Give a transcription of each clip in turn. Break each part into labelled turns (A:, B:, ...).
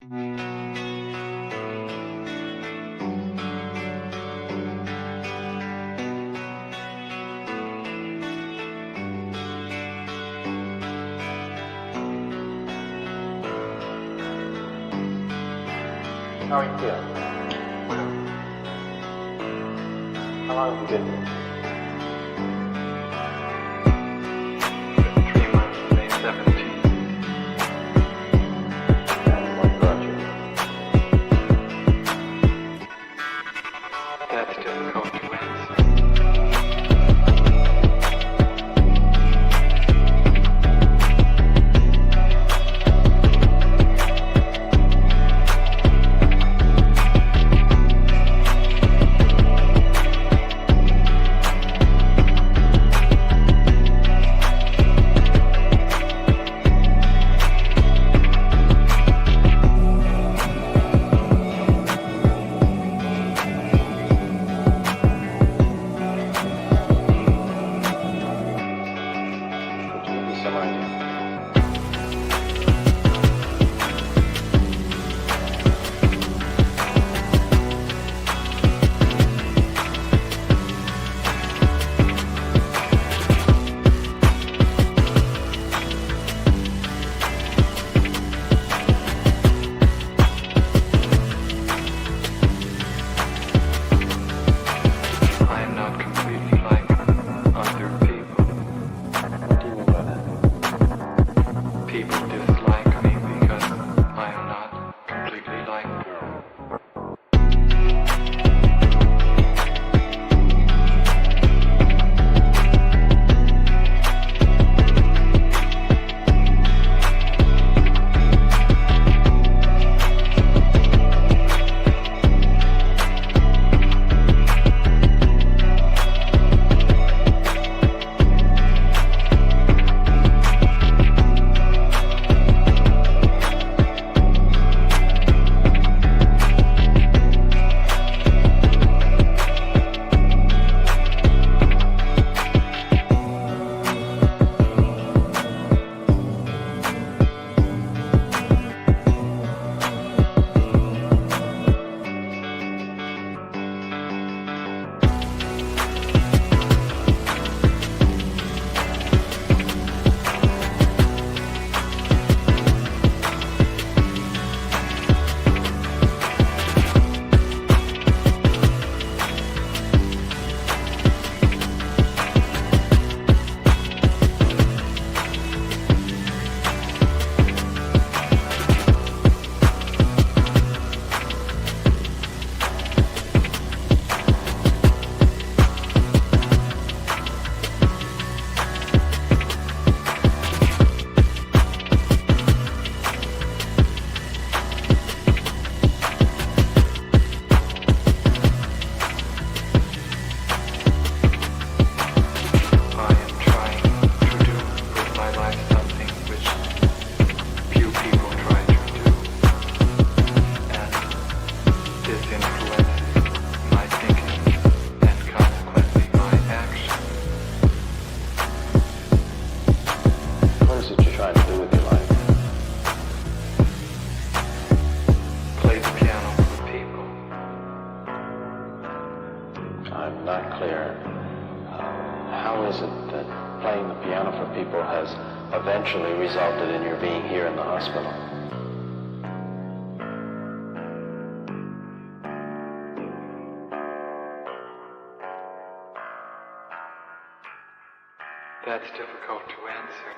A: How are you feeling? How long have you been here?
B: 3 months, May 17th.
A: And what brought you?
B: That's difficult to answer.
A: Eventually resulted in your being here in the hospital.
B: That's difficult to answer.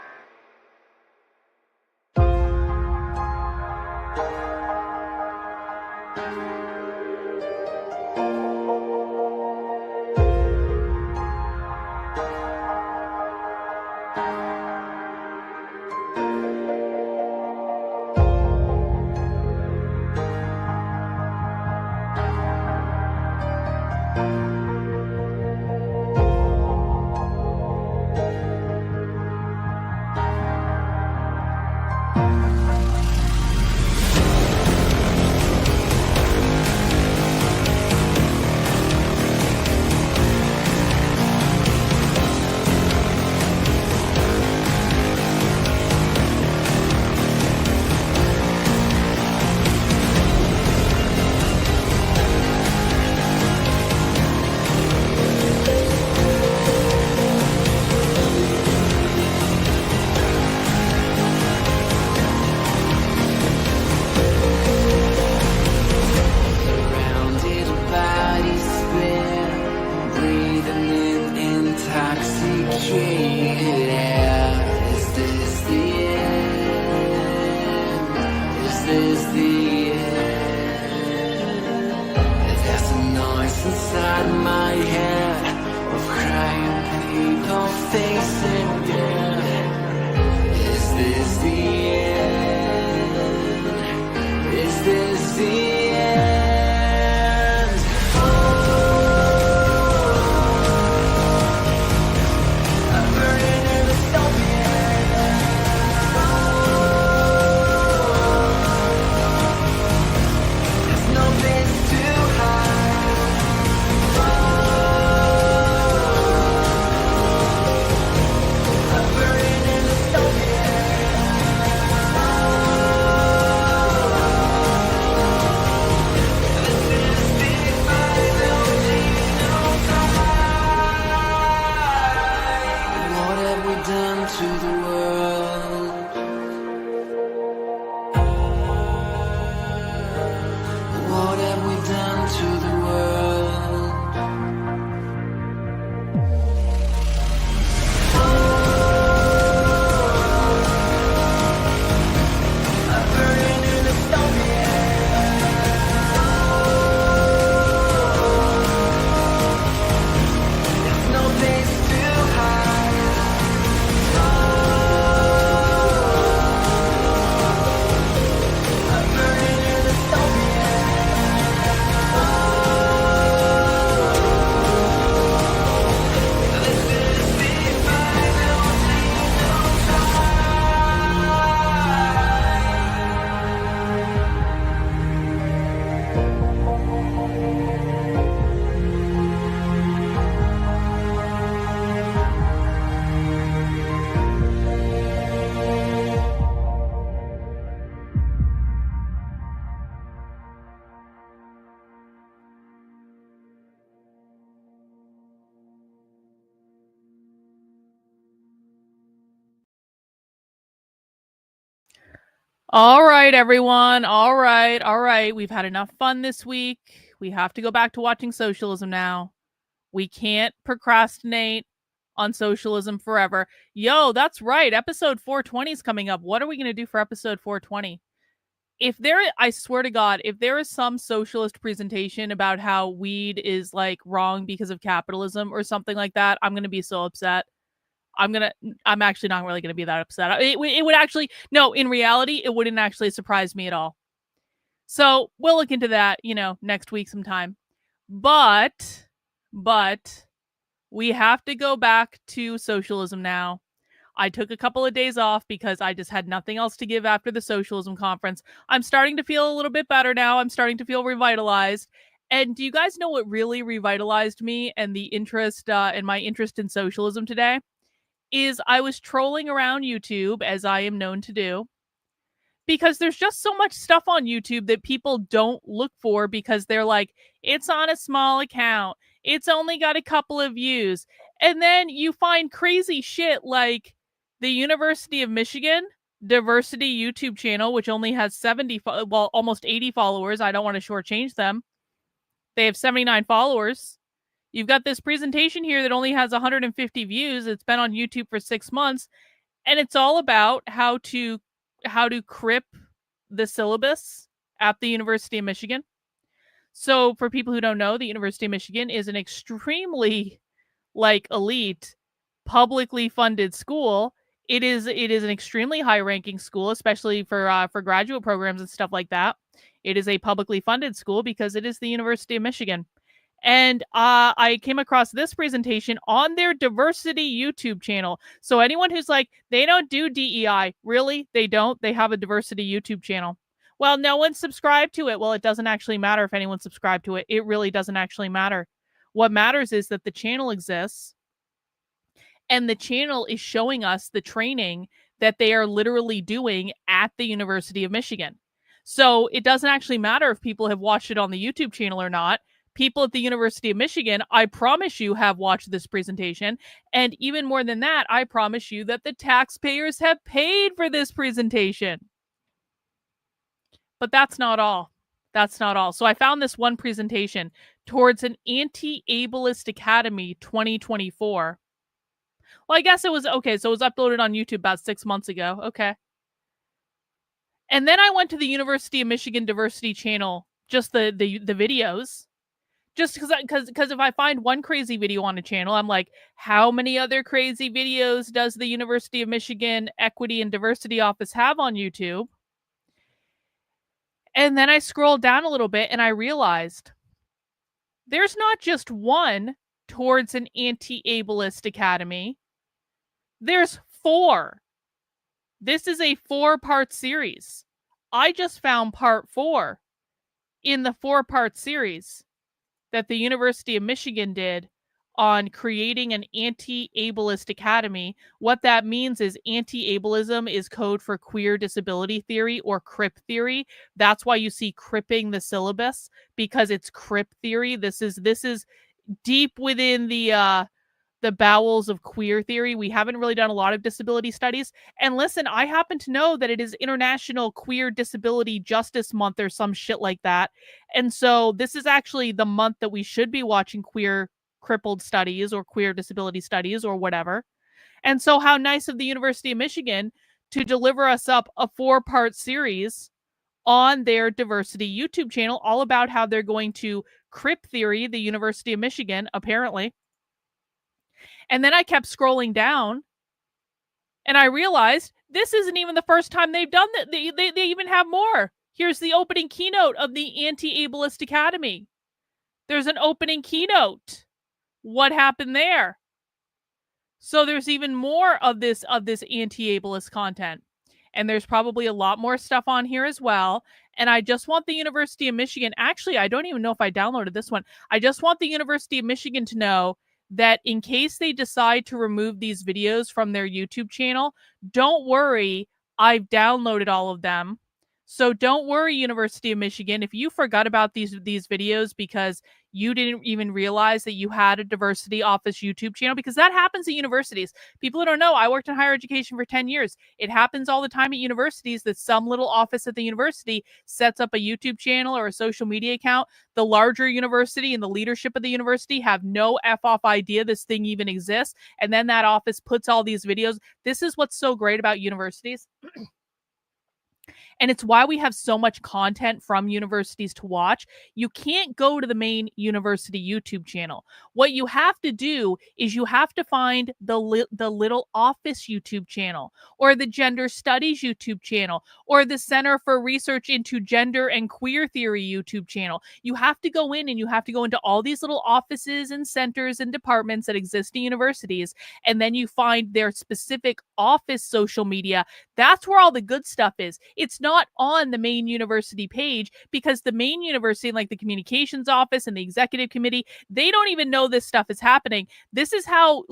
C: this the end? There's a noise inside my head of crying people facing death. Is this the end? Is this the end? I'm burning in the stone. There's no place to hide. I'm burning in the stone. This is the final genocide. What have we done to the world? What have we done to the world? I'm burning in the stone. There's no place to hide. I'm burning in the stone. This is the final
D: All right, everyone. All right. We've had enough fun this week. We have to go back to watching Socialism now. We can't procrastinate on socialism forever. Yo, that's right. Episode 420 is coming up. What are we going to do for episode 420? I swear to God, if there is some socialist presentation about how weed is like wrong because of capitalism or something like that, I'm going to be so upset. I'm actually not really going to be that upset. It would actually, no, in reality, it wouldn't actually surprise me at all. So we'll look into that, next week sometime. But we have to go back to socialism now. I took a couple of days off because I just had nothing else to give after the socialism conference. I'm starting to feel a little bit better now. I'm starting to feel revitalized. And do you guys know what really revitalized me and the interest and my interest in socialism today? Is I was trolling around YouTube, as I am known to do, because there's just so much stuff on YouTube that people don't look for because they're like, it's on a small account. It's only got a couple of views. And then you find crazy shit like the University of Michigan Diversity YouTube channel, which only has almost 80 followers. I don't want to shortchange them. They have 79 followers. You've got this presentation here that only has 150 views. It's been on YouTube for 6 months, and it's all about how to Crip the syllabus at the University of Michigan. So for people who don't know, the University of Michigan is an extremely elite, publicly funded school. It is an extremely high-ranking school, especially for graduate programs and stuff like that. It is a publicly funded school because it is the University of Michigan. And I came across this presentation on their diversity YouTube channel. So anyone who's like, they don't do DEI, really? They don't? They have a diversity YouTube channel. Well, no one's subscribed to it. Well, it doesn't actually matter if anyone's subscribed to it. It really doesn't actually matter. What matters is that the channel exists, and the channel is showing us the training that they are literally doing at the University of Michigan. So it doesn't actually matter if people have watched it on the YouTube channel or not. People at the University of Michigan, I promise you, have watched this presentation. And even more than that, I promise you that the taxpayers have paid for this presentation. But that's not all. That's not all. So I found this one presentation towards an anti-ableist academy 2024. Well, I guess it was okay. So it was uploaded on YouTube about 6 months ago. Okay. And then I went to the University of Michigan Diversity Channel, just the videos. Just because if I find one crazy video on a channel, I'm like, how many other crazy videos does the University of Michigan Equity and Diversity Office have on YouTube? And then I scrolled down a little bit and I realized there's not just one towards an anti-ableist academy. There's 4. This is a 4-part series. I just found part 4 in the 4-part series that the University of Michigan did on creating an anti-ableist academy. What that means is anti-ableism is code for queer disability theory, or Crip theory. That's why you see Cripping the syllabus, because it's Crip theory. This is deep within the bowels of queer theory. We haven't really done a lot of disability studies. And listen, I happen to know that it is International Queer Disability Justice Month or some shit like that. And so this is actually the month that we should be watching queer crippled studies or queer disability studies or whatever. And so how nice of the University of Michigan to deliver us up a 4-part series on their diversity YouTube channel, all about how they're going to Crip theory the University of Michigan, apparently. And then I kept scrolling down and I realized this isn't even the first time they've done that. They even have more. Here's the opening keynote of the Anti-Ableist Academy. There's an opening keynote. What happened there? So there's even more of this anti-ableist content. And there's probably a lot more stuff on here as well. And I just want the University of Michigan, actually, I don't even know if I downloaded this one. I just want the University of Michigan to know that in case they decide to remove these videos from their YouTube channel, don't worry, I've downloaded all of them. So don't worry, University of Michigan, if you forgot about these videos because you didn't even realize that you had a diversity office YouTube channel, because that happens at universities. People who don't know, I worked in higher education for 10 years. It happens all the time at universities that some little office at the university sets up a YouTube channel or a social media account. The larger university and the leadership of the university have no F-off idea this thing even exists. And then that office puts all these videos. This is what's so great about universities. And it's why we have so much content from universities to watch. You can't go to the main university YouTube channel. What you have to do is you have to find the Little Office YouTube channel, or the Gender Studies YouTube channel, or the Center for Research into Gender and Queer Theory YouTube channel. You have to go in and you have to go into all these little offices and centers and departments that exist in universities, and then you find their specific office social media. That's where all the good stuff is. It's not on the main university page, because the main university, like the communications office and the executive committee, they don't even know this stuff is happening. This is how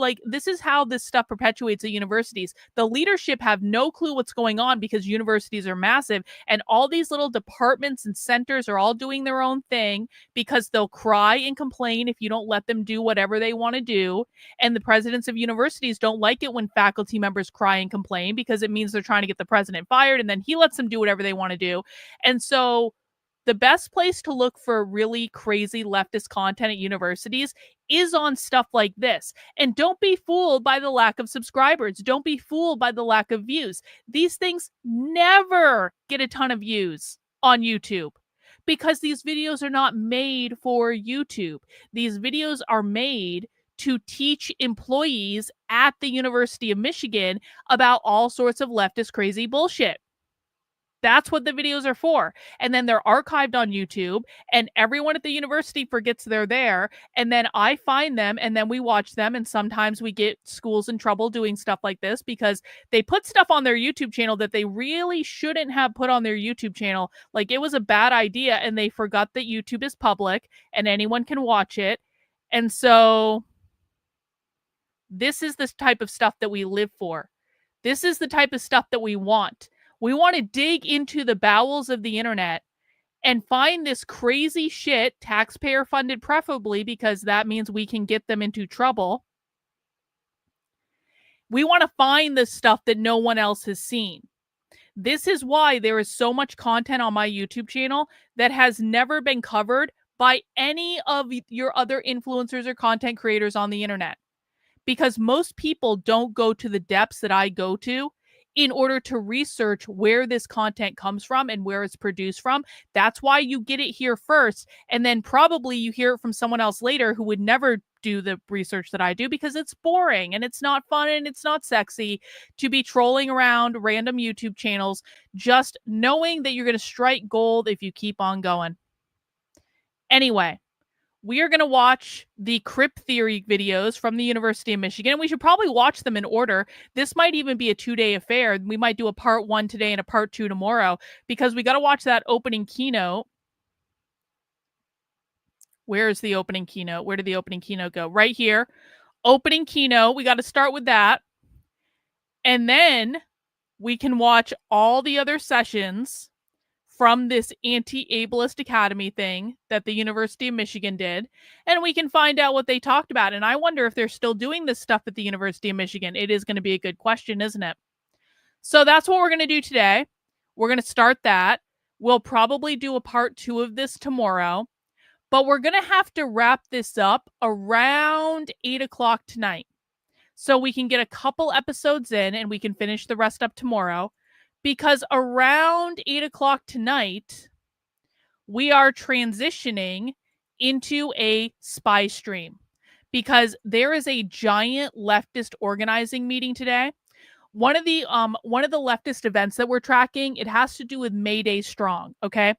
D: this stuff perpetuates at universities. The leadership have no clue what's going on because universities are massive, and all these little departments and centers are all doing their own thing because they'll cry and complain if you don't let them do whatever they want to do. And the presidents of universities don't like it when faculty members cry and complain, because it means they're trying to get the president fired, and then he lets them do whatever they want to do. And so the best place to look for really crazy leftist content at universities is on stuff like this. And don't be fooled by the lack of subscribers. Don't be fooled by the lack of views. These things never get a ton of views on YouTube, because these videos are not made for YouTube. These videos are made to teach employees at the University of Michigan about all sorts of leftist crazy bullshit. That's what the videos are for. And then they're archived on YouTube, and everyone at the university forgets they're there. And then I find them, and then we watch them. And sometimes we get schools in trouble doing stuff like this because they put stuff on their YouTube channel that they really shouldn't have put on their YouTube channel. Like, it was a bad idea, and they forgot that YouTube is public and anyone can watch it. And so this is the type of stuff that we live for. This is the type of stuff that we want. We want to dig into the bowels of the internet and find this crazy shit, taxpayer funded preferably, because that means we can get them into trouble. We want to find the stuff that no one else has seen. This is why there is so much content on my YouTube channel that has never been covered by any of your other influencers or content creators on the internet. Because most people don't go to the depths that I go to in order to research where this content comes from and where it's produced from. That's why you get it here first. And then probably you hear it from someone else later who would never do the research that I do, because it's boring and it's not fun and it's not sexy to be trolling around random YouTube channels, just knowing that you're going to strike gold if you keep on going. Anyway, we are going to watch the Crip theory videos from the University of Michigan. We should probably watch them in order. This might even be a 2-day affair. We might do a part 1 today and a part 2 tomorrow, because we got to watch that opening keynote. Where's the opening keynote? Where did the opening keynote go? Right here. Opening keynote. We got to start with that. And then we can watch all the other sessions from this anti-ableist academy thing that the University of Michigan did, and we can find out what they talked about. And I wonder if they're still doing this stuff at the University of Michigan. It is going to be a good question, isn't it? So that's what we're going to do today. We're going to start that. We'll probably do a part 2 of this tomorrow, but we're going to have to wrap this up around 8 o'clock tonight, so we can get a couple episodes in and we can finish the rest up tomorrow. Because around 8 o'clock tonight, we are transitioning into a spy stream, because there is a giant leftist organizing meeting today. One of the leftist events that we're tracking, it has to do with Mayday Strong, okay?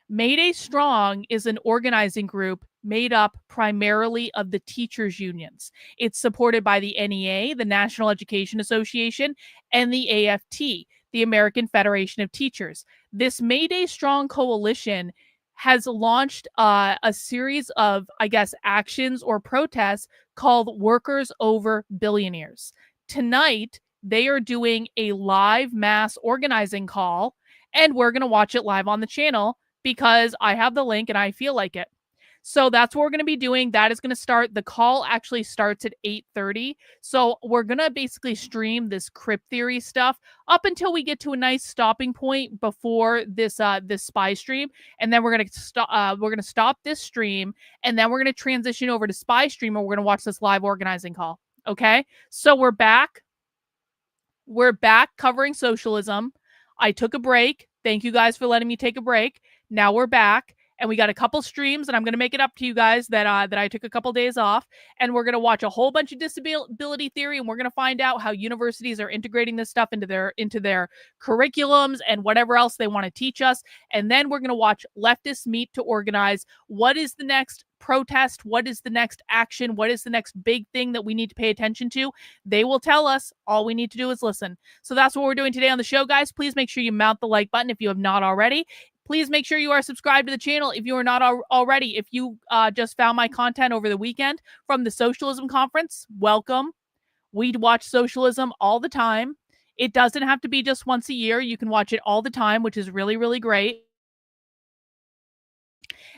D: Mayday Strong is an organizing group made up primarily of the teachers' unions. It's supported by the NEA, the National Education Association, and the AFT, the American Federation of Teachers. This Mayday Strong coalition has launched a series of, I guess, actions or protests called Workers Over Billionaires. Tonight, they are doing a live mass organizing call, and we're going to watch it live on the channel because I have the link and I feel like it. So that's what we're going to be doing. That is going to start. The call actually starts at 8:30. So we're going to basically stream this Crip theory stuff up until we get to a nice stopping point before this this spy stream, and then we're going to stop this stream, and then we're going to transition over to spy stream, and we're going to watch this live organizing call. Okay? So we're back. We're back covering socialism. I took a break. Thank you guys for letting me take a break. Now we're back. And we got a couple streams, and I'm going to make it up to you guys that I took a couple days off, and we're going to watch a whole bunch of disability theory, and we're going to find out how universities are integrating this stuff into their curriculums and whatever else they want to teach us. And then we're going to watch leftists meet to organize. What is the next protest? What is the next action? What is the next big thing that we need to pay attention to? They will tell us. All we need to do is listen. So that's what we're doing today on the show, guys. Please make sure you mount the like button if you have not already. Please make sure you are subscribed to the channel if you are not already. If you just found my content over the weekend from the Socialism Conference, welcome. We watch socialism all the time. It doesn't have to be just once a year. You can watch it all the time, which is really, really great.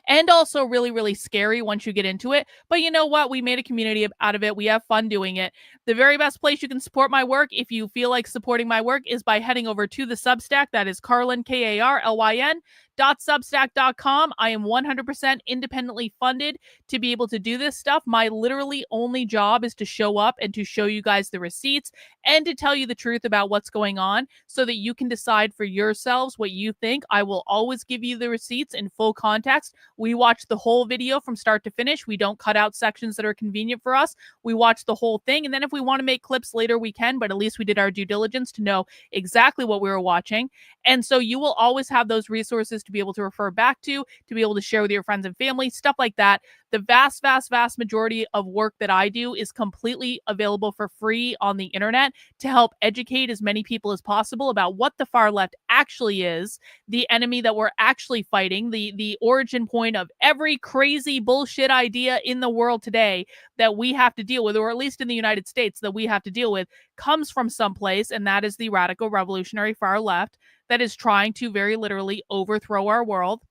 D: And also really, really scary once you get into it. But you know what? We made a community out of it. We have fun doing it. The very best place you can support my work, if you feel like supporting my work, is by heading over to the Substack. That is Karlyn, Karlyn, .substack.com. I am 100% independently funded to be able to do this stuff. My literally only job is to show up and to show you guys the receipts and to tell you the truth about what's going on so that you can decide for yourselves what you think. I will always give you the receipts in full context. We watch the whole video from start to finish. We don't cut out sections that are convenient for us. We watch the whole thing. And then if we want to make clips later, we can, but at least we did our due diligence to know exactly what we were watching. And so you will always have those resources to be able to refer back to be able to share with your friends and family, stuff like that. The vast, vast, vast majority of work that I do is completely available for free on the internet to help educate as many people as possible about what the far left actually is, the enemy that we're actually fighting, the origin point of every crazy bullshit idea in the world today that we have to deal with, or at least in the United States that we have to deal with, comes from someplace, and that is the radical revolutionary far left that is trying to very literally overthrow our world.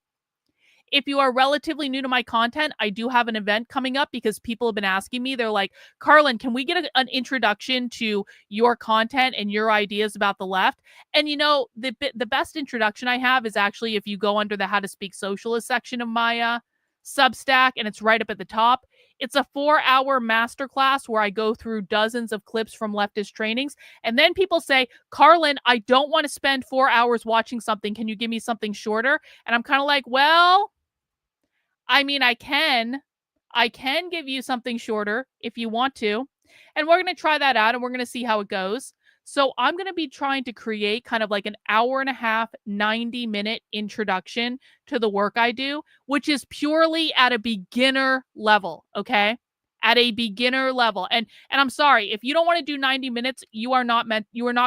D: If you are relatively new to my content, I do have an event coming up because people have been asking me. They're like, Karlyn, can we get an introduction to your content and your ideas about the left? And you know, the best introduction I have is actually if you go under the How to Speak Socialist section of my Substack, and it's right up at the top. It's a 4-hour masterclass where I go through dozens of clips from leftist trainings. And then people say, Karlyn, I don't want to spend 4 hours watching something. Can you give me something shorter? And I'm kind of like, well, I mean, I can give you something shorter if you want to. And we're going to try that out and we're going to see how it goes. So I'm going to be trying to create kind of like an hour and a half, 90-minute introduction to the work I do, which is purely at a beginner level, okay? At a beginner level. And I'm sorry, if you don't want to do 90 minutes, you are not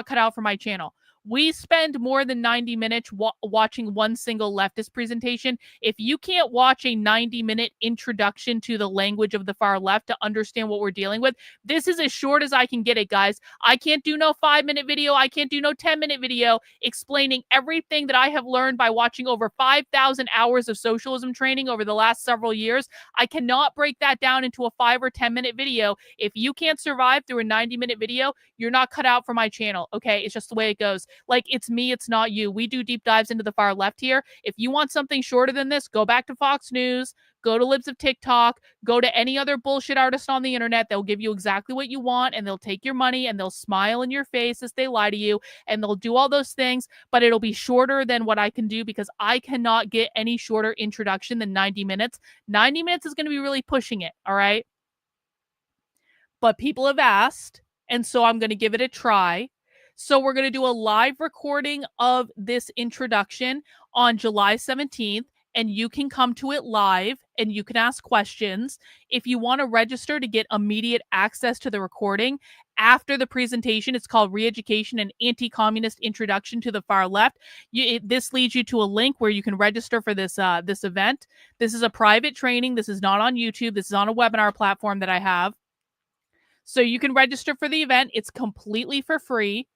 D: cut out for my channel. We spend more than 90 minutes watching one single leftist presentation. If you can't watch a 90-minute introduction to the language of the far left to understand what we're dealing with, this is as short as I can get it, guys. I can't do no 5-minute video. I can't do no 10-minute video explaining everything that I have learned by watching over 5,000 hours of socialism training over the last several years. I cannot break that down into a 5 or 10-minute video. If you can't survive through a 90-minute video, you're not cut out for my channel, okay? It's just the way it goes. Like, it's me, it's not you. We do deep dives into the far left here. If you want something shorter than this, go back to Fox News, go to Libs of TikTok, go to any other bullshit artist on the internet. They'll give you exactly what you want, and they'll take your money, and they'll smile in your face as they lie to you, and they'll do all those things, but it'll be shorter than what I can do because I cannot get any shorter introduction than 90 minutes. 90 minutes is going to be really pushing it, all right? But people have asked, and so I'm going to give it a try. So we're going to do a live recording of this introduction on July 17th, and you can come to it live and you can ask questions. If you want to register to get immediate access to the recording after the presentation, it's called Re-Education and Anti-Communist Introduction to the Far Left. This leads you to a link where you can register for this event. This is a private training. This is not on YouTube. This is on a webinar platform that I have. So you can register for the event. It's completely for free.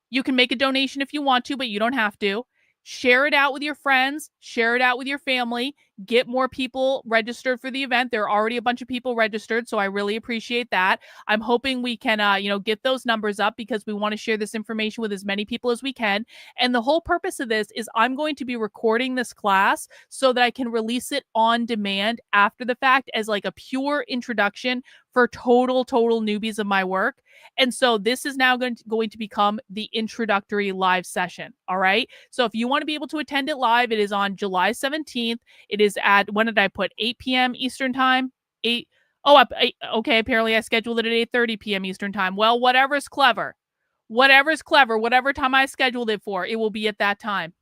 D: You can make a donation if you want to, but you don't have to. Share it out with your friends. Share it out with your family. Get more people registered for the event. There are already a bunch of people registered, so I really appreciate that. I'm hoping we can, get those numbers up because we want to share this information with as many people as we can. And the whole purpose of this is I'm going to be recording this class so that I can release it on demand after the fact as like a pure introduction for total newbies of my work. And so this is now going to become the introductory live session. All right. So if you want to be able to attend it live, it is on July 17th. It is at, when did I put 8 p.m. Eastern time? Okay. Apparently I scheduled it at 8:30 p.m. Eastern time. Well, whatever's clever, whatever time I scheduled it for, it will be at that time.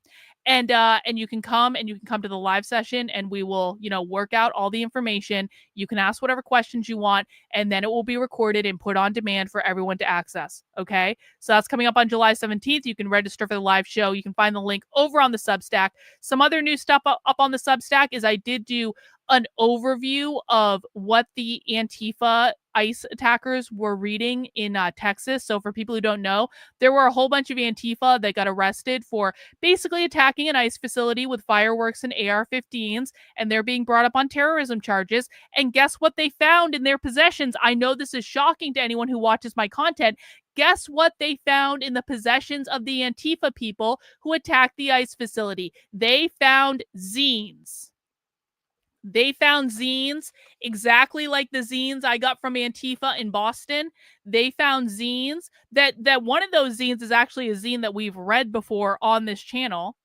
D: And you can come to the live session and we will, work out all the information. You can ask whatever questions you want, and then it will be recorded and put on demand for everyone to access. Okay. So that's coming up on July 17th. You can register for the live show. You can find the link over on the Substack. Some other new stuff up on the Substack is I did do an overview of what the Antifa ICE attackers were reading in Texas. So for people who don't know, there were a whole bunch of Antifa that got arrested for basically attacking an ICE facility with fireworks and AR-15s, and they're being brought up on terrorism charges. And guess what they found in their possessions? I know this is shocking to anyone who watches my content. Guess what they found in the possessions of the Antifa people who attacked the ICE facility? They found zines. They found zines exactly like the zines I got from Antifa in Boston. They found zines that one of those zines is actually a zine that we've read before on this channel.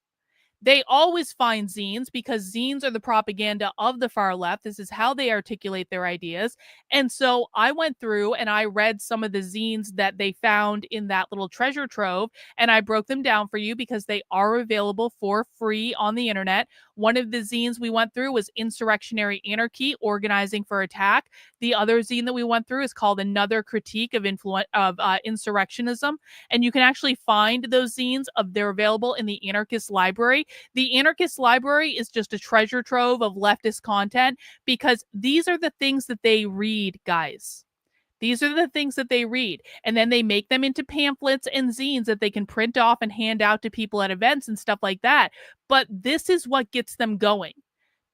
D: They always find zines because zines are the propaganda of the far left. This is how they articulate their ideas. And so I went through and I read some of the zines that they found in that little treasure trove, and I broke them down for you because they are available for free on the internet. One of the zines we went through was Insurrectionary Anarchy, Organizing for Attack. The other zine that we went through is called Another Critique of Insurrectionism. And you can actually find those zines. They're available in the Anarchist Library. The Anarchist Library is just a treasure trove of leftist content because these are the things that they read, guys. These are the things that they read. And then they make them into pamphlets and zines that they can print off and hand out to people at events and stuff like that. But this is what gets them going.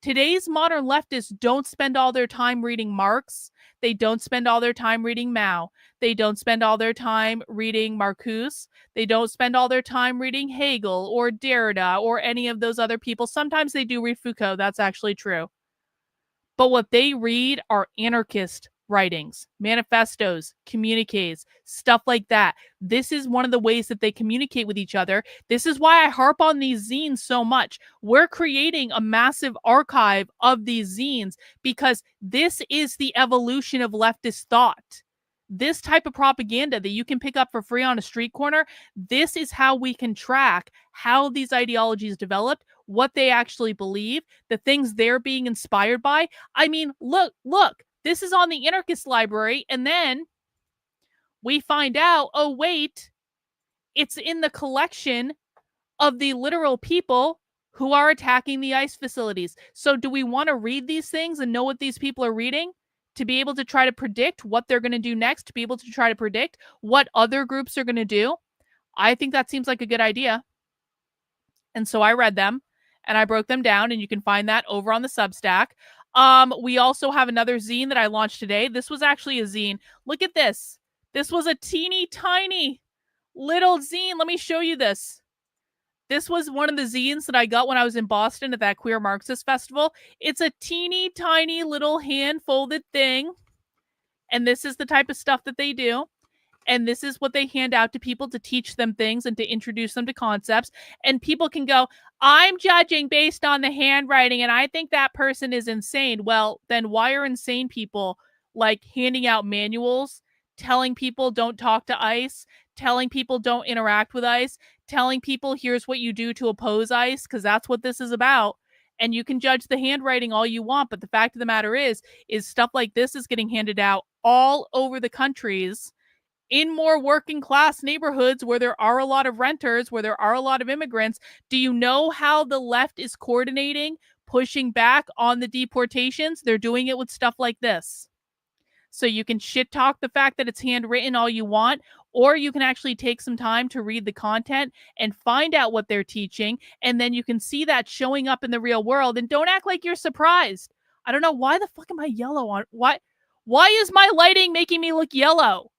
D: Today's modern leftists don't spend all their time reading Marx. They don't spend all their time reading Mao. They don't spend all their time reading Marcuse. They don't spend all their time reading Hegel or Derrida or any of those other people. Sometimes they do read Foucault. That's actually true. But what they read are anarchist writings, manifestos, communiques, stuff like that. This is one of the ways that they communicate with each other. This is why I harp on these zines so much. We're creating a massive archive of these zines because this is the evolution of leftist thought. This type of propaganda that you can pick up for free on a street corner, this is how we can track how these ideologies developed, what they actually believe, the things they're being inspired by. I mean, look, this is on the anarchist library. And then we find out, oh, wait, it's in the collection of the literal people who are attacking the ICE facilities. So do we want to read these things and know what these people are reading to be able to try to predict what they're going to do next, to be able to try to predict what other groups are going to do? I think that seems like a good idea. And so I read them and I broke them down, and you can find that over on the Substack. We also have another zine that I launched today. This was actually a zine. Look at this. This was a teeny tiny little zine. Let me show you this. This was one of the zines that I got when I was in Boston at that Queer Marxist Festival. It's a teeny tiny little hand-folded thing. And this is the type of stuff that they do. And this is what they hand out to people to teach them things and to introduce them to concepts. And people can go, I'm judging based on the handwriting, and I think that person is insane. Well, then why are insane people like handing out manuals, telling people don't talk to ICE, telling people don't interact with ICE, telling people here's what you do to oppose ICE, because that's what this is about. And you can judge the handwriting all you want, but the fact of the matter is stuff like this is getting handed out all over the countries in more working class neighborhoods where there are a lot of renters, where there are a lot of immigrants. Do you know how the left is coordinating, pushing back on the deportations? They're doing it with stuff like this. So you can shit talk the fact that it's handwritten all you want, or you can actually take some time to read the content and find out what they're teaching. And then you can see that showing up in the real world. And don't act like you're surprised. I don't know, why the fuck am I yellow on? Why is my lighting making me look yellow?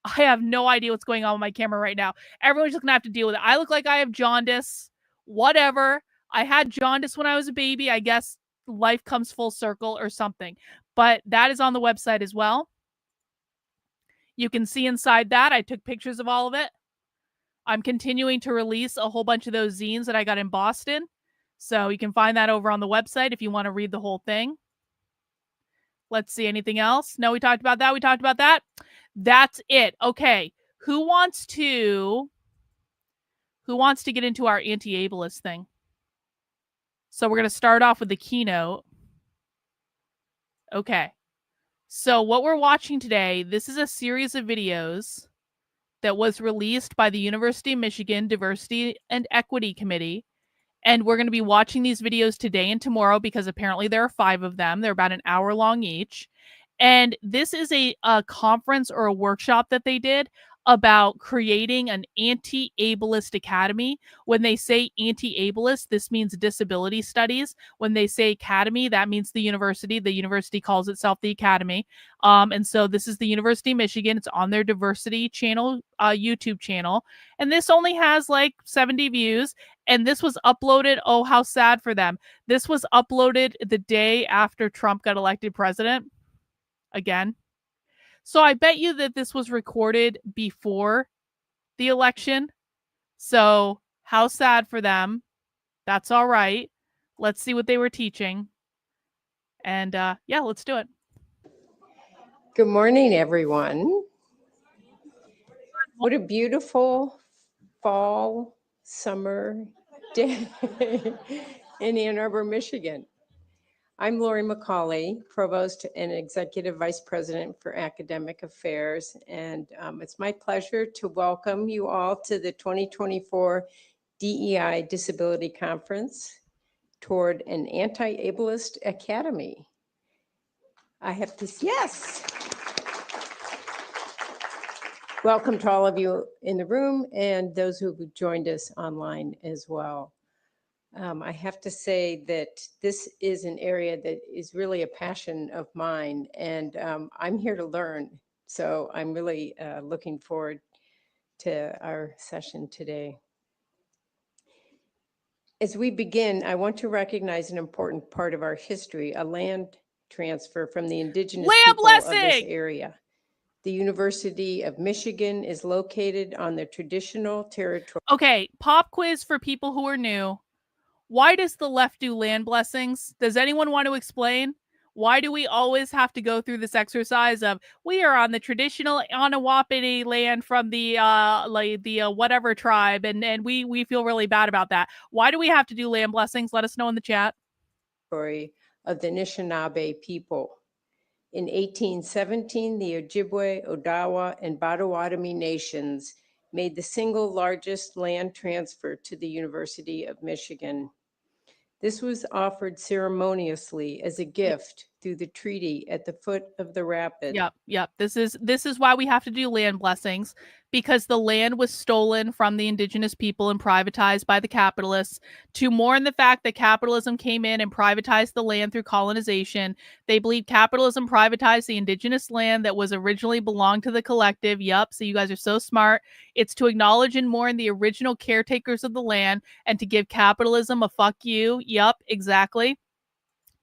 D: I have no idea what's going on with my camera right now. Everyone's just going to have to deal with it. I look like I have jaundice. Whatever. I had jaundice when I was a baby. I guess life comes full circle or something. But that is on the website as well. You can see inside that. I took pictures of all of it. I'm continuing to release a whole bunch of those zines that I got in Boston. So you can find that over on the website if you want to read the whole thing. Let's see, anything else? No, we talked about that. We talked about that. That's it. Okay. Who wants to get into our anti-ableist thing? So we're going to start off with the keynote. Okay. So what we're watching today, this is a series of videos that was released by the University of Michigan Diversity and Equity Committee. And we're going to be watching these videos today and tomorrow because apparently there are 5 of them. They're about an hour long each. And this is a conference or a workshop that they did about creating an anti-ableist academy. When they say anti-ableist, this means disability studies. When they say academy, that means the university. The university calls itself the academy. And so this is the University of Michigan. It's on their diversity channel, YouTube channel. And this only has like 70 views. And this was uploaded. Oh, how sad for them. This was uploaded the day after Trump got elected president. Again. So I bet you that this was recorded before the election. So how sad for them. That's all right. Let's see what they were teaching. And yeah, let's do it.
E: Good morning, everyone. What a beautiful fall, summer day in Ann Arbor, Michigan. I'm Lori McCauley, Provost and Executive Vice President for Academic Affairs, and it's my pleasure to welcome you all to the 2024 DEI Disability Conference toward an Anti-Ableist Academy. I have to, yes. Welcome to all of you in the room and those who have joined us online as well. I have to say that this is an area that is really a passion of mine, and I'm here to learn. So I'm really looking forward to our session today. As we begin, I want to recognize an important part of our history, a land transfer from the indigenous
D: Land
E: people of this
D: blessing!
E: area. The University of Michigan is located on the traditional territory.
D: Okay, pop quiz for people who are new. Why does the left do land blessings? Does anyone want to explain? Why do we always have to go through this exercise of we are on the traditional Anawapini land from the whatever tribe, and we feel really bad about that. Why do we have to do land blessings? Let us know in the chat.
E: Of the Anishinaabe people. In 1817, the Ojibwe, Odawa, and Potawatomi nations made the single largest land transfer to the University of Michigan. This was offered ceremoniously as a gift through the treaty at the foot of the rapids.
D: Yep. This is why we have to do land blessings, because the land was stolen from the indigenous people and privatized by the capitalists. To mourn the fact that capitalism came in and privatized the land through colonization, they believe capitalism privatized the indigenous land that was originally belonged to the collective. Yup, so you guys are so smart. It's to acknowledge and mourn the original caretakers of the land and to give capitalism a fuck you. Yup, exactly.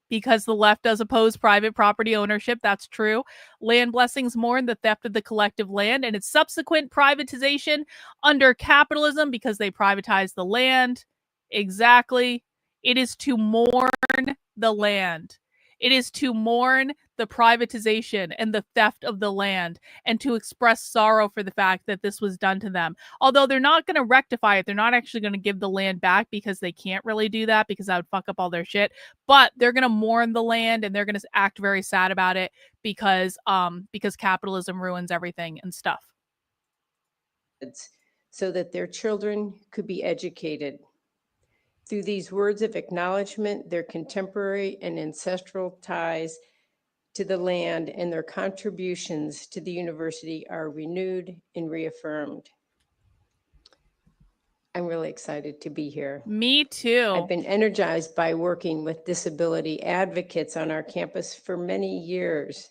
D: Because the left does oppose private property ownership. That's true. Land blessings mourn the theft of the collective land and its subsequent privatization under capitalism because they privatized the land. Exactly. It is to mourn the land. It is to mourn the privatization and the theft of the land and to express sorrow for the fact that this was done to them. Although they're not going to rectify it. They're not actually going to give the land back because they can't really do that because that would fuck up all their shit. But they're going to mourn the land and they're going to act very sad about it because capitalism ruins everything and stuff.
E: So that their children could be educated. Through these words of acknowledgement, their contemporary and ancestral ties to the land and their contributions to the university are renewed and reaffirmed. I'm really excited to be here.
D: Me too.
E: I've been energized by working with disability advocates on our campus for many years.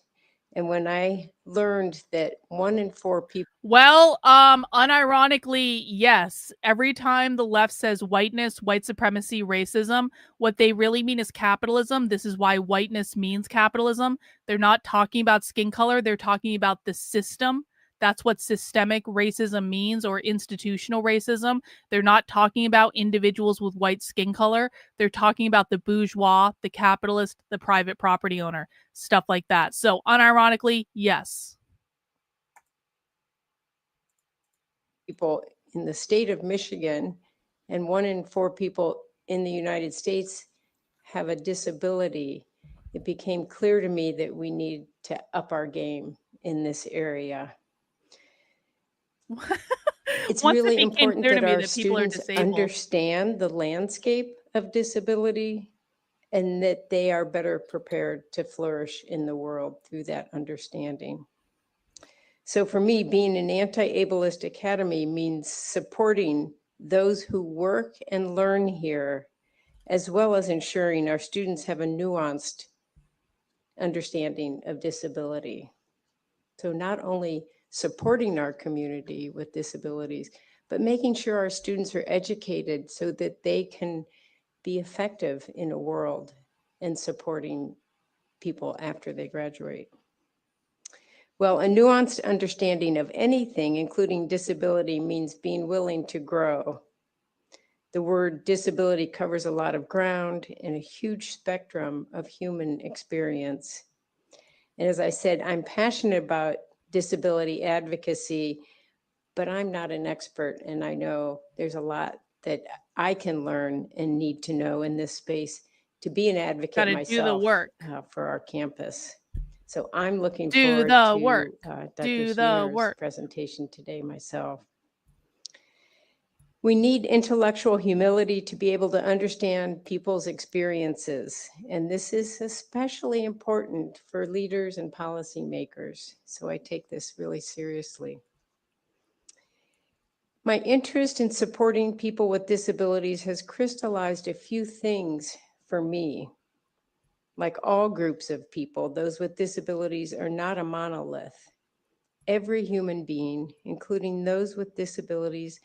E: And when I learned that 1 in 4 people.
D: Well, unironically, yes. Every time the left says whiteness, white supremacy, racism, what they really mean is capitalism. This is why whiteness means capitalism. They're not talking about skin color. They're talking about the system. That's what systemic racism means, or institutional racism. They're not talking about individuals with white skin color. They're talking about the bourgeois, the capitalist, the private property owner, stuff like that. So unironically, yes.
E: People in the state of Michigan and 1 in 4 people in the United States have a disability. It became clear to me that we need to up our game in this area. It's really important that our students understand the landscape of disability and that they are better prepared to flourish in the world through that understanding. So for me, being an anti-ableist academy means supporting those who work and learn here, as well as ensuring our students have a nuanced understanding of disability. So not only supporting our community with disabilities, but making sure our students are educated so that they can be effective in a world and supporting people after they graduate. Well, a nuanced understanding of anything, including disability, means being willing to grow. The word disability covers a lot of ground and a huge spectrum of human experience. And as I said, I'm passionate about disability advocacy, but I'm not an expert, and I know there's a lot that I can learn and need to know in this space to be an advocate myself.
D: Do the work
E: for our campus. So I'm looking forward to Dr. Smear's presentation today myself. We need intellectual humility to be able to understand people's experiences. And this is especially important for leaders and policymakers. So I take this really seriously. My interest in supporting people with disabilities has crystallized a few things for me. Like all groups of people, those with disabilities are not a monolith. Every human being, including those with disabilities,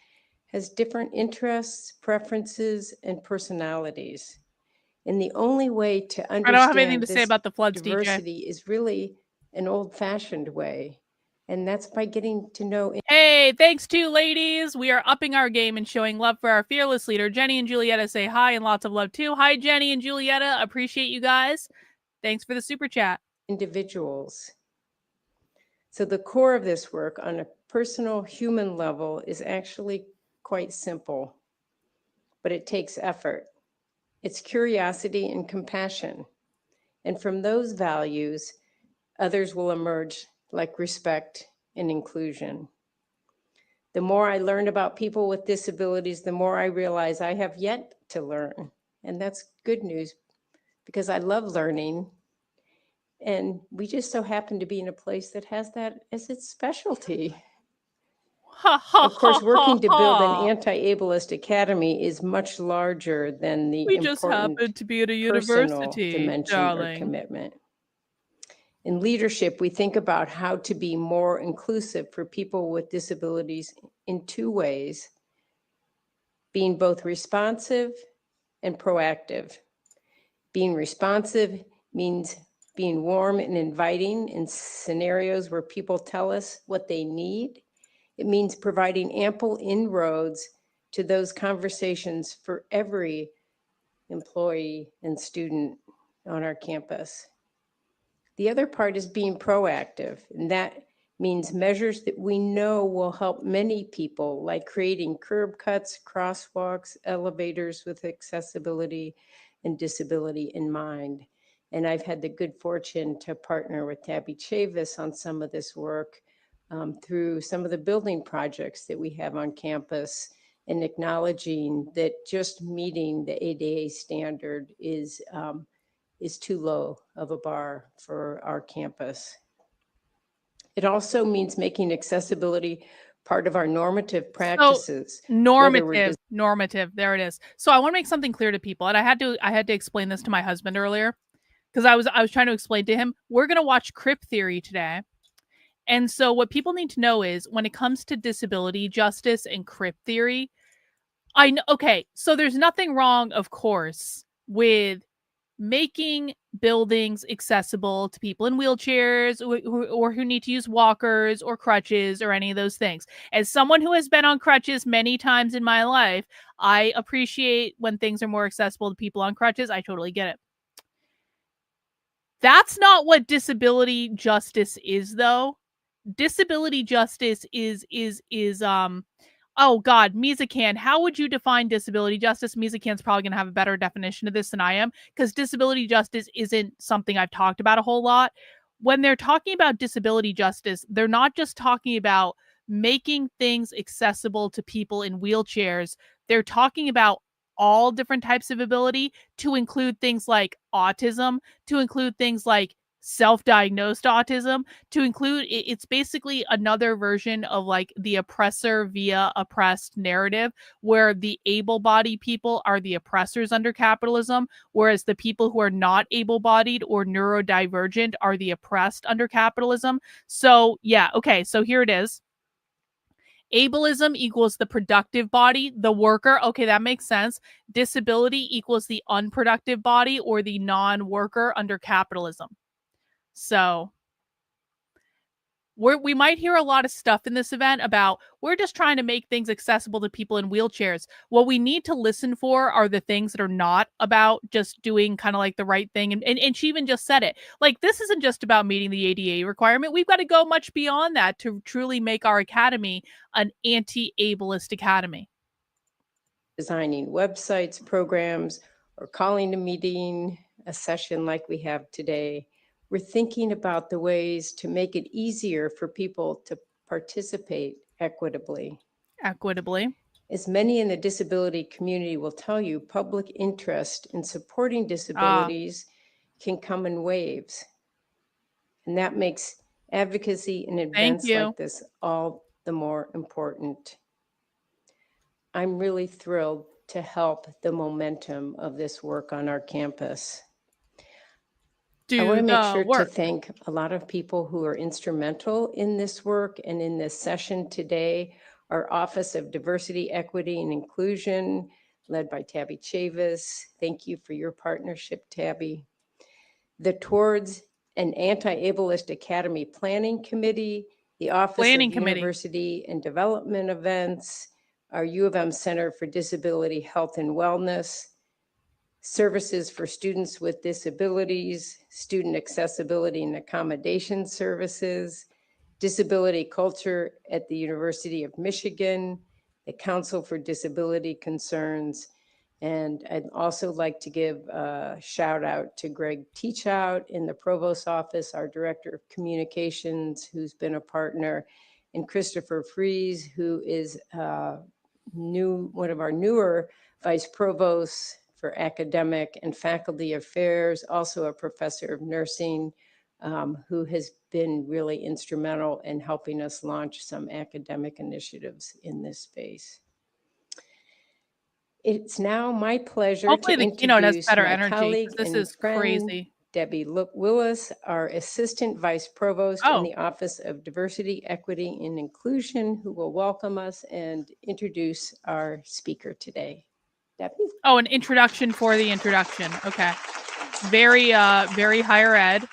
E: has different interests, preferences, and personalities. And the only way to
D: I don't have anything
E: understand
D: to say
E: this
D: about the floods, DJ.
E: diversity is really an old-fashioned way. And that's by getting to know.
D: Hey, thanks to ladies. We are upping our game and showing love for our fearless leader. Jenny and Julietta say hi and lots of love too. Hi, Jenny and Julietta. Appreciate you guys. Thanks for the super chat.
E: Individuals. So the core of this work on a personal human level is actually quite simple, but it takes effort. It's curiosity and compassion. And from those values, others will emerge, like respect and inclusion. The more I learn about people with disabilities, the more I realize I have yet to learn. And that's good news because I love learning. And we just so happen to be in a place that has that as its specialty. Of course, working to build an anti-ableist academy is much larger than the
D: We just
E: important
D: happen to be at a
E: personal
D: university,
E: dimension
D: darling.
E: or commitment. In leadership, we think about how to be more inclusive for people with disabilities in two ways: being both responsive and proactive. Being responsive means being warm and inviting in scenarios where people tell us what they need. It means providing ample inroads to those conversations for every employee and student on our campus. The other part is being proactive, and that means measures that we know will help many people, like creating curb cuts, crosswalks, elevators with accessibility and disability in mind. And I've had the good fortune to partner with Tabby Chavis on some of this work through some of the building projects that we have on campus, and acknowledging that just meeting the ADA standard is too low of a bar for our campus. It also means making accessibility part of our normative practices.
D: Normative. There it is. So I want to make something clear to people, and I had to explain this to my husband earlier because I was trying to explain to him. We're gonna watch Crip theory today. And so what people need to know is when it comes to disability justice and Crip theory, I know, okay, so there's nothing wrong, of course, with making buildings accessible to people in wheelchairs or who need to use walkers or crutches or any of those things. As someone who has been on crutches many times in my life, I appreciate when things are more accessible to people on crutches. I totally get it. That's not what disability justice is, though. Disability justice is oh God, Mizakan, how would you define disability justice? Mizakan's probably going to have a better definition of this than I am, because disability justice isn't something I've talked about a whole lot. When they're talking about disability justice, they're not just talking about making things accessible to people in wheelchairs. They're talking about all different types of ability, to include things like autism, to include things like self-diagnosed autism, to include it's basically another version of like the oppressor via oppressed narrative, where the able-bodied people are the oppressors under capitalism, whereas the people who are not able-bodied or neurodivergent are the oppressed under capitalism. So yeah, okay, so here it is. Ableism equals the productive body, the worker. Okay, that makes sense. Disability equals the unproductive body or the non-worker under capitalism. So we might hear a lot of stuff in this event about we're just trying to make things accessible to people in wheelchairs. What we need to listen for are the things that are not about just doing kind of like the right thing. And she even just said it. Like, this isn't just about meeting the ADA requirement. We've got to go much beyond that to truly make our academy an anti-ableist academy.
E: Designing websites, programs, or calling a meeting, a session like we have today. We're thinking about the ways to make it easier for people to participate equitably. As many in the disability community will tell you, public interest in supporting disabilities can come in waves. And that makes advocacy in events like this all the more important. I'm really thrilled to help the momentum of this work on our campus. I want to make sure to thank a lot of people who are instrumental in this work and in this session today. Our Office of Diversity, Equity, and Inclusion, led by Tabby Chavis. Thank you for your partnership, Tabby. The Towards an Anti-Ableist Academy Planning Committee, the Office
D: Planning
E: of
D: Committee.
E: University and Development Events, our U of M Center for Disability Health and Wellness, Services for Students with Disabilities, Student Accessibility and Accommodation Services, Disability Culture at the University of Michigan, the Council for Disability Concerns, and I'd also like to give a shout out to Greg Teachout in the Provost's office, our Director of Communications, who's been a partner, and Christopher Fries, who is one of our newer Vice Provosts for Academic and Faculty Affairs, also a Professor of Nursing, who has been really instrumental in helping us launch some academic initiatives in this space. It's now my pleasure
D: Hopefully
E: to
D: the keynote has
E: introduce
D: better
E: my
D: energy, 'cause
E: colleague
D: this
E: and
D: is
E: friend,
D: crazy.
E: Debbie Willis, our Assistant Vice Provost in
D: Oh.
E: the Office of Diversity, Equity, and Inclusion, who will welcome us and introduce our speaker today. Debbie?
D: Oh, an introduction for the introduction. Okay. Very higher ed.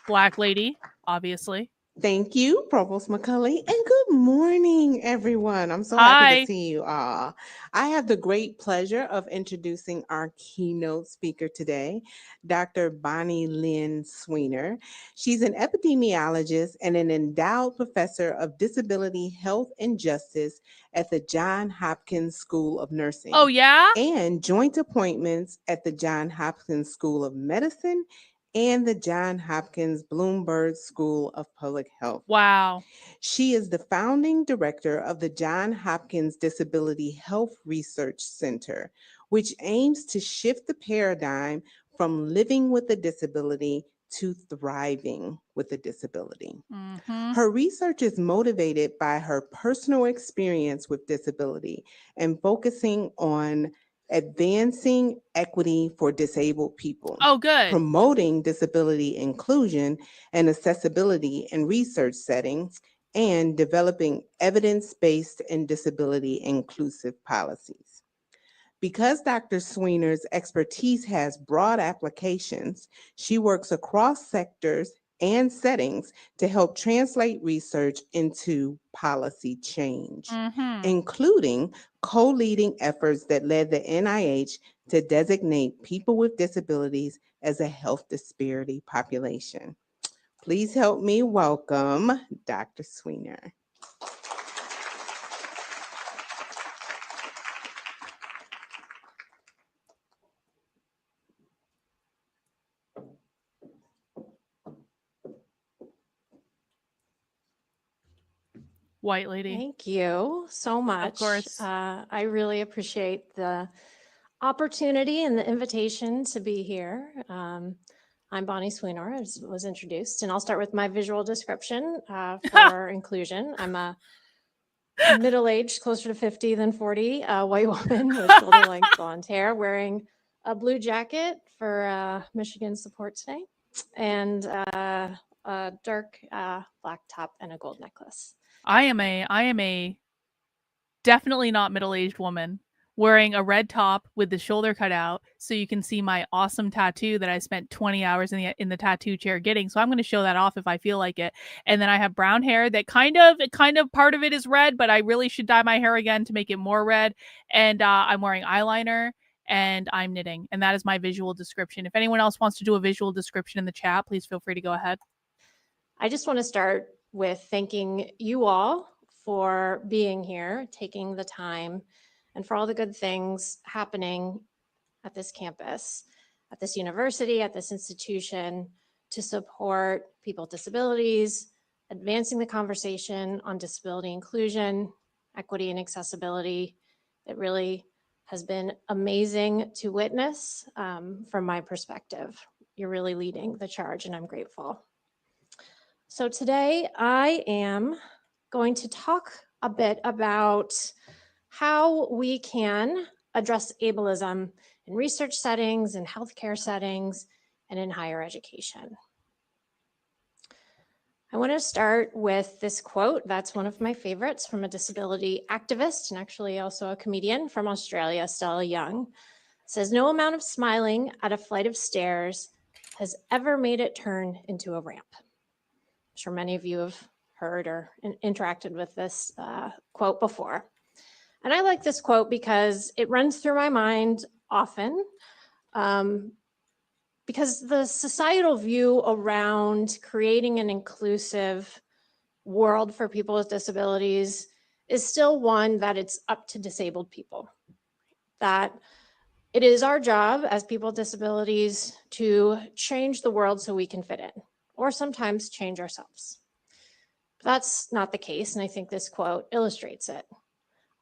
D: Black lady, obviously.
F: Thank you, Provost McCulley, and good morning, everyone. I'm so happy
D: Hi.
F: to see you all. I have the great pleasure of introducing our keynote speaker today, Dr. Bonnie Lynn Sweener. She's an epidemiologist and an endowed professor of disability health and justice at the Johns Hopkins School of Nursing.
D: Oh, yeah?
F: And joint appointments at the Johns Hopkins School of Medicine and the Johns Hopkins Bloomberg School of Public Health.
D: Wow.
F: She is the founding director of the Johns Hopkins Disability Health Research Center, which aims to shift the paradigm from living with a disability to thriving with a disability.
D: Mm-hmm.
F: Her research is motivated by her personal experience with disability and focusing on advancing equity for disabled people,
D: Oh, good.
F: promoting disability inclusion and accessibility in research settings, and developing evidence-based and disability inclusive policies. Because Dr. Sweener's expertise has broad applications, she works across sectors and settings to help translate research into policy change, including co-leading efforts that led the NIH to designate people with disabilities as a health disparity population. Please help me welcome Dr. Sweener.
D: White lady.
G: Thank you so much.
D: Of course.
G: I really appreciate the opportunity and the invitation to be here. I'm Bonnie Sweener, as was introduced, and I'll start with my visual description for inclusion. I'm a middle-aged, closer to 50 than 40, white woman with shoulder-length blonde hair, wearing a blue jacket for Michigan support today, and a dark black top and a gold necklace.
D: I am a definitely not middle-aged woman wearing a red top with the shoulder cut out so you can see my awesome tattoo that I spent 20 hours in the tattoo chair getting. So I'm going to show that off if I feel like it. And then I have brown hair that kind of part of it is red, but I really should dye my hair again to make it more red. And I'm wearing eyeliner and I'm knitting. And that is my visual description. If anyone else wants to do a visual description in the chat, please feel free to go ahead.
G: I just want to start with thanking you all for being here, taking the time, and for all the good things happening at this campus, at this university, at this institution to support people with disabilities, advancing the conversation on disability inclusion, equity, and accessibility. It really has been amazing to witness from my perspective. You're really leading the charge, and I'm grateful. So today I am going to talk a bit about how we can address ableism in research settings, in healthcare settings, and in higher education. I want to start with this quote. That's one of my favorites from a disability activist and actually also a comedian from Australia, Stella Young. It says, "No amount of smiling at a flight of stairs has ever made it turn into a ramp." I'm sure many of you have heard or interacted with this quote before. And I like this quote because it runs through my mind often, because the societal view around creating an inclusive world for people with disabilities is still one that it's up to disabled people. That it is our job as people with disabilities to change the world so we can fit in, or sometimes change ourselves. But that's not the case, and I think this quote illustrates it.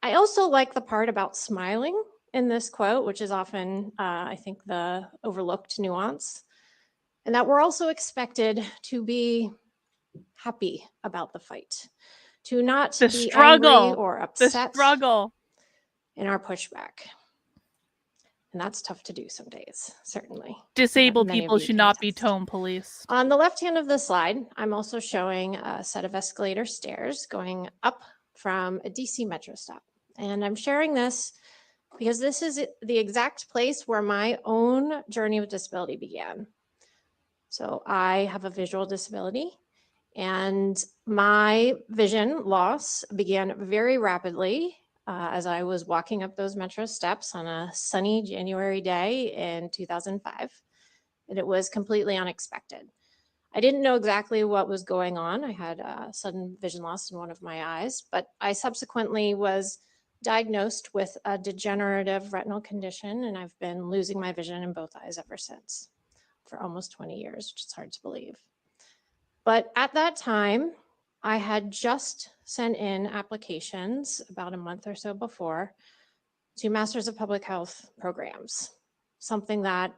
G: I also like the part about smiling in this quote, which is often, I think, the overlooked nuance, and that we're also expected to be happy about the fight, to not
D: The
G: be
D: struggle.
G: angry or
D: The
G: upset
D: struggle.
G: in our pushback. And that's tough to do some days, certainly.
D: Disabled
G: Many of
D: people
G: you
D: should
G: can
D: not be
G: attest.
D: tone police.
G: On the left hand of the slide, I'm also showing a set of escalator stairs going up from a DC Metro stop. And I'm sharing this because this is the exact place where my own journey with disability began. So I have a visual disability, and my vision loss began very rapidly as I was walking up those Metro steps on a sunny January day in 2005. And it was completely unexpected. I didn't know exactly what was going on. I had sudden vision loss in one of my eyes, but I subsequently was diagnosed with a degenerative retinal condition, and I've been losing my vision in both eyes ever since for almost 20 years, which is hard to believe. But at that time, I had just sent in applications about a month or so before to Masters of Public Health programs, something that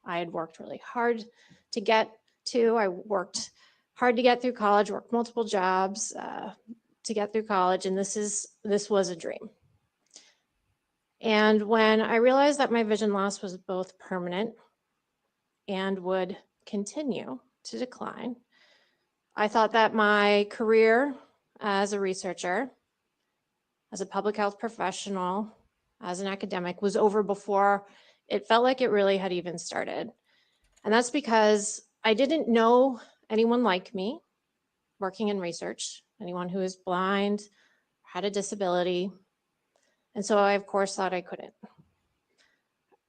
G: I had worked really hard to get to. I worked hard to get through college, worked multiple jobs to get through college, and this was a dream. And when I realized that my vision loss was both permanent and would continue to decline, I thought that my career as a researcher, as a public health professional, as an academic was over before it felt like it really had even started. And that's because I didn't know anyone like me working in research, anyone who is blind, had a disability. And so I, of course, thought I couldn't.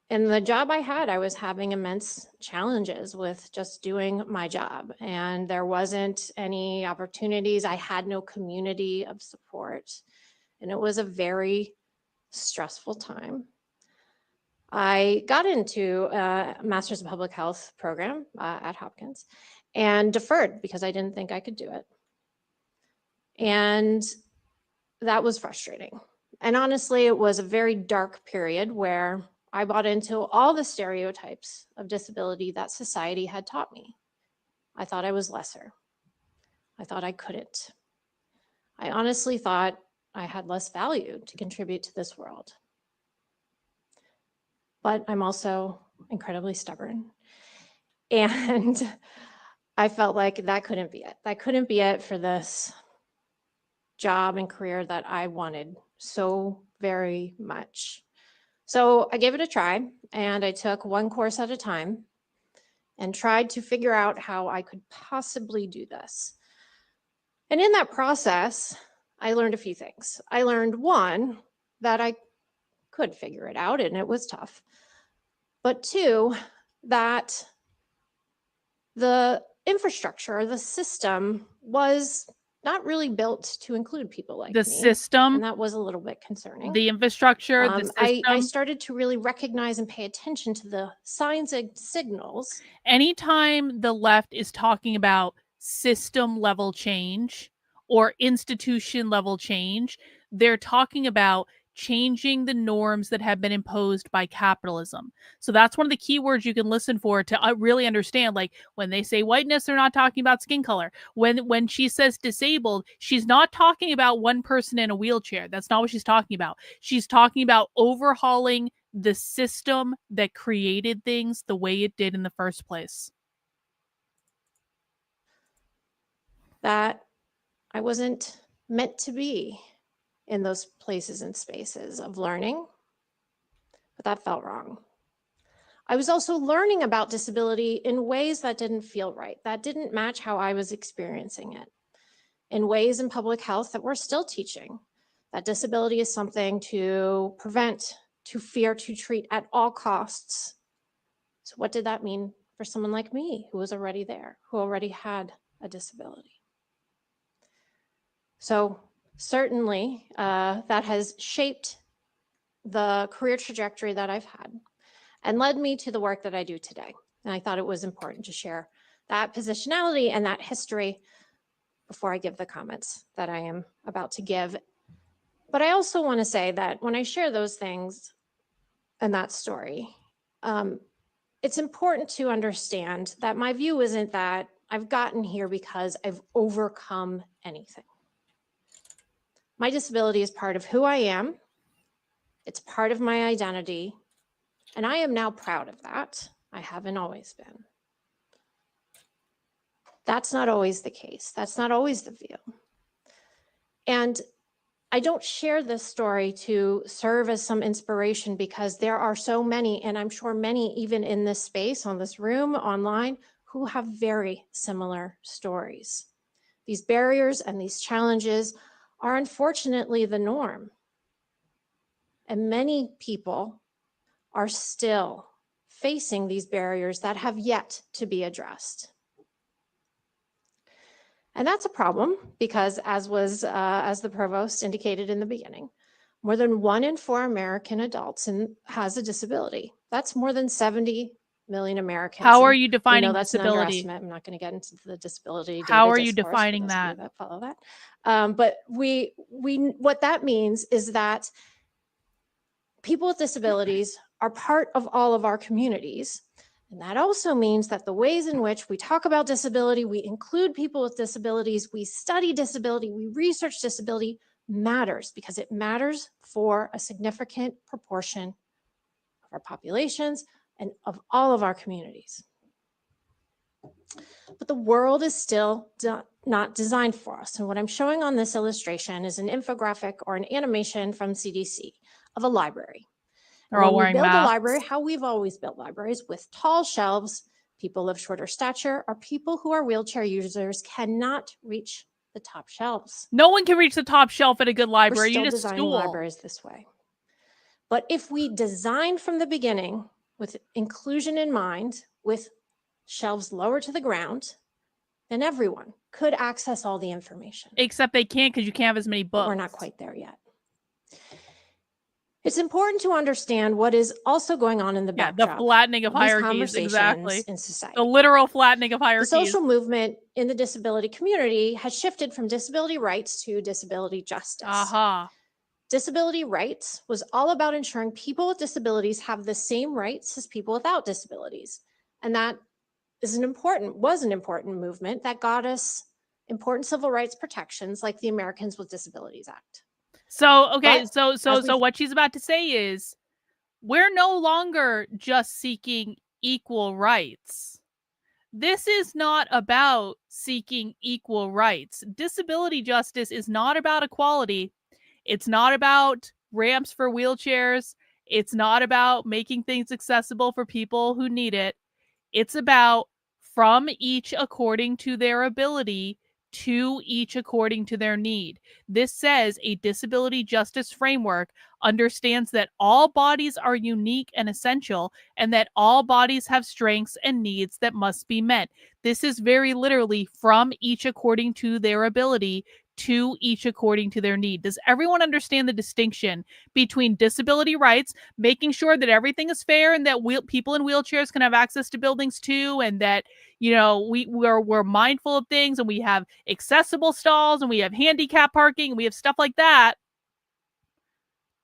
G: And the job I had, I was having immense challenges with just doing my job. And there wasn't any opportunities. I had no community of support. And it was a very stressful time. I got into a Masters of Public Health program at Hopkins and deferred because I didn't think I could do it. And that was frustrating. And honestly, it was a very dark period where I bought into all the stereotypes of disability that society had taught me. I thought I was lesser. I thought I couldn't. I honestly thought I had less value to contribute to this world. But I'm also incredibly stubborn. And I felt like that couldn't be it. That couldn't be it for this job and career that I wanted so very much. So I gave it a try, and I took one course at a time and tried to figure out how I could possibly do this. And in that process, I learned a few things. I learned, one, that I could figure it out, and it was tough. But two, that the infrastructure, the system was not really built to include people like
D: The
G: me.
D: system,
G: And that was a little bit concerning.
D: the infrastructure, the system.
G: I started to really recognize and pay attention to the signs and signals.
D: Anytime the left is talking about system level change or institution level change, they're talking about changing the norms that have been imposed by capitalism. So that's one of the key words you can listen for to really understand. Like when they say whiteness, they're not talking about skin color. When she says disabled, she's not talking about one person in a wheelchair. That's not what she's talking about. She's talking about overhauling the system that created things the way it did in the first place.
G: that I wasn't meant to be in those places and spaces of learning, but that felt wrong. I was also learning about disability in ways that didn't feel right, that didn't match how I was experiencing it, in ways in public health that we're still teaching, that disability is something to prevent, to fear, to treat at all costs. So what did that mean for someone like me who was already there, who already had a disability? So certainly that has shaped the career trajectory that I've had and led me to the work that I do today. And I thought it was important to share that positionality and that history before I give the comments that I am about to give. But I also want to say that when I share those things and that story, it's important to understand that my view isn't that I've gotten here because I've overcome anything. My disability is part of who I am. It's part of my identity. And I am now proud of that. I haven't always been. That's not always the case. That's not always the view. And I don't share this story to serve as some inspiration because there are so many, and I'm sure many even in this space, on this room, online, who have very similar stories. These barriers and these challenges are unfortunately the norm. And many people are still facing these barriers that have yet to be addressed. And that's a problem because as the provost indicated in the beginning, more than 1 in 4 American adults has a disability. That's more than 70 million Americans.
D: How are
G: And
D: you
G: we
D: defining
G: know that's an
D: disability?
G: underestimate. I'm not going to get into the disability data
D: How are you
G: discourse for
D: defining
G: those of you
D: that?
G: follow that. But what that means is that people with disabilities are part of all of our communities. And that also means that the ways in which we talk about disability, we include people with disabilities, we study disability, we research disability matters because it matters for a significant proportion of our populations and of all of our communities. But the world is still not designed for us. And what I'm showing on this illustration is an infographic or an animation from CDC of a library.
D: They're all
G: When
D: wearing
G: we build
D: masks.
G: a library, how we've always built libraries, with tall shelves, people of shorter stature or people who are wheelchair users cannot reach the top shelves.
D: No one can reach the top shelf at a good
G: We're
D: library.
G: still
D: You just
G: designing
D: stool.
G: libraries this way. But if we design from the beginning with inclusion in mind, with shelves lower to the ground, then everyone could access all the information.
D: Except they can't because you can't have as many books.
G: But we're not quite there yet. It's important to understand what is also going on in the backdrop
D: the flattening of
G: these
D: hierarchies,
G: conversations
D: exactly.
G: in society.
D: The literal flattening of
G: The
D: hierarchies.
G: social movement in the disability community has shifted from disability rights to disability justice.
D: Aha.
G: Disability rights was all about ensuring people with disabilities have the same rights as people without disabilities. And that was an important movement that got us important civil rights protections like the Americans with Disabilities Act.
D: So, okay,
G: But
D: so what she's about to say is we're no longer just seeking equal rights. This is not about seeking equal rights. Disability justice is not about equality. It's not about ramps for wheelchairs. It's not about making things accessible for people who need it. It's about from each according to their ability, to each according to their need. This says a disability justice framework understands that all bodies are unique and essential, and that all bodies have strengths and needs that must be met. This is very literally from each according to their ability, to each according to their need. Does everyone understand the distinction between disability rights, making sure that everything is fair and that people in wheelchairs can have access to buildings too, and that, you know, we're mindful of things, and we have accessible stalls, and we have handicap parking, and we have stuff like that?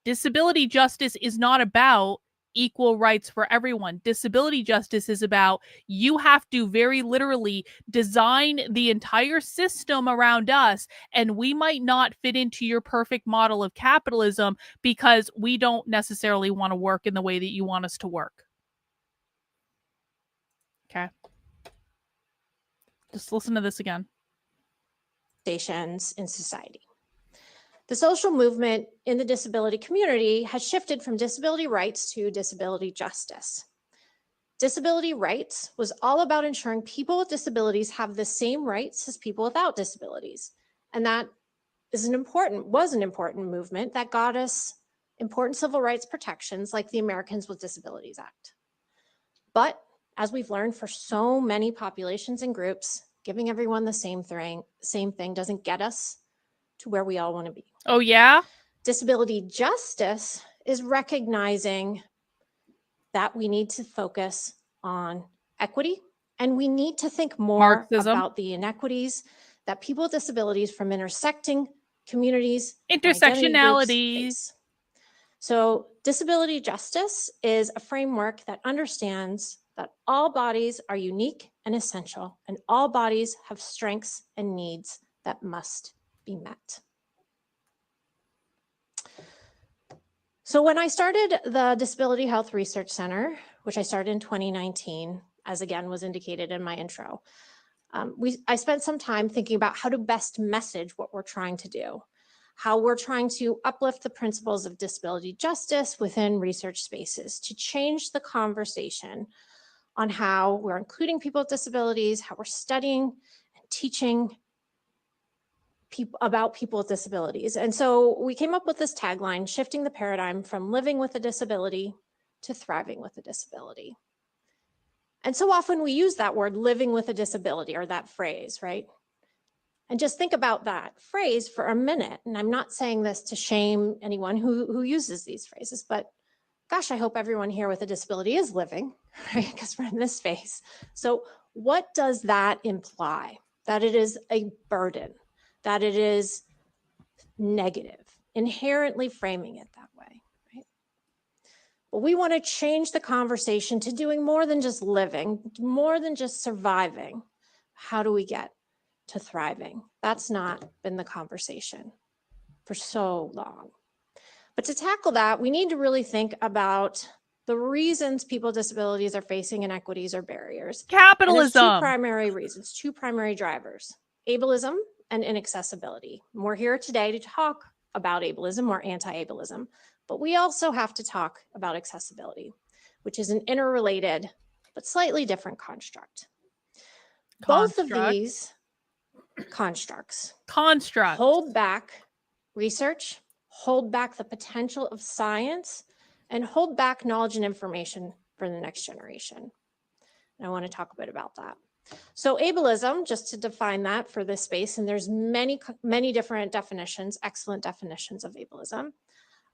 D: Disability justice is not about equal rights for everyone. Disability justice is about you have to very literally design the entire system around us, and we might not fit into your perfect model of capitalism because we don't necessarily want to work in the way that you want us to work. Okay. Just listen to this again.
G: conversations in society. The social movement in the disability community has shifted from disability rights to disability justice. Disability rights was all about ensuring people with disabilities have the same rights as people without disabilities. And that was an important movement that got us important civil rights protections like the Americans with Disabilities Act. But as we've learned for so many populations and groups, giving everyone the same thing doesn't get us to where we all want to be.
D: Oh, yeah?
G: Disability justice is recognizing that we need to focus on equity, and we need to think more
D: Marxism.
G: about the inequities that people with disabilities from intersecting communities and identity groups
D: Intersectionality.
G: face. So disability justice is a framework that understands that all bodies are unique and essential, and all bodies have strengths and needs that must be met. So when I started the Disability Health Research Center, which I started in 2019, as again was indicated in my intro, I spent some time thinking about how to best message what we're trying to do, how we're trying to uplift the principles of disability justice within research spaces to change the conversation on how we're including people with disabilities, how we're studying and teaching about people with disabilities. And so we came up with this tagline, shifting the paradigm from living with a disability to thriving with a disability. And so often we use that word living with a disability or that phrase, right? And just think about that phrase for a minute. And I'm not saying this to shame anyone who uses these phrases, but gosh, I hope everyone here with a disability is living, right? Because we're in this space. So what does that imply? That it is a burden, that it is negative, inherently framing it that way, right? But we want to change the conversation to doing more than just living, more than just surviving. How do we get to thriving? That's not been the conversation for so long. But to tackle that, we need to really think about the reasons people with disabilities are facing inequities or barriers.
D: Capitalism.
G: And there's two primary reasons, two primary drivers, ableism and inaccessibility. And we're here today to talk about ableism or anti-ableism, but we also have to talk about accessibility, which is an interrelated but slightly different construct. Both of these constructs hold back research, hold back the potential of science, and hold back knowledge and information for the next generation. And I want to talk a bit about that. So ableism, just to define that for this space, and there's many different definitions, excellent definitions of ableism,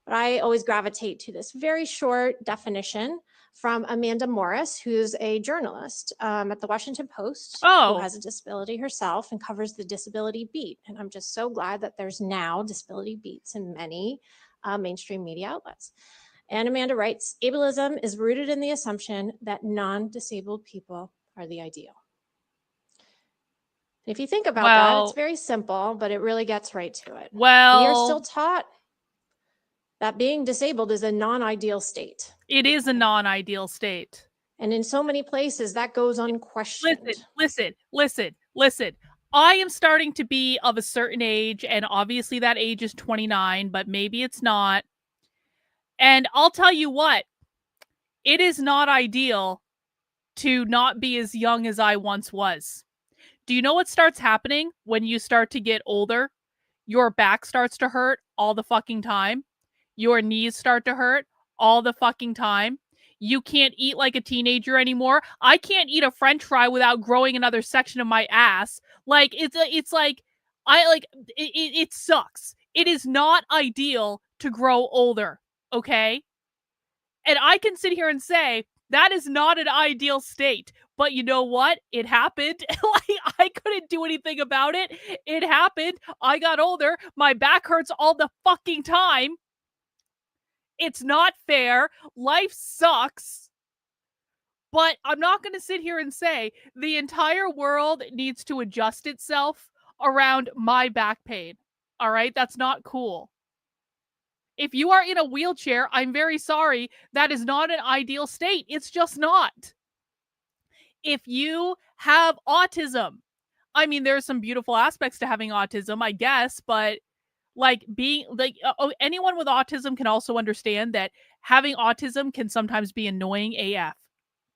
G: but I always gravitate to this very short definition from Amanda Morris, who's a journalist at the Washington Post, who has a disability herself and covers the disability beat. And I'm just so glad that there's now disability beats in many mainstream media outlets. And Amanda writes, ableism is rooted in the assumption that non-disabled people are the ideal. If you think about that, it's very simple, but it really gets right to it. We are still taught that being disabled is a non-ideal state.
D: It is a non-ideal state.
G: And in so many places, that goes unquestioned.
D: Listen. I am starting to be of a certain age, and obviously that age is 29, but maybe it's not. And I'll tell you what, it is not ideal to not be as young as I once was. Do you know what starts happening when you start to get older? Your back starts to hurt all the fucking time. Your knees start to hurt all the fucking time. You can't eat like a teenager anymore. I can't eat a French fry without growing another section of my ass. Like, it sucks. It is not ideal to grow older, okay? And I can sit here and say, that is not an ideal state. But you know what? It happened. Like, I couldn't do anything about it. It happened. I got older. My back hurts all the fucking time. It's not fair. Life sucks. But I'm not going to sit here and say the entire world needs to adjust itself around my back pain. All right? That's not cool. If you are in a wheelchair, I'm very sorry. That is not an ideal state. It's just not. If you have autism, I mean, there are some beautiful aspects to having autism, I guess, but like being like anyone with autism can also understand that having autism can sometimes be annoying AF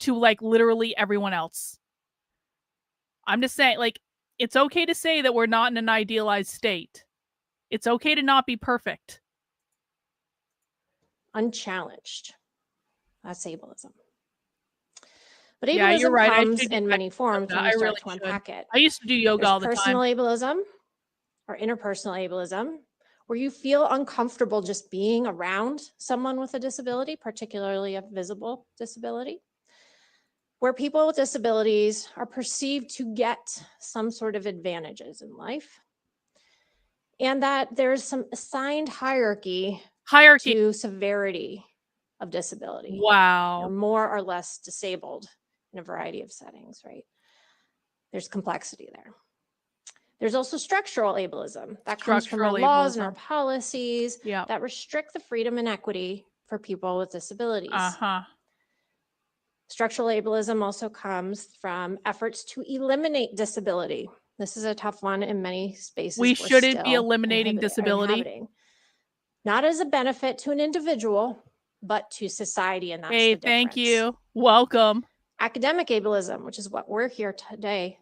D: to like literally everyone else. I'm just saying, like, it's okay to say that we're not in an idealized state. It's okay to not be perfect.
G: Unchallenged. That's ableism. But
D: Yeah, you're
G: ableism
D: right. I
G: comes
D: should get
G: in
D: back
G: many
D: to
G: forms
D: yoga.
G: when
D: I
G: you start
D: really
G: to
D: should.
G: unpack it.
D: I used to do yoga
G: There's
D: all the
G: personal
D: time.
G: ableism or interpersonal ableism, where you feel uncomfortable just being around someone with a disability, particularly a visible disability, where people with disabilities are perceived to get some sort of advantages in life, and that there's some assigned hierarchy to severity of disability. You're
D: Wow.
G: more or less disabled in a variety of settings, right? There's complexity there. There's also structural ableism that comes from our
D: Structural
G: laws and our
D: ableism.
G: policies
D: Yeah.
G: that restrict the freedom and equity for people with disabilities.
D: Uh-huh.
G: Structural ableism also comes from efforts to eliminate disability. This is a tough one in many spaces.
D: We
G: we're
D: shouldn't be
G: still
D: eliminating disability.
G: inhabiting. Not as a benefit to an individual, but to society, and that's the
D: Hey,
G: difference.
D: thank you. Welcome.
G: Academic ableism, which is what we're here today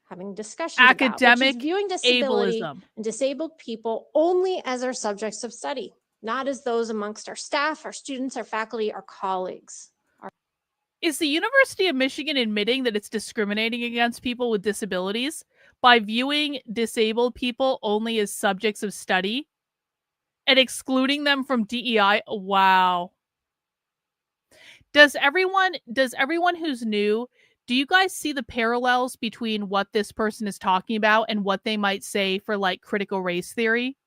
G: having discussions about, which
D: Academic
G: is viewing disability
D: ableism.
G: and disabled people only as our subjects of study, not as those amongst our staff, our students, our faculty, our colleagues.
D: Is the University of Michigan admitting that it's discriminating against people with disabilities by viewing disabled people only as subjects of study and excluding them from DEI? Wow. Does everyone who's new, do you guys see the parallels between what this person is talking about and what they might say for like critical race theory,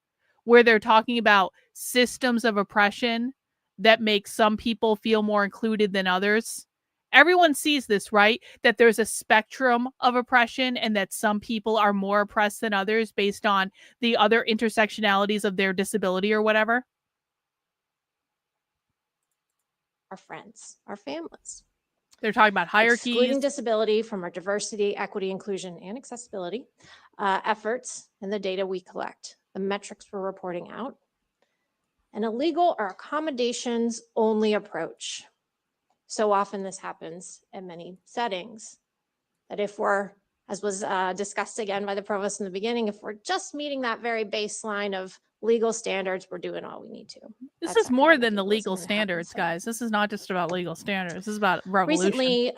D: where they're talking about systems of oppression that make some people feel more included than others? Everyone sees this, right? That there's a spectrum of oppression and that some people are more oppressed than others based on the other intersectionalities of their disability or whatever.
G: Our friends, our families.
D: They're talking about hierarchies.
G: Excluding disability from our diversity, equity, inclusion, and accessibility efforts and the data we collect, the metrics we're reporting out, an illegal or accommodations only approach. So often this happens in many settings, that if we're, as was discussed again by the provost in the beginning, if we're just meeting that very baseline of legal standards, we're doing all we need to.
D: This
G: That's
D: is more
G: academic
D: than the
G: ableism,
D: legal
G: and it happens
D: standards,
G: so
D: guys.
G: often.
D: This is not just about legal standards. This is about revolution.
G: Recently,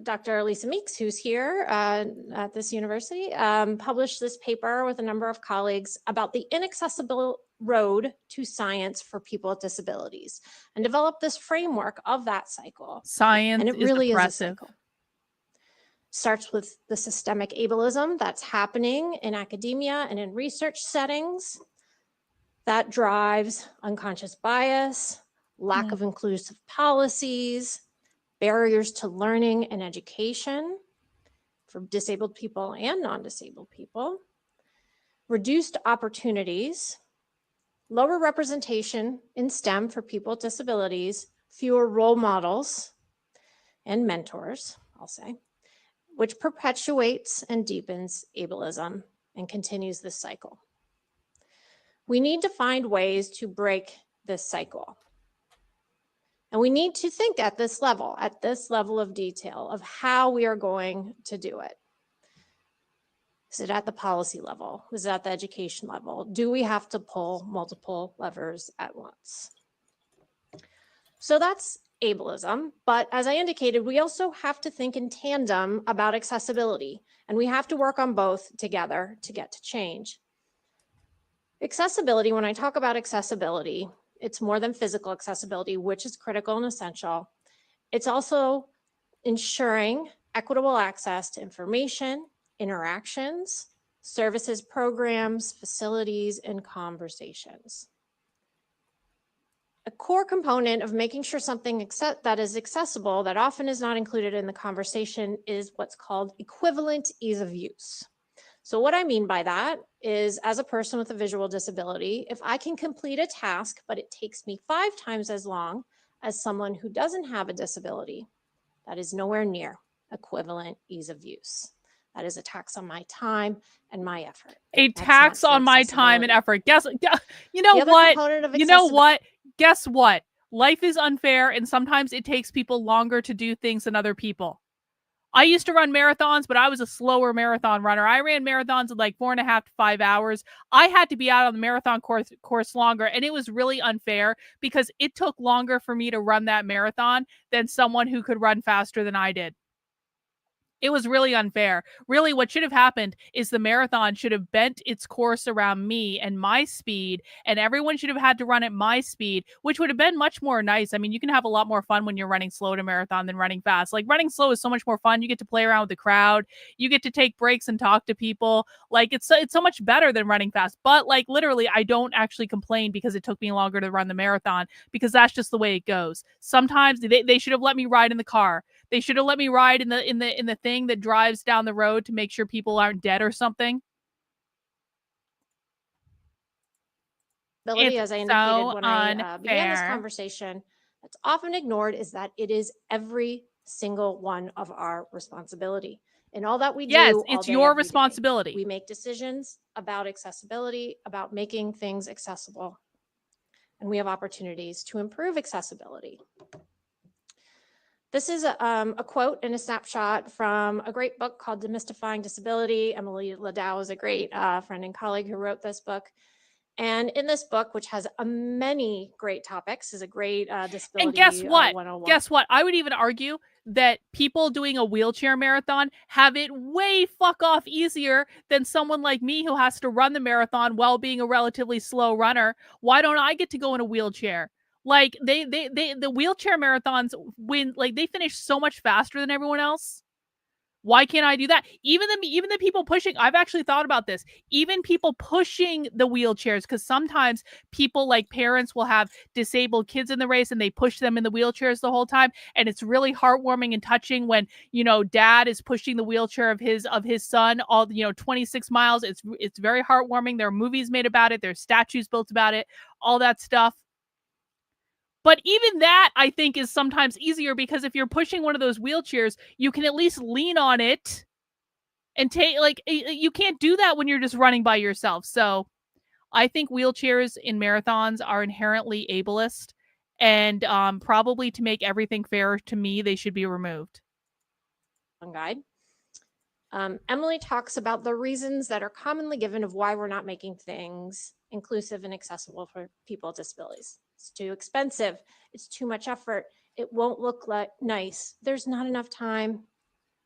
G: Dr. Lisa Meeks, who's here at this university, published this paper with a number of colleagues about the inaccessible road to science for people with disabilities, and developed this framework of that cycle.
D: Science
G: And it
D: is
G: really is a
D: oppressive.
G: cycle. Starts with the systemic ableism that's happening in academia and in research settings that drives unconscious bias, lack of inclusive policies, barriers to learning and education for disabled people and non-disabled people, reduced opportunities, lower representation in STEM for people with disabilities, fewer role models and mentors, I'll say, which perpetuates and deepens ableism and continues this cycle. We need to find ways to break this cycle. And we need to think at this level of detail of how we are going to do it. Is it at the policy level? Is it at the education level? Do we have to pull multiple levers at once? So that's ableism. But as I indicated, we also have to think in tandem about accessibility, and we have to work on both together to get to change. Accessibility, when I talk about accessibility, it's more than physical accessibility, which is critical and essential. It's also ensuring equitable access to information, interactions, services, programs, facilities, and conversations. A core component of making sure something that is accessible that often is not included in the conversation is what's called equivalent ease of use. So what I mean by that is, as a person with a visual disability, if I can complete a task, but it takes me 5 times as long as someone who doesn't have a disability, that is nowhere near equivalent ease of use. That is a tax on my time and my effort.
D: A
G: That's
D: tax
G: not true
D: on my time and
G: accessibility.
D: effort. You know
G: The other
D: what?
G: component of
D: You know
G: accessibility.
D: what? Guess what? Life is unfair, and sometimes it takes people longer to do things than other people. I used to run marathons, but I was a slower marathon runner. I ran marathons in like 4.5 to 5 hours. I had to be out on the marathon course longer, and it was really unfair because it took longer for me to run that marathon than someone who could run faster than I did. It was really unfair. Really, what should have happened is the marathon should have bent its course around me and my speed, and everyone should have had to run at my speed, which would have been much more nice. I mean, you can have a lot more fun when you're running slow at a marathon than running fast. Like, running slow is so much more fun. You get to play around with the crowd. You get to take breaks and talk to people. Like, it's so much better than running fast. But, like, literally, I don't actually complain because it took me longer to run the marathon, because that's just the way it goes. Sometimes they should have let me ride in the car. They should have let me ride in the thing that drives down the road to make sure people aren't dead or something.
G: Ability,
D: It's
G: as I indicated
D: so
G: when I began this
D: unfair.
G: conversation, that's often ignored is that it is every single one of our responsibility. In all that we
D: Yes,
G: do all
D: it's
G: day,
D: your
G: every day.
D: responsibility.
G: We make decisions about accessibility, about making things accessible, and we have opportunities to improve accessibility. This is a quote and a snapshot from a great book called Demystifying Disability. Emily Ladau is a great friend and colleague who wrote this book. And in this book, which has many great topics, is a great disability
D: And guess what?
G: 101.
D: Guess what? I would even argue that people doing a wheelchair marathon have it way fuck off easier than someone like me who has to run the marathon while being a relatively slow runner. Why don't I get to go in a wheelchair? Like, the wheelchair marathons they finish so much faster than everyone else. Why can't I do that? Even the people pushing, I've actually thought about this. Even people pushing the wheelchairs, because sometimes people, like parents, will have disabled kids in the race and they push them in the wheelchairs the whole time. And it's really heartwarming and touching when, dad is pushing the wheelchair of his son all 26 miles. It's very heartwarming. There are movies made about it. There's statues built about it, all that stuff. But even that, I think, is sometimes easier, because if you're pushing one of those wheelchairs, you can at least lean on it and take, you can't do that when you're just running by yourself. So I think wheelchairs in marathons are inherently ableist, and probably, to make everything fair to me, they should be removed.
G: Guide. Emily talks about the reasons that are commonly given of why we're not making things inclusive and accessible for people with disabilities. It's too expensive. It's too much effort. It won't look nice. There's not enough time.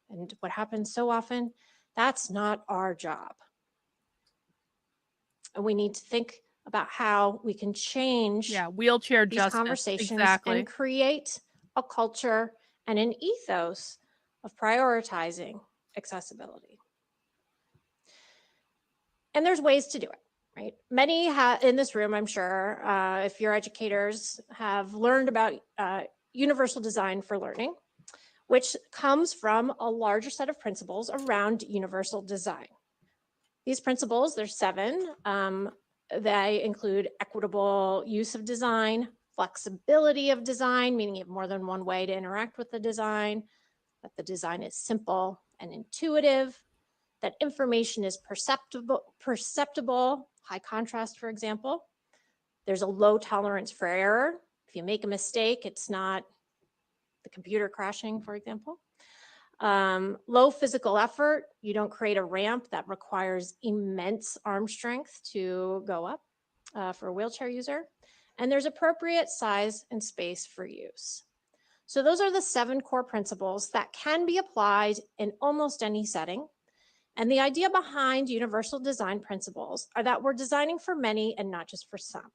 G: And what happens so often, that's not our job. And we need to think about how we can change
D: wheelchair
G: these
D: justice.
G: conversations
D: Exactly.
G: and create a culture and an ethos of prioritizing accessibility. And there's ways to do it, right? Many in this room, I'm sure, if you're educators, have learned about universal design for learning, which comes from a larger set of principles around universal design. These principles, there's 7. They include equitable use of design, flexibility of design, meaning you have more than one way to interact with the design, that the design is simple and intuitive, that information is perceptible, high contrast, for example. There's a low tolerance for error. If you make a mistake, it's not the computer crashing, for example. Low physical effort. You don't create a ramp that requires immense arm strength to go up for a wheelchair user. And there's appropriate size and space for use. So those are the 7 core principles that can be applied in almost any setting. And the idea behind universal design principles are that we're designing for many and not just for some.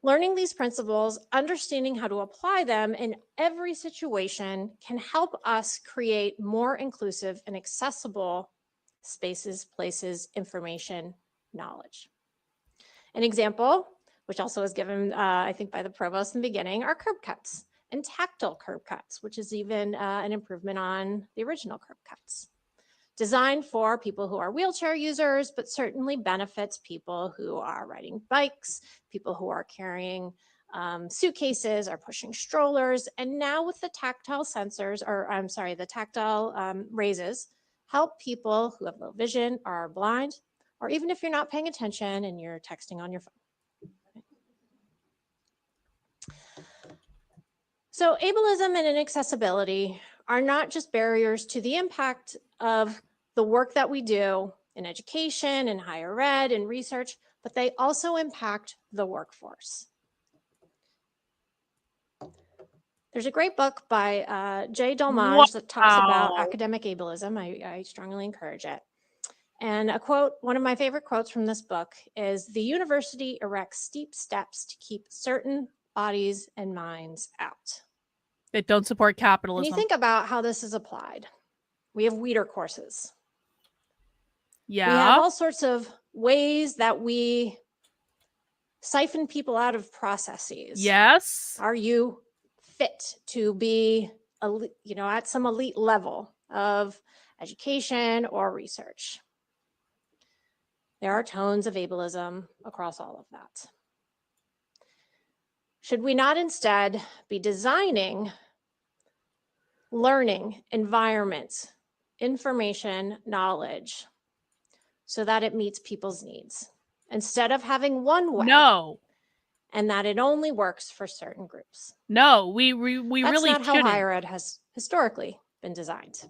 G: Learning these principles, understanding how to apply them in every situation, can help us create more inclusive and accessible spaces, places, information, knowledge. An example, which also was given, I think, by the provost in the beginning, are curb cuts and tactile curb cuts, which is even an improvement on the original curb cuts. Designed for people who are wheelchair users, but certainly benefits people who are riding bikes, people who are carrying suitcases or pushing strollers. And now with the tactile sensors, or I'm sorry, the tactile raises, help people who have low vision or are blind, or even if you're not paying attention and you're texting on your phone. So ableism and inaccessibility are not just barriers to the impact of the work that we do in education and higher ed and research, but they also impact the workforce. There's a great book by Jay Dolmage that talks about
D: Wow.
G: academic ableism. I strongly encourage it. And a quote, one of my favorite quotes from this book is, "The university erects steep steps to keep certain bodies and minds out."
D: That don't support
G: When
D: capitalism.
G: you think about how this is applied, we have weeder courses. We have
D: Yeah.
G: all sorts of ways that we siphon people out of processes.
D: Yes.
G: Are you fit to be, at some elite level of education or research? There are tones of ableism across all of that. Should we not instead be designing learning environments, information, knowledge, so that it meets people's needs, instead of having one way?
D: No.
G: And that it only works for certain groups.
D: No, we
G: That's
D: really
G: not how
D: shouldn't.
G: higher ed has historically been designed.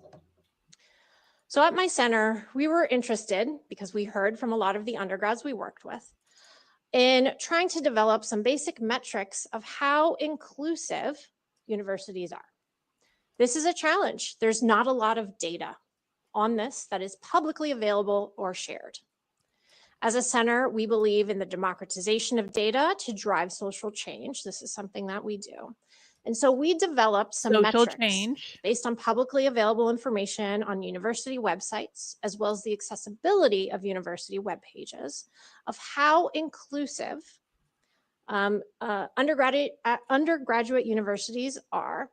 G: So at my center, we were interested, because we heard from a lot of the undergrads we worked with, in trying to develop some basic metrics of how inclusive universities are. This is a challenge. There's not a lot of data on this that is publicly available or shared. As a center, we believe in the democratization of data to drive social change. This is something that we do. And so we developed some
D: Social
G: metrics
D: change.
G: based on publicly available information on university websites, as well as the accessibility of university web pages, of how inclusive undergraduate universities are.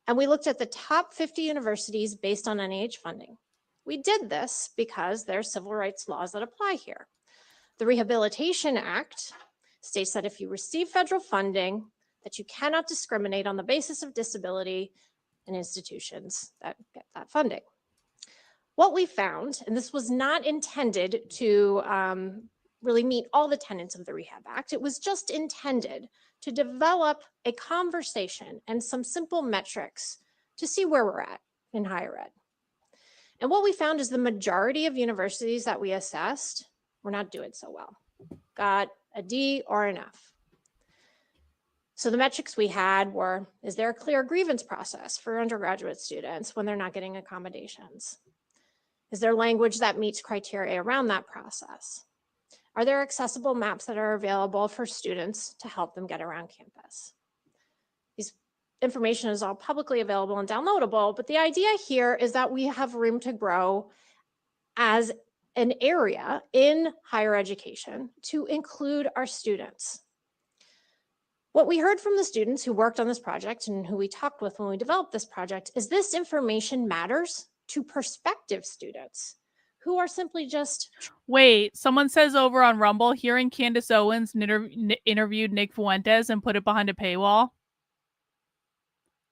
G: And we looked at the top 50 universities based on NIH funding. We did this because there's civil rights laws that apply here. The Rehabilitation Act states that if you receive federal funding, that you cannot discriminate on the basis of disability in institutions that get that funding. What we found, and this was not intended to really meet all the tenets of the Rehab Act, it was just intended to develop a conversation and some simple metrics to see where we're at in higher ed. And what we found is the majority of universities that we assessed were not doing so well, got a D or an F. So the metrics we had were, is there a clear grievance process for undergraduate students when they're not getting accommodations? Is there language that meets criteria around that process? Are there accessible maps that are available for students to help them get around campus? This information is all publicly available and downloadable, but the idea here is that we have room to grow as an area in higher education to include our students. What we heard from the students who worked on this project and who we talked with when we developed this project is this information matters to prospective students who are simply just...
D: Wait, someone says over on Rumble, hearing Candace Owens interviewed Nick Fuentes and put it behind a paywall.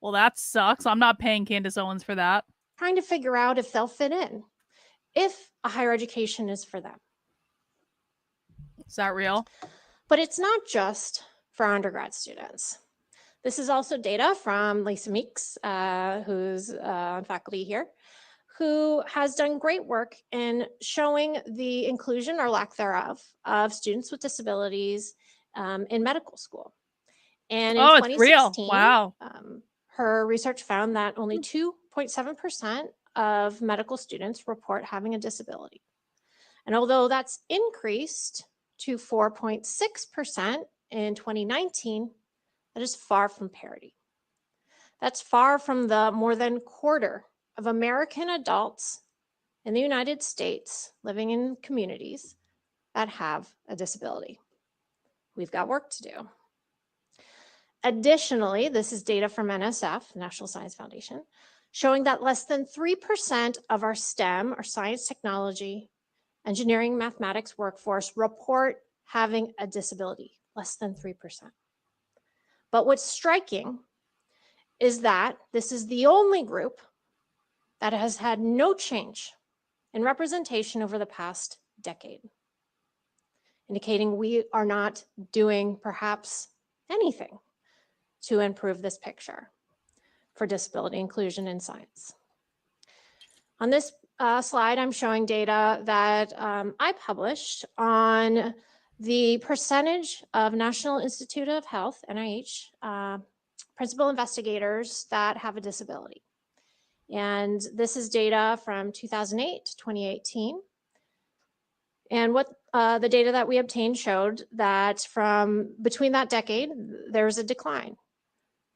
D: Well, that sucks. I'm not paying Candace Owens for that.
G: trying to figure out if they'll fit in, if a higher education is for them.
D: Is that real?
G: But it's not just for undergrad students. This is also data from Lisa Meeks, who's on faculty here, who has done great work in showing the inclusion or lack thereof of students with disabilities in medical school. And in 2016,
D: it's real. Wow.
G: Her research found that only 2.7% of medical students report having a disability. And although that's increased to 4.6% in 2019, that is far from parity. That's far from the more than quarter of American adults in the United States living in communities that have a disability. We've got work to do. Additionally, this is data from NSF, National Science Foundation, showing that less than 3% of our STEM, or science, technology, engineering, mathematics workforce report having a disability, less than 3%. But what's striking is that this is the only group that has had no change in representation over the past decade, indicating we are not doing perhaps anything to improve this picture for disability inclusion in science. On this slide, I'm showing data that I published on the percentage of National Institute of Health, NIH, principal investigators that have a disability. And this is data from 2008 to 2018. And what the data that we obtained showed that from between that decade, there's a decline.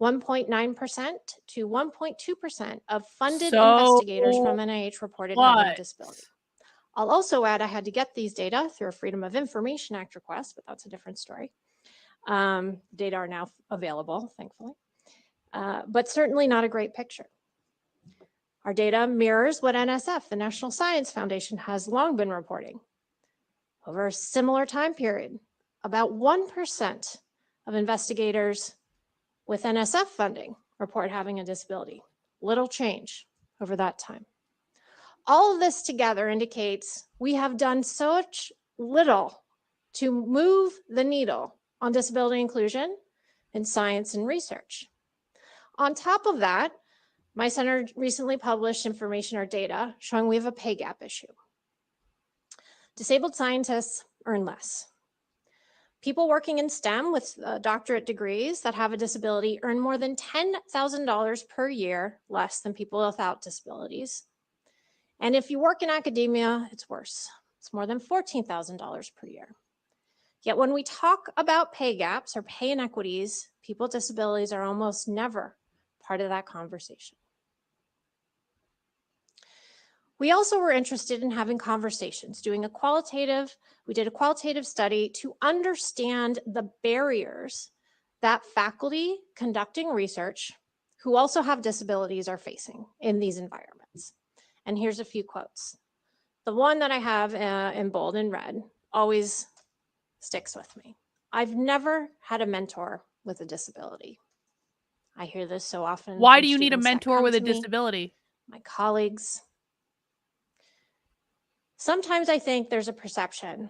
G: 1.9% to 1.2% of funded investigators from NIH reported having a disability. I'll also add I had to get these data through a Freedom of Information Act request, but that's a different story. Data are now available, thankfully, but certainly not a great picture. Our data mirrors what NSF, the National Science Foundation, has long been reporting. Over a similar time period, about 1% of investigators with NSF funding report having a disability. Little change over that time. All of this together indicates we have done such little to move the needle on disability inclusion in science and research. On top of that, my center recently published information or data showing we have a pay gap issue. Disabled scientists earn less. People working in STEM with doctorate degrees that have a disability earn more than $10,000 per year less than people without disabilities. And if you work in academia, it's worse. It's more than $14,000 per year. Yet when we talk about pay gaps or pay inequities, people with disabilities are almost never part of that conversation. We also were interested in having conversations, we did a qualitative study to understand the barriers that faculty conducting research who also have disabilities are facing in these environments. And here's a few quotes. The one that I have in bold and red always sticks with me. I've never had a mentor with a disability. I hear this so often.
D: Why do you need a mentor with a disability?
G: My colleagues. Sometimes I think there's a perception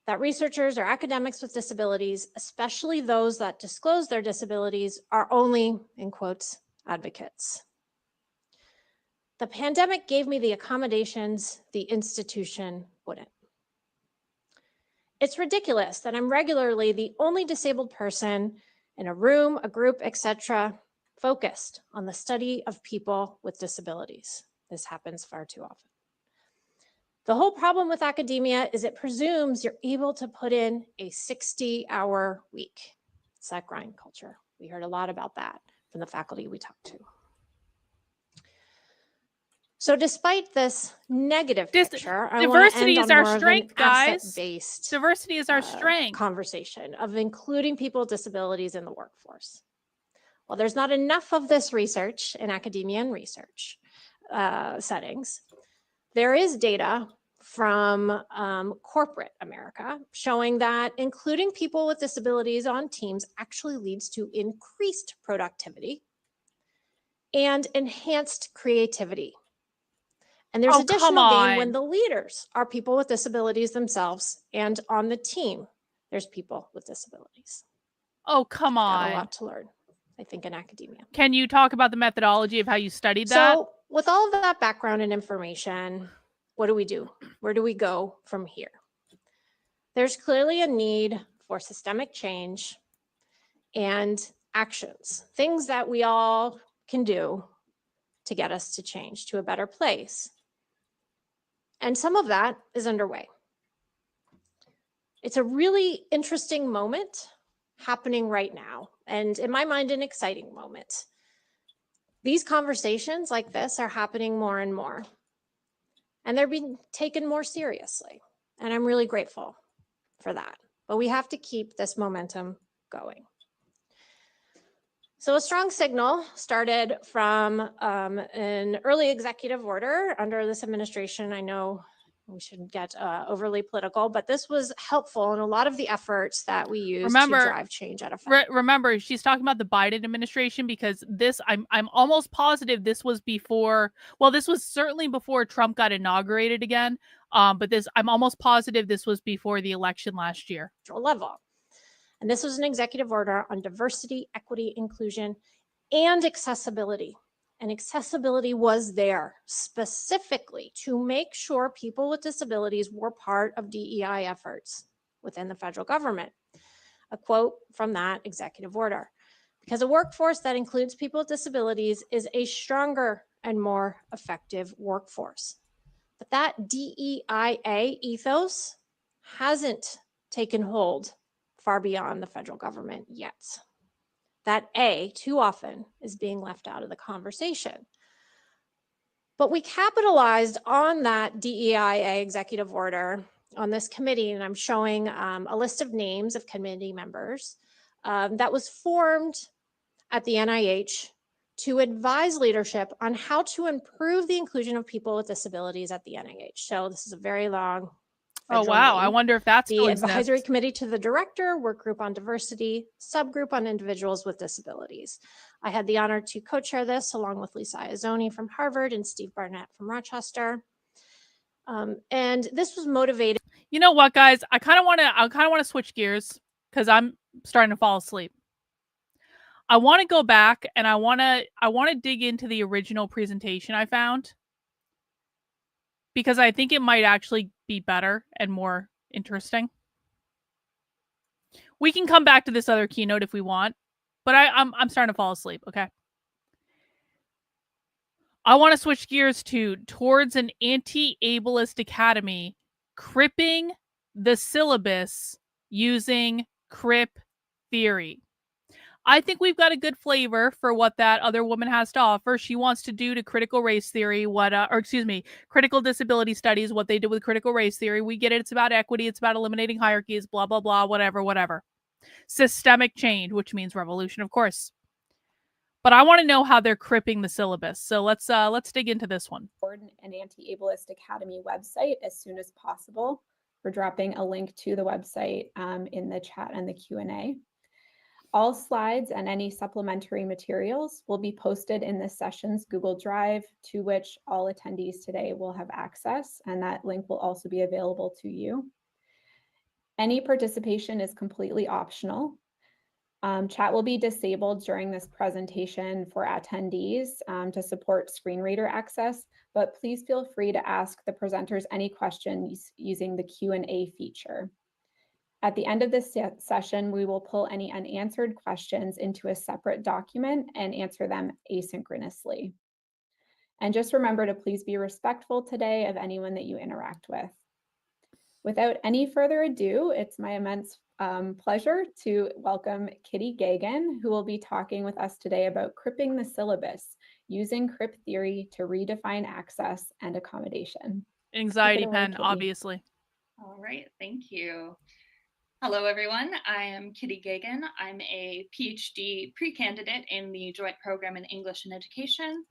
G: that researchers or academics with disabilities, especially those that disclose their disabilities, are only, in quotes, advocates. The pandemic gave me the accommodations the institution wouldn't. It's ridiculous that I'm regularly the only disabled person in a room, a group, etc., focused on the study of people with disabilities. This happens far too often. The whole problem with academia is it presumes you're able to put in a 60-hour week. It's that grind culture. We heard a lot about that from the faculty we talked to. So despite this negative picture, I want to end on more of an asset-based
D: Diversity is our strength.
G: Conversation of including people with disabilities in the workforce. Well, there's not enough of this research in academia and research settings. There is data from corporate America showing that including people with disabilities on teams actually leads to increased productivity and enhanced creativity. And there's additional gain when the leaders are people with disabilities themselves, and on the team, there's people with disabilities.
D: Oh, come on.
G: Got a lot to learn, I think, in academia.
D: Can you talk about the methodology of how you studied that?
G: So with all of that background and information, what do we do? Where do we go from here? There's clearly a need for systemic change and actions, things that we all can do to get us to change to a better place. And some of that is underway. It's a really interesting moment happening right now, and in my mind, an exciting moment. These conversations like this are happening more and more, and they're being taken more seriously, and I'm really grateful for that. But we have to keep this momentum going. So a strong signal started from an early executive order under this administration. I know We shouldn't get overly political, but this was helpful in a lot of the efforts that we use
D: Remember-
G: to drive change at a federal.
D: Remember, she's talking about the Biden administration, because this, I'm almost positive this was before. Well, this was certainly before Trump got inaugurated again. But this, I'm almost positive this was before the election last year.
G: Level. And this was an executive order on diversity, equity, inclusion, and accessibility. And accessibility was there specifically to make sure people with disabilities were part of DEI efforts within the federal government. A quote from that executive order: because a workforce that includes people with disabilities is a stronger and more effective workforce. But that DEIA ethos hasn't taken hold far beyond the federal government yet. That A, too often, is being left out of the conversation. But we capitalized on that DEIA executive order on this committee, and I'm showing a list of names of committee members that was formed at the NIH to advise leadership on how to improve the inclusion of people with disabilities at the NIH. So this is a very long
D: Oh, wow.
G: name.
D: I wonder if that's
G: The advisory committee to the director, work group on diversity, subgroup on individuals with disabilities. I had the honor to co-chair this along with Lisa Iazzoni from Harvard and Steve Barnett from Rochester. And this was motivated.
D: You know what, guys? I kind of want to switch gears because I'm starting to fall asleep. I want to go back and I want to dig into the original presentation I found, because I think it might actually be better and more interesting. We can come back to this other keynote if we want, but I'm starting to fall asleep, okay? I want to switch gears towards an anti-ableist academy, cripping the syllabus using Crip theory. I think we've got a good flavor for what that other woman has to offer. She wants to do to critical race theory critical disability studies, what they did with critical race theory. We get it. It's about equity. It's about eliminating hierarchies, blah, blah, blah, whatever. Systemic change, which means revolution, of course. But I want to know how they're cripping the syllabus. So let's dig into this one.
H: An Anti-Ableist Academy website as soon as possible. We're dropping a link to the website in the chat and the Q&A. All slides and any supplementary materials will be posted in this session's Google Drive, to which all attendees today will have access, and that link will also be available to you. Any participation is completely optional. Chat will be disabled during this presentation for attendees to support screen reader access, but please feel free to ask the presenters any questions using the Q&A feature. At the end of this session, we will pull any unanswered questions into a separate document and answer them asynchronously. And just remember to please be respectful today of anyone that you interact with. Without any further ado, it's my immense pleasure to welcome Kitty Gagan, who will be talking with us today about cripping the syllabus, using Crip theory to redefine access and accommodation.
D: Anxiety pen,
H: Kitty.
D: obviously.
I: All right, thank you. Hello, everyone. I am Kitty Gagan. I'm a PhD pre-candidate in the Joint Program in English and Education.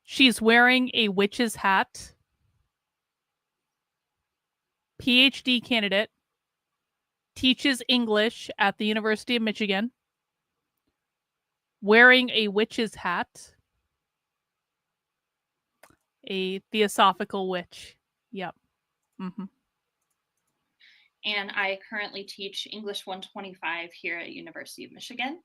D: She's wearing a witch's hat. PhD candidate. Teaches English at the University of Michigan. Wearing a witch's hat. A theosophical witch. Yep. Mm-hmm.
I: And I currently teach English 125 here at University of Michigan.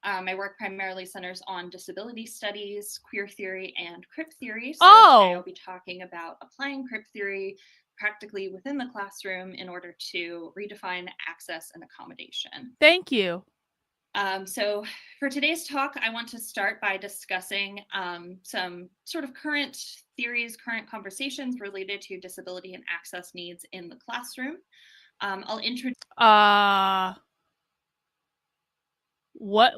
I: My work primarily centers on disability studies, queer theory, and Crip theory. So today I'll be talking about applying Crip theory practically within the classroom in order to redefine access and accommodation.
D: Thank you.
I: So for today's talk, I want to start by discussing some sort of current theories, current conversations related to disability and access needs in the classroom. I'll introduce.
D: What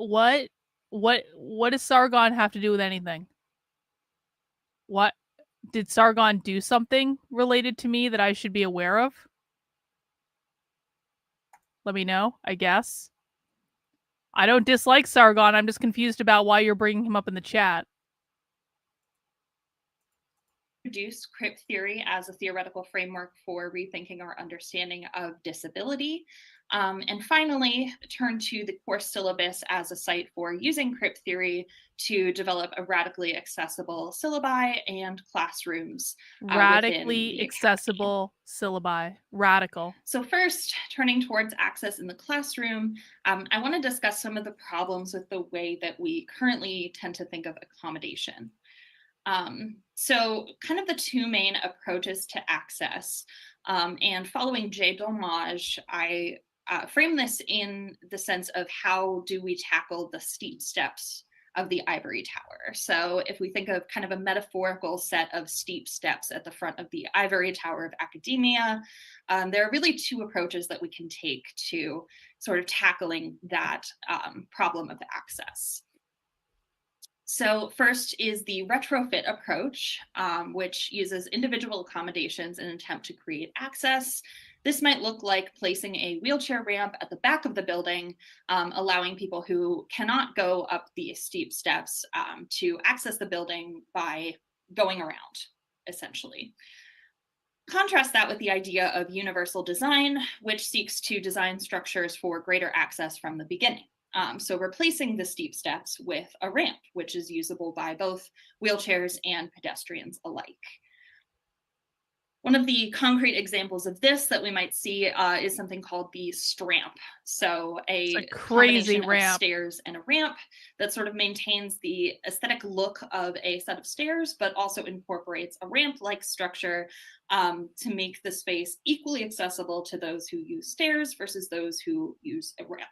D: does Sargon have to do with anything? What did Sargon do something related to me that I should be aware of? Let me know, I guess. I don't dislike Sargon. I'm just confused about why you're bringing him up in the chat.
I: introduce Crip theory as a theoretical framework for rethinking our understanding of disability. And finally, turn to the course syllabus as a site for using Crip theory to develop a radically accessible syllabi and classrooms.
D: Radically accessible syllabi. Radical.
I: So first, turning towards access in the classroom, I want to discuss some of the problems with the way that we currently tend to think of accommodation. So kind of the two main approaches to access, and following J. Dolmage, I frame this in the sense of how do we tackle the steep steps of the ivory tower. So if we think of kind of a metaphorical set of steep steps at the front of the ivory tower of academia, there are really two approaches that we can take to sort of tackling that problem of access. So first is the retrofit approach, which uses individual accommodations in an attempt to create access. This might look like placing a wheelchair ramp at the back of the building, allowing people who cannot go up these steep steps to access the building by going around, essentially. Contrast that with the idea of universal design, which seeks to design structures for greater access from the beginning. So replacing the steep steps with a ramp, which is usable by both wheelchairs and pedestrians alike. One of the concrete examples of this that we might see is something called the stramp. So a
D: crazy
I: combination
D: ramp.
I: of stairs and a ramp that sort of maintains the aesthetic look of a set of stairs, but also incorporates a ramp-like structure to make the space equally accessible to those who use stairs versus those who use a ramp.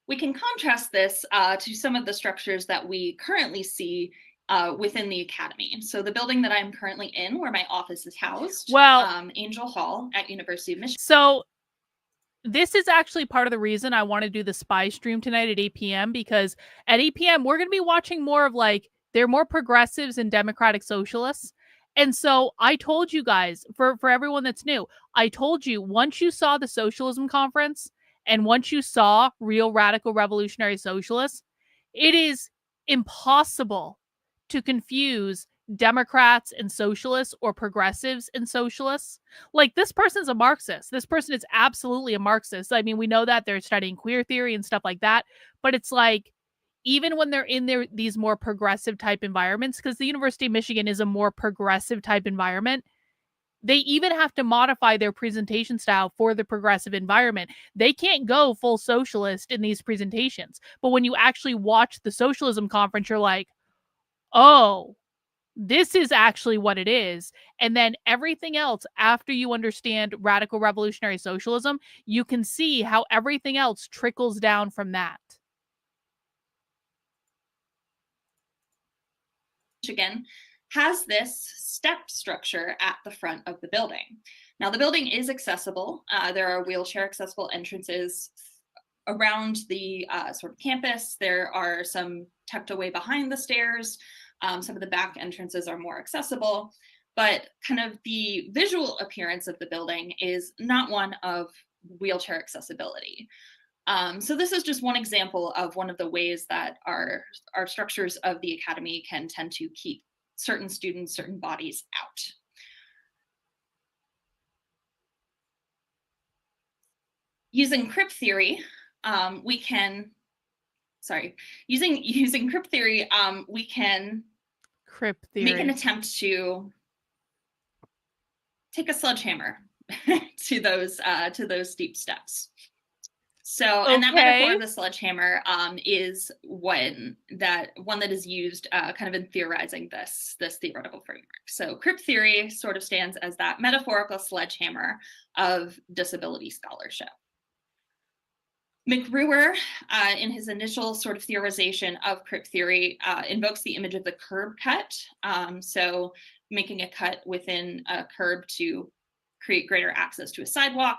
I: We can contrast this to some of the structures that we currently see within the academy. So the building that I'm currently in, where my office is housed, Angel Hall at University of Michigan.
D: So this is actually part of the reason I want to do the spy stream tonight at 8 p.m. because at 8 p.m. we're going to be watching more of like, they're more progressives and democratic socialists. And so I told you guys, for everyone that's new, I told you once you saw the socialism conference and once you saw real radical revolutionary socialists, it is impossible to confuse Democrats and socialists or progressives and socialists. Like, this person's a Marxist. This person is absolutely a Marxist. I mean, we know that they're studying queer theory and stuff like that, but it's like, even when they're in these more progressive type environments, because the University of Michigan is a more progressive type environment, they even have to modify their presentation style for the progressive environment. They can't go full socialist in these presentations. But when you actually watch the socialism conference, you're like, oh, this is actually what it is. And then everything else, after you understand radical revolutionary socialism, you can see how everything else trickles down from that.
I: Michigan has this step structure at the front of the building. Now, the building is accessible. There are wheelchair accessible entrances around the sort of campus. There are some tucked away behind the stairs. Some of the back entrances are more accessible, but kind of the visual appearance of the building is not one of wheelchair accessibility. So this is just one example of one of the ways that our structures of the academy can tend to keep certain students, certain bodies out. Using Crip theory, we can make an attempt to take a sledgehammer to those steep steps. So, and that metaphor of the sledgehammer is one that is used kind of in theorizing this theoretical framework. So Crip theory sort of stands as that metaphorical sledgehammer of disability scholarship. McRuer, in his initial sort of theorization of Crip theory, invokes the image of the curb cut. So making a cut within a curb to create greater access to a sidewalk.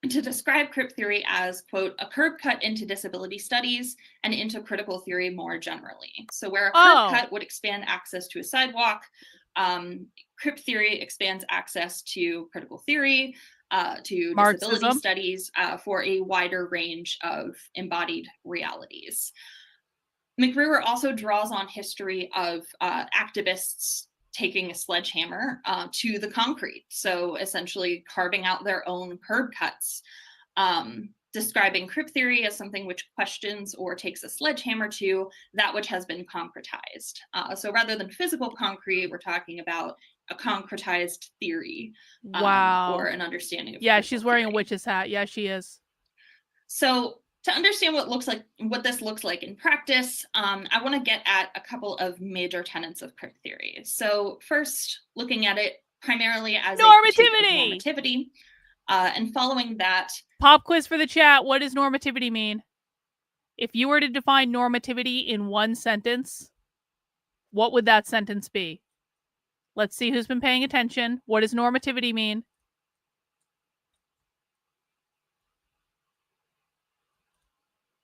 I: To describe Crip theory as, quote, a curb cut into disability studies and into critical theory more generally. So where a curb cut would expand access to a sidewalk, Crip theory expands access to critical theory, to
D: Marxism.
I: Disability studies for a wider range of embodied realities. McGruer also draws on history of activists taking a sledgehammer to the concrete. So essentially carving out their own curb cuts, describing Crip theory as something which questions or takes a sledgehammer to that which has been concretized. So rather than physical concrete, we're talking about a concretized theory or an understanding of
D: Yeah,
I: critical
D: she's wearing
I: theory.
D: a witch's hat. Yeah, she is.
I: So to understand what this looks like in practice, I want to get at a couple of major tenets of Crip theory. So first, looking at it primarily as a critique of normativity, and following that,
D: pop quiz for the chat. What does normativity mean? If you were to define normativity in one sentence, what would that sentence be? Let's see who's been paying attention. What does normativity mean?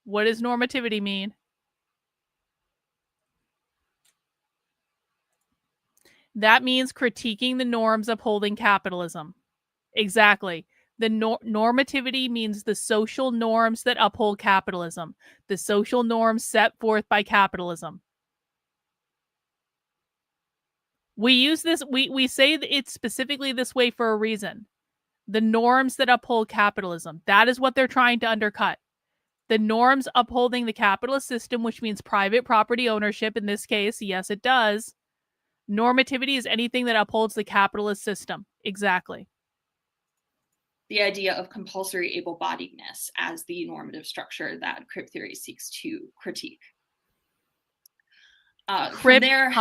D: What does normativity mean? That means critiquing the norms upholding capitalism. Exactly. The normativity means the social norms that uphold capitalism, the social norms set forth by capitalism. We use this, we say that it's specifically this way for a reason. The norms that uphold capitalism. That is what they're trying to undercut. The norms upholding the capitalist system, which means private property ownership in this case, yes, it does. Normativity is anything that upholds the capitalist system. Exactly.
I: The idea of compulsory able-bodiedness as the normative structure that Crip theory seeks to critique. From there,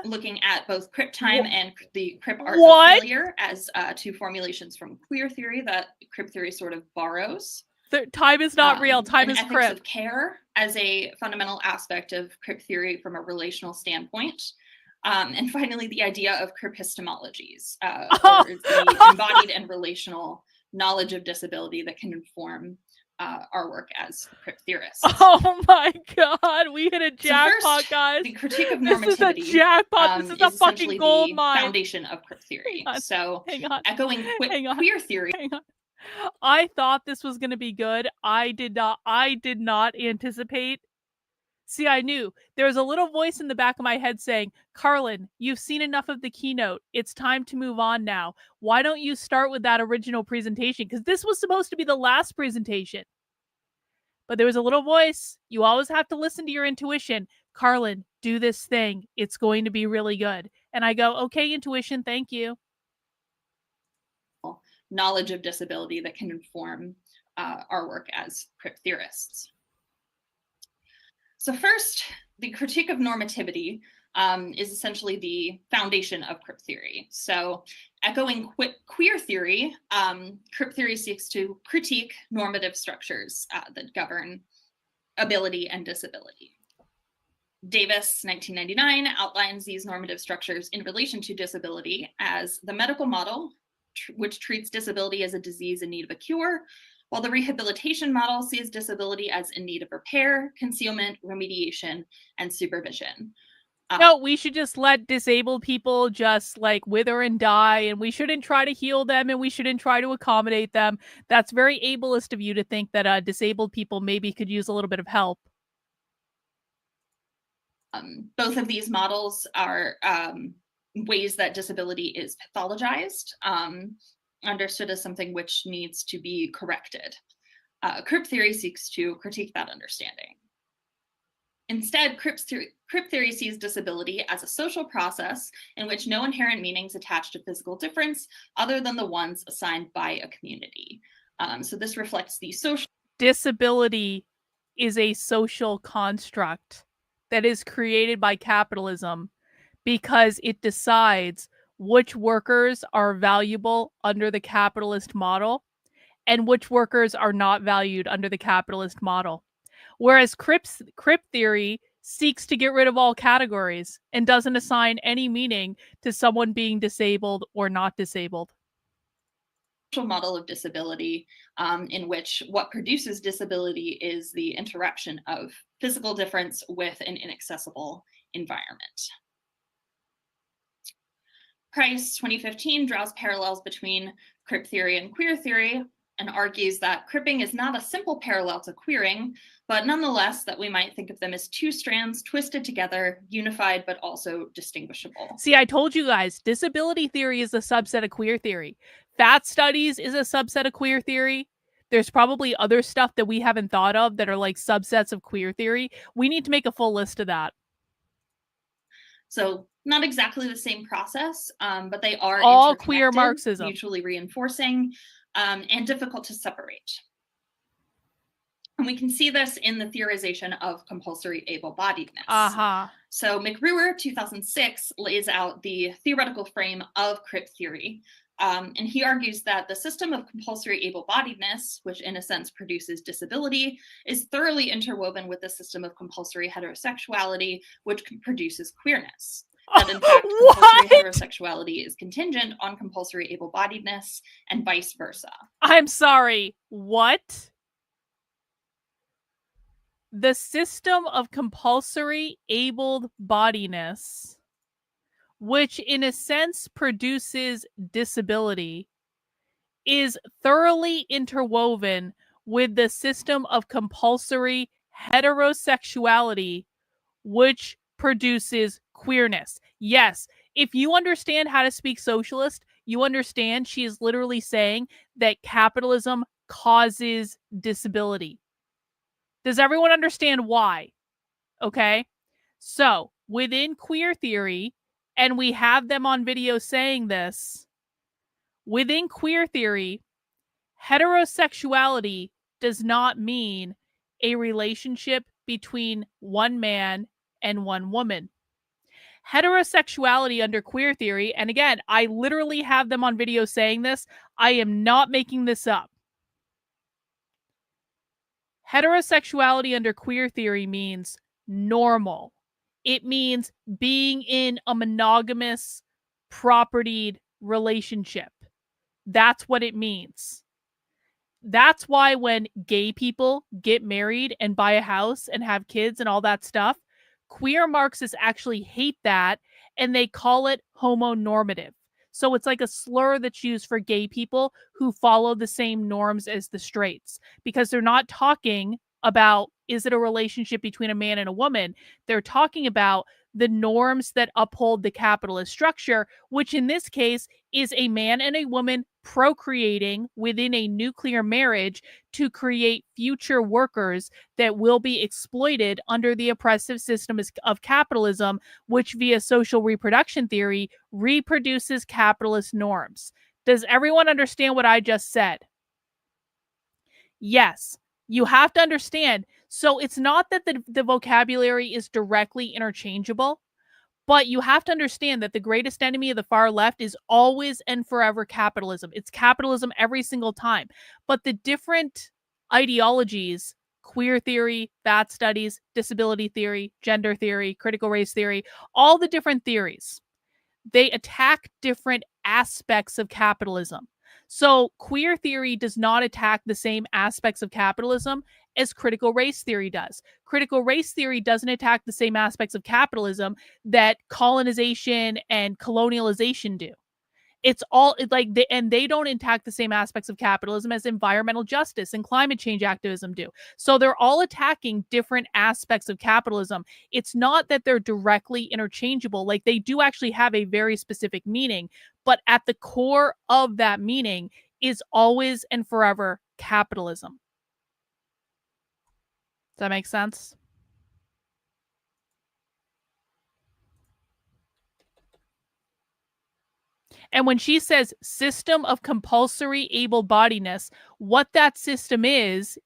I: looking at both Crip time and the Crip art of failure as two formulations from queer theory that Crip theory sort of borrows.
D: Time is not real. Time is
I: Crip. Ethics of care as a fundamental aspect of Crip theory from a relational standpoint. And finally, the idea of Crippistemologies, or the embodied and relational knowledge of disability that can inform our work as Crip theorists.
D: Oh my God, we hit a jackpot,
I: so first,
D: guys!
I: The critique of normativity.
D: This is a jackpot. This is a fucking gold mine.
I: Foundation of Crip theory. So, echoing queer theory.
D: I thought this was going to be good. I did not anticipate. See, I knew. There was a little voice in the back of my head saying, Karlyn, you've seen enough of the keynote. It's time to move on now. Why don't you start with that original presentation? Because this was supposed to be the last presentation. But there was a little voice. You always have to listen to your intuition. Karlyn, do this thing. It's going to be really good. And I go, okay, intuition, thank you.
I: Knowledge of disability that can inform our work as Crip theorists. So first, the critique of normativity is essentially the foundation of Crip theory. So echoing queer theory, Crip theory seeks to critique normative structures that govern ability and disability. Davis, 1999, outlines these normative structures in relation to disability as the medical model, which treats disability as a disease in need of a cure, while the rehabilitation model sees disability as in need of repair, concealment, remediation, and supervision.
D: No, we should just let disabled people just like wither and die, and we shouldn't try to heal them, and we shouldn't try to accommodate them. That's very ableist of you to think that disabled people maybe could use a little bit of help.
I: Both of these models are ways that disability is pathologized, understood as something which needs to be corrected. Crip theory seeks to critique that understanding. Instead, Crip theory sees disability as a social process in which no inherent meanings attach to physical difference other than the ones assigned by a community. So this reflects the social...
D: Disability is a social construct that is created by capitalism because it decides which workers are valuable under the capitalist model and which workers are not valued under the capitalist model. Whereas Crip theory seeks to get rid of all categories and doesn't assign any meaning to someone being disabled or not disabled.
I: Model of disability in which what produces disability is the interruption of physical difference with an inaccessible environment. Price, 2015, draws parallels between Crip theory and queer theory, and argues that cripping is not a simple parallel to queering, but nonetheless that we might think of them as two strands twisted together, unified, but also distinguishable.
D: See, I told you guys, disability theory is a subset of queer theory. Fat studies is a subset of queer theory. There's probably other stuff that we haven't thought of that are like subsets of queer theory. We need to make a full list of that.
I: So not exactly the same process, but they are
D: all queer
I: interconnected,
D: Marxism,
I: mutually reinforcing, and difficult to separate. And we can see this in the theorization of compulsory able-bodiedness. So McRuer, 2006, lays out the theoretical frame of Crip theory. And he argues that the system of compulsory able-bodiedness, which in a sense produces disability, is thoroughly interwoven with the system of compulsory heterosexuality, which produces queerness. That in fact, compulsory heterosexuality is contingent on compulsory able-bodiedness and vice versa.
D: I'm sorry, what? The system of compulsory able-bodiedness, which in a sense produces disability, is thoroughly interwoven with the system of compulsory heterosexuality, which produces queerness. Yes, if you understand how to speak socialist, you understand she is literally saying that capitalism causes disability. Does everyone understand why? Okay, so within queer theory, and we have them on video saying this, within queer theory, heterosexuality does not mean a relationship between one man and one woman. Heterosexuality under queer theory, and again, I literally have them on video saying this, I am not making this up. Heterosexuality under queer theory means normal. It means being in a monogamous, propertied relationship. That's what it means. That's why when gay people get married and buy a house and have kids and all that stuff, queer Marxists actually hate that and they call it homonormative. So it's like a slur that's used for gay people who follow the same norms as the straights, because they're not talking about, is it a relationship between a man and a woman? They're talking about the norms that uphold the capitalist structure, which in this case is a man and a woman procreating within a nuclear marriage to create future workers that will be exploited under the oppressive system of capitalism, which via social reproduction theory reproduces capitalist norms. Does everyone understand what I just said? Yes. You have to understand. So it's not that the vocabulary is directly interchangeable, but you have to understand that the greatest enemy of the far left is always and forever capitalism. It's capitalism every single time. But the different ideologies, queer theory, fat studies, disability theory, gender theory, critical race theory, all the different theories, they attack different aspects of capitalism. So queer theory does not attack the same aspects of capitalism as critical race theory does. Critical race theory doesn't attack the same aspects of capitalism that colonization and colonialization do. It's all like, and they don't attack the same aspects of capitalism as environmental justice and climate change activism do. So they're all attacking different aspects of capitalism. It's not that they're directly interchangeable. Like, they do actually have a very specific meaning, but at the core of that meaning is always and forever capitalism. Does that make sense? And when she says system of compulsory able-bodiedness, what that system is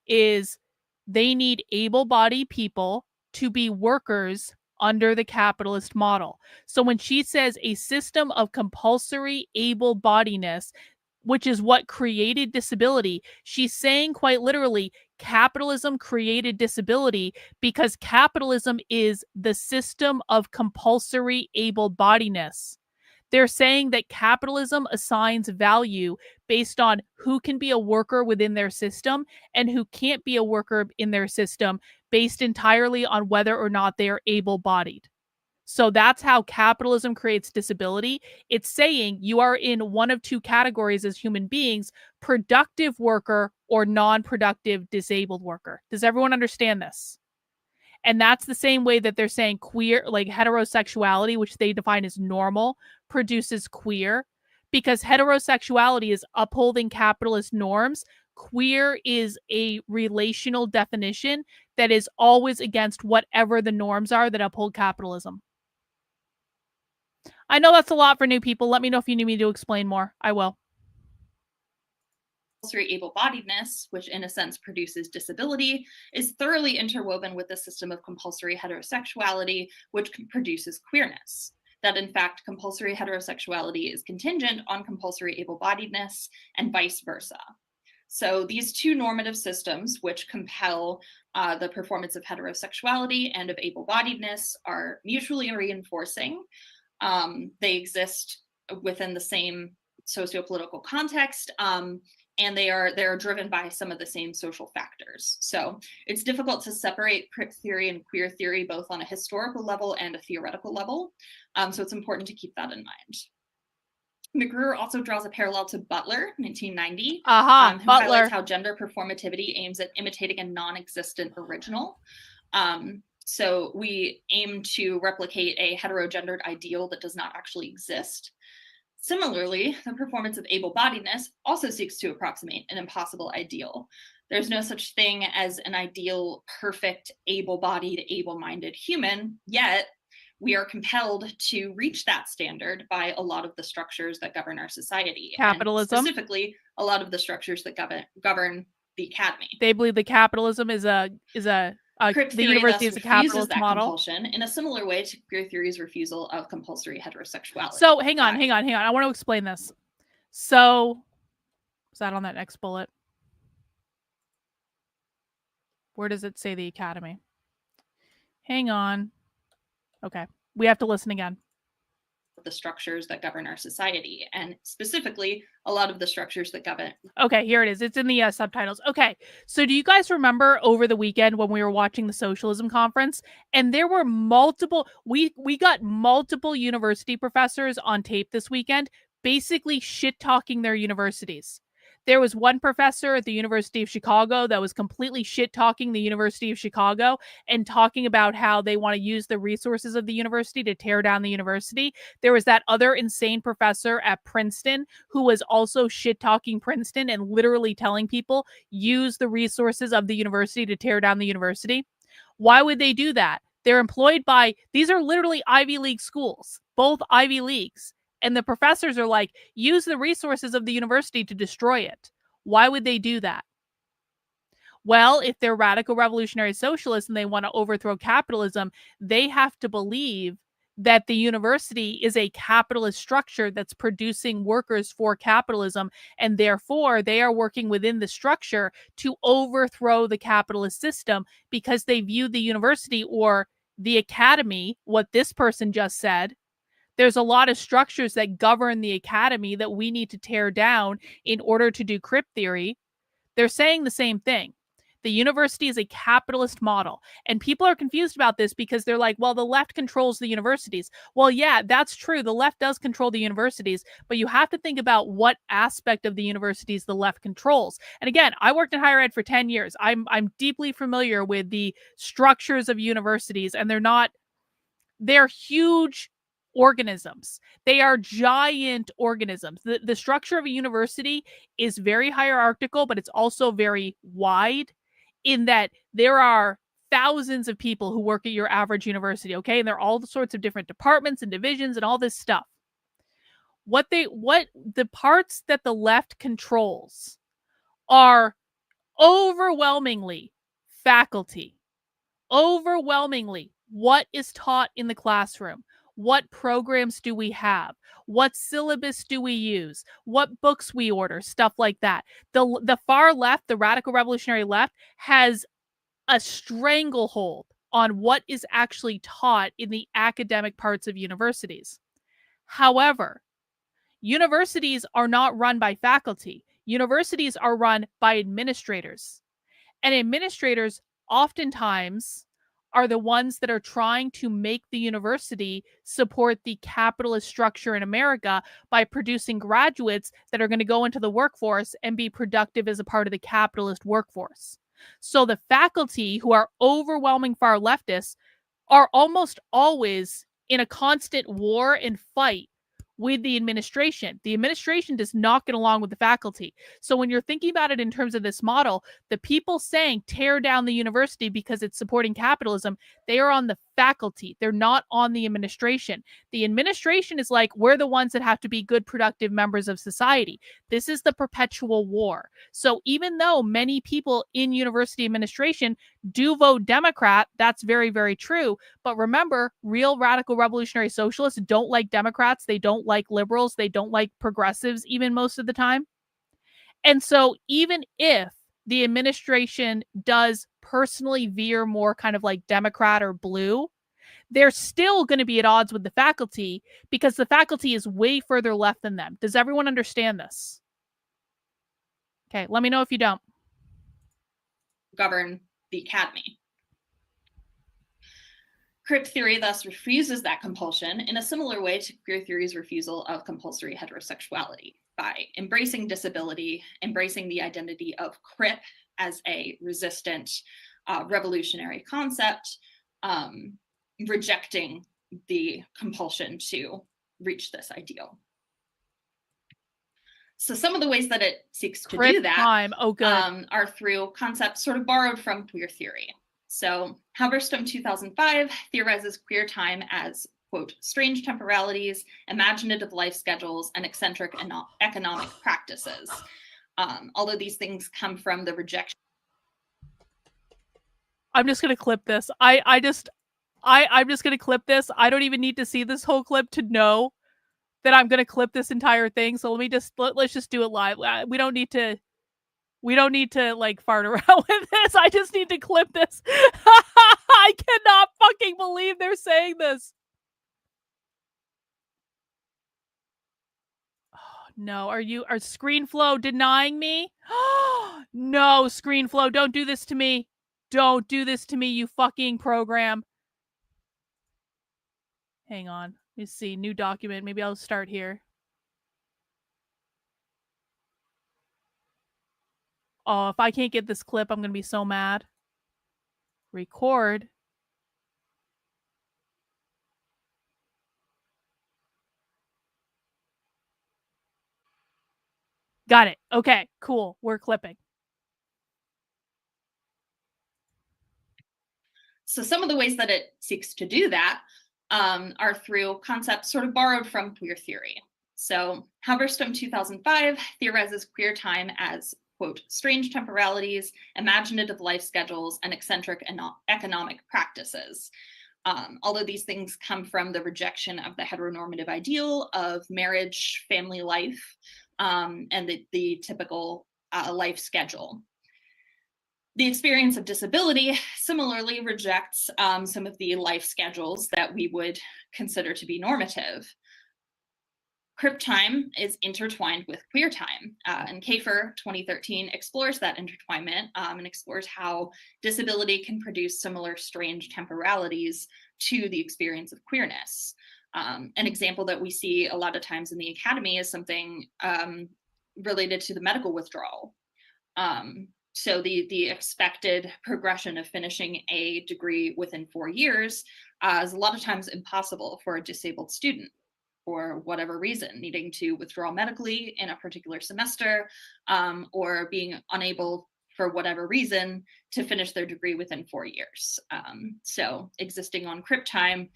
D: they need able-bodied people to be workers under the capitalist model. So when she says a system of compulsory able-bodiedness, which is what created disability, she's saying quite literally, capitalism created disability because capitalism is the system of compulsory able-bodiedness. They're saying that capitalism assigns value based on who can be a worker within their system and who can't be a worker in their system, based entirely on whether or not they are able-bodied. So that's how capitalism creates disability. It's saying you are in one of two categories as human beings: productive worker or non-productive disabled worker. Does everyone understand this? And that's the same way that they're saying queer, like heterosexuality, which they define as normal, produces queer, because heterosexuality is upholding capitalist norms. Queer is a relational definition that is always against whatever the norms are that uphold capitalism. I know that's a lot for new people. Let me know if you need me to explain more. I will.
I: Compulsory able-bodiedness, which in a sense produces disability, is thoroughly interwoven with the system of compulsory heterosexuality, which produces queerness. That in fact, compulsory heterosexuality is contingent on compulsory able-bodiedness and vice versa. So these two normative systems, which compel the performance of heterosexuality and of able-bodiedness, are mutually reinforcing. They exist within the same socio-political context, and they're driven by some of the same social factors. So it's difficult to separate Crip theory and queer theory both on a historical level and a theoretical level. So it's important to keep that in mind. McGruer also draws a parallel to Butler, 1990, who highlights how gender performativity aims at imitating a non-existent original. So we aim to replicate a heterogendered ideal that does not actually exist. Similarly, the performance of able-bodiedness also seeks to approximate an impossible ideal. There's no such thing as an ideal, perfect, able-bodied, able-minded human, yet we are compelled to reach that standard by a lot of the structures that govern our society.
D: Capitalism.
I: And specifically, a lot of the structures that govern the academy.
D: They believe that capitalism is the university is a capitalist
I: that
D: model.
I: Compulsion in a similar way to queer theory's refusal of compulsory heterosexuality.
D: So hang on. I want to explain this. So is that on that next bullet? Where does it say the academy? Hang on. Okay. We have to listen again.
I: The structures that govern our society, and specifically a lot of the structures that govern.
D: Okay, here it is. It's in the subtitles. Okay, so do you guys remember over the weekend when we were watching the Socialism Conference, and there were multiple, we got multiple university professors on tape this weekend basically shit-talking their universities. There was one professor at the University of Chicago that was completely shit-talking the University of Chicago and talking about how they want to use the resources of the university to tear down the university. There was that other insane professor at Princeton who was also shit-talking Princeton and literally telling people, use the resources of the university to tear down the university. Why would they do that? They're employed by, these are literally Ivy League schools, both Ivy Leagues. And the professors are like, use the resources of the university to destroy it. Why would they do that? Well, if they're radical revolutionary socialists and they want to overthrow capitalism, they have to believe that the university is a capitalist structure that's producing workers for capitalism, and therefore they are working within the structure to overthrow the capitalist system because they view the university or the academy, what this person just said, there's a lot of structures that govern the academy that we need to tear down in order to do Crip theory. They're saying the same thing. The university is a capitalist model. And people are confused about this because they're like, well, the left controls the universities. Well, yeah, that's true. The left does control the universities, but you have to think about what aspect of the universities the left controls. And again, I worked in higher ed for 10 years. I'm deeply familiar with the structures of universities, and they're huge organisms. They are giant organisms. The structure of a university is very hierarchical, but it's also very wide in that there are thousands of people who work at your average university, okay? And there are all sorts of different departments and divisions and all this stuff. What the parts that the left controls are overwhelmingly faculty, overwhelmingly what is taught in the classroom. What programs do we have? What syllabus do we use? What books we order? Stuff like that. The far left, the radical revolutionary left, has a stranglehold on what is actually taught in the academic parts of universities. However, universities are not run by faculty. Universities are run by administrators. And administrators oftentimes are the ones that are trying to make the university support the capitalist structure in America by producing graduates that are going to go into the workforce and be productive as a part of the capitalist workforce. So the faculty, who are overwhelming far leftists, are almost always in a constant war and fight with the administration. The administration does not get along with the faculty. So when you're thinking about it in terms of this model, the people saying tear down the university because it's supporting capitalism, they are on the faculty. They're not on the administration. The administration is like, we're the ones that have to be good, productive members of society. This is the perpetual war. So even though many people in university administration do vote Democrat, that's very, very true. But remember, real radical revolutionary socialists don't like Democrats. They don't like liberals. They don't like progressives, even most of the time. And so even if the administration does personally veer more kind of like Democrat or blue, they're still going to be at odds with the faculty because the faculty is way further left than them. Does everyone understand this? Okay, let me know if you don't.
I: Govern the academy. Crip theory thus refuses that compulsion in a similar way to queer theory's refusal of compulsory heterosexuality by embracing disability, embracing the identity of Crip as a resistant revolutionary concept, rejecting the compulsion to reach this ideal. So some of the ways that it seeks to do that are through concepts sort of borrowed from queer theory. So Halberstam 2005 theorizes queer time as, quote, strange temporalities, imaginative life schedules, and eccentric economic practices. Although these things come from the rejection.
D: I'm just going to clip this. I'm just going to clip this. I don't even need to see this whole clip to know that I'm going to clip this entire thing. So let's just do it live. We don't need to like fart around with this. I just need to clip this. I cannot fucking believe they're saying this. Oh, no, are ScreenFlow denying me? No, ScreenFlow, don't do this to me. Don't do this to me, you fucking program. Hang on. Let me see. New document. Maybe I'll start here. Oh, if I can't get this clip, I'm going to be so mad. Record. Got it. Okay, cool. We're clipping.
I: So some of the ways that it seeks to do that are through concepts sort of borrowed from queer theory. So Halberstam 2005 theorizes queer time as, quote, strange temporalities, imaginative life schedules, and eccentric economic practices. Although these things come from the rejection of the heteronormative ideal of marriage, family life, and the typical life schedule. The experience of disability similarly rejects some of the life schedules that we would consider to be normative. Crip time is intertwined with queer time, and Kafer 2013 explores that intertwinement and explores how disability can produce similar strange temporalities to the experience of queerness. An example that we see a lot of times in the academy is something related to the medical withdrawal. So the expected progression of finishing a degree within 4 years is a lot of times impossible for a disabled student for whatever reason, needing to withdraw medically in a particular semester, or being unable for whatever reason to finish their degree within 4 years. So existing on Crip time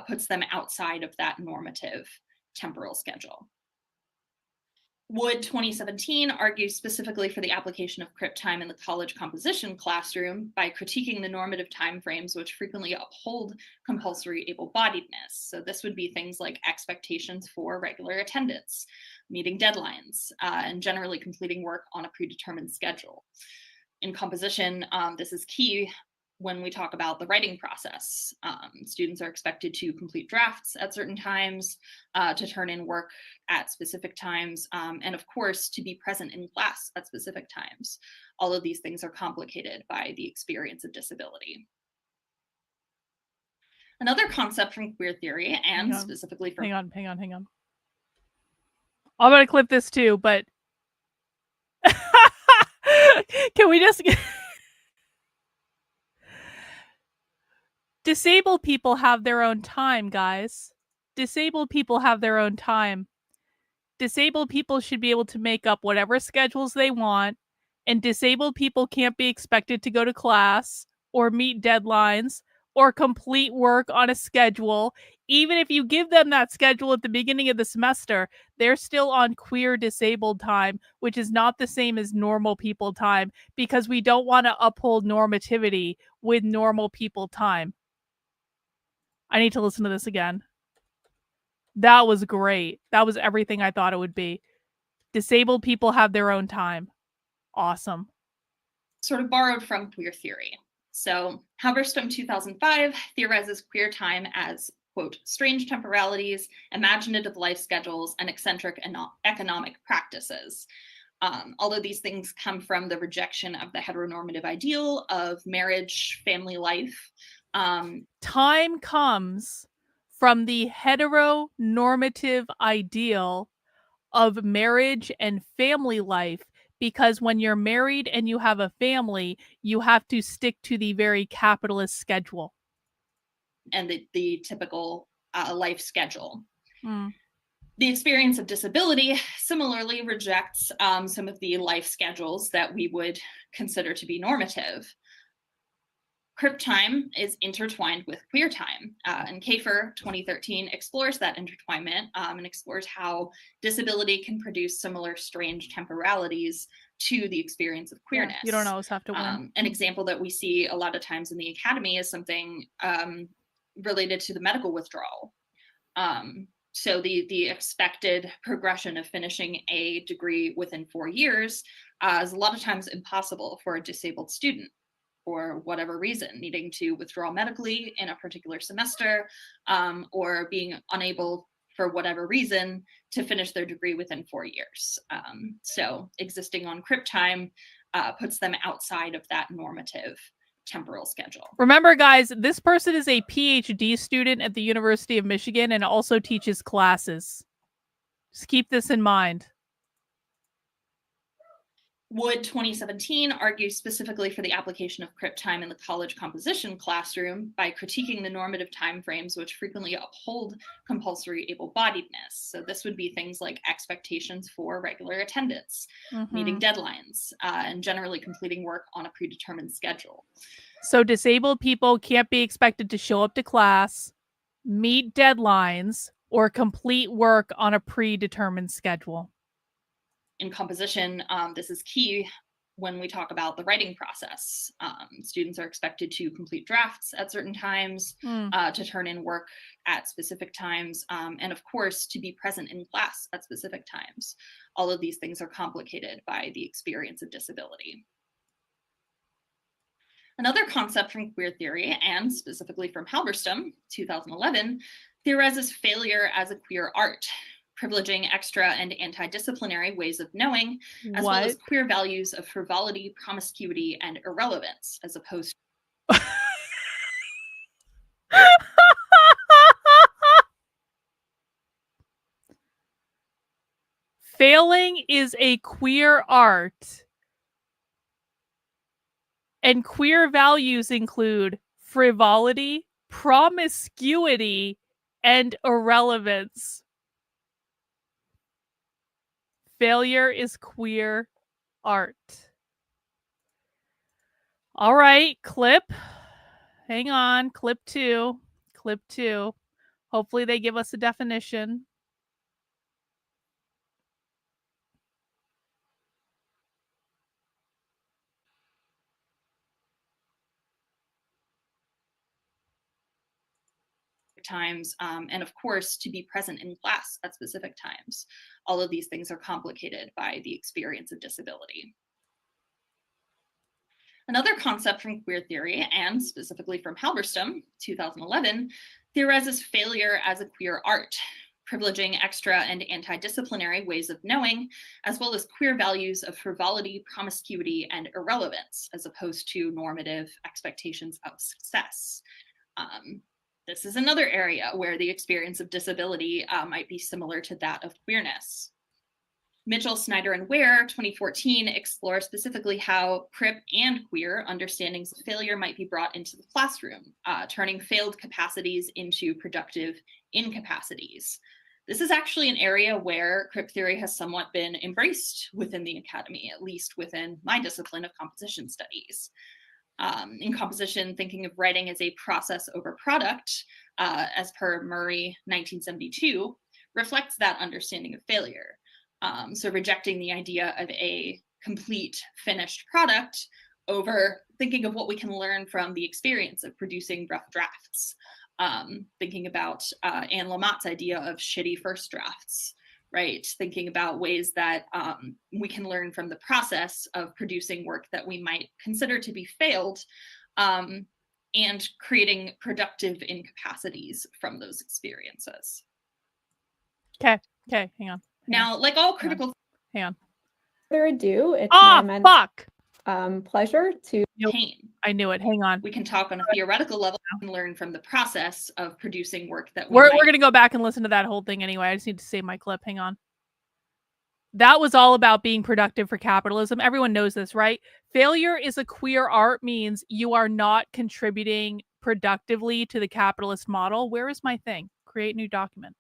I: puts them outside of that normative temporal schedule. Wood 2017 argues specifically for the application of Crip time in the college composition classroom by critiquing the normative timeframes which frequently uphold compulsory able-bodiedness. So this would be things like expectations for regular attendance, meeting deadlines, and generally completing work on a predetermined schedule. In composition, this is key when we talk about the writing process. Students are expected to complete drafts at certain times, to turn in work at specific times, and of course, to be present in class at specific times. All of these things are complicated by the experience of disability. Another concept from queer theory, and
D: Hang on.
I: specifically from
D: Hang on. I'm gonna clip this too, but can we just disabled people have their own time, guys. Disabled people have their own time. Disabled people should be able to make up whatever schedules they want, and disabled people can't be expected to go to class or meet deadlines or complete work on a schedule. Even if you give them that schedule at the beginning of the semester, they're still on queer disabled time, which is not the same as normal people time, because we don't want to uphold normativity with normal people time. I need to listen to this again. That was great. That was everything I thought it would be. Disabled people have their own time. Awesome.
I: sort of borrowed from queer theory. So Halberstam 2005 theorizes queer time as, quote, strange temporalities, imaginative life schedules, and eccentric economic practices. Although these things come from the rejection of the heteronormative ideal of marriage, family life.
D: Time comes from the heteronormative ideal of marriage and family life, because when you're married and you have a family, you have to stick to the very capitalist schedule.
I: And the typical life schedule.
D: Mm.
I: The experience of disability similarly rejects some of the life schedules that we would consider to be normative. Crip time is intertwined with queer time, and Kafer 2013 explores that intertwinement and explores how disability can produce similar strange temporalities to the experience of queerness.
D: Yeah, you don't always have to win.
I: An example that we see a lot of times in the academy is something related to the medical withdrawal. So the expected progression of finishing a degree within 4 years is a lot of times impossible for a disabled student, for whatever reason, needing to withdraw medically in a particular semester, or being unable for whatever reason to finish their degree within 4 years. So existing on Crip time puts them outside of that normative temporal schedule.
D: Remember, guys, this person is a PhD student at the University of Michigan and also teaches classes. Just keep this in mind.
I: Wood 2017 argues specifically for the application of Crip time in the college composition classroom by critiquing the normative timeframes which frequently uphold compulsory able-bodiedness. So this would be things like expectations for regular attendance, meeting deadlines, and generally completing work on a predetermined schedule.
D: So disabled people can't be expected to show up to class, meet deadlines, or complete work on a predetermined schedule.
I: In composition, this is key when we talk about the writing process. Students are expected to complete drafts at certain times, to turn in work at specific times, and of course, to be present in class at specific times. All of these things are complicated by the experience of disability. Another concept from queer theory, and specifically from Halberstam, 2011, theorizes failure as a queer art, privileging extra and anti-disciplinary ways of knowing, as well as queer values of frivolity, promiscuity, and irrelevance, as opposed to
D: Failing is a queer art. And queer values include frivolity, promiscuity, and irrelevance. Failure is queer art. All right, clip. Hang on, clip 2. Clip 2. Hopefully they give us a definition.
I: times, and of course, to be present in class at specific times. All of these things are complicated by the experience of disability. Another concept from queer theory, and specifically from Halberstam, 2011, theorizes failure as a queer art, privileging extra and anti-disciplinary ways of knowing, as well as queer values of frivolity, promiscuity, and irrelevance, as opposed to normative expectations of success. This is another area where the experience of disability might be similar to that of queerness. Mitchell, Snyder, and Ware, 2014, explore specifically how Crip and queer understandings of failure might be brought into the classroom, turning failed capacities into productive incapacities. This is actually an area where Crip theory has somewhat been embraced within the academy, at least within my discipline of composition studies. In composition, thinking of writing as a process over product, as per Murray 1972, reflects that understanding of failure. So rejecting the idea of a complete finished product over thinking of what we can learn from the experience of producing rough drafts. Thinking about Anne Lamott's idea of shitty first drafts, right? Thinking about ways that we can learn from the process of producing work that we might consider to be failed, and creating productive incapacities from those experiences.
D: Okay, hang on.
I: Now, like all critical...
D: Hang on.
H: Further ado, it's my immense pleasure to...
I: pain.
D: I knew it. Hang on.
I: We can talk on a theoretical level and learn from the process of producing work that
D: we're going to go back and listen to that whole thing anyway. I just need to save my clip. Hang on. That was all about being productive for capitalism. Everyone knows this, right? Failure is a queer art means you are not contributing productively to the capitalist model. Where is my thing? Create new document.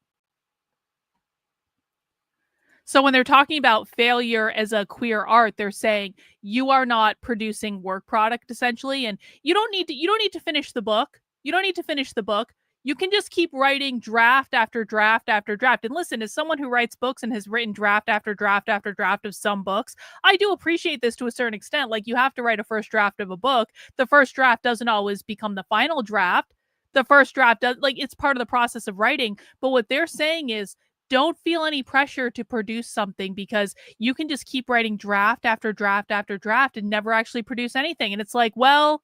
D: So when they're talking about failure as a queer art, they're saying you are not producing work product essentially, and you don't need to finish the book. You don't need to finish the book. You can just keep writing draft after draft after draft. And listen, as someone who writes books and has written draft after draft after draft of some books, I do appreciate this to a certain extent. Like, you have to write a first draft of a book. The first draft doesn't always become the final draft. The first draft does, like, it's part of the process of writing. But what they're saying is, don't feel any pressure to produce something, because you can just keep writing draft after draft after draft and never actually produce anything. And it's like, well,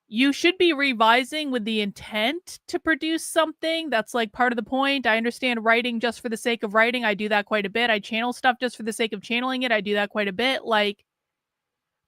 D: you should be revising with the intent to produce something. That's like part of the point. I understand writing just for the sake of writing. I do that quite a bit. I channel stuff just for the sake of channeling it. I do that quite a bit. Like,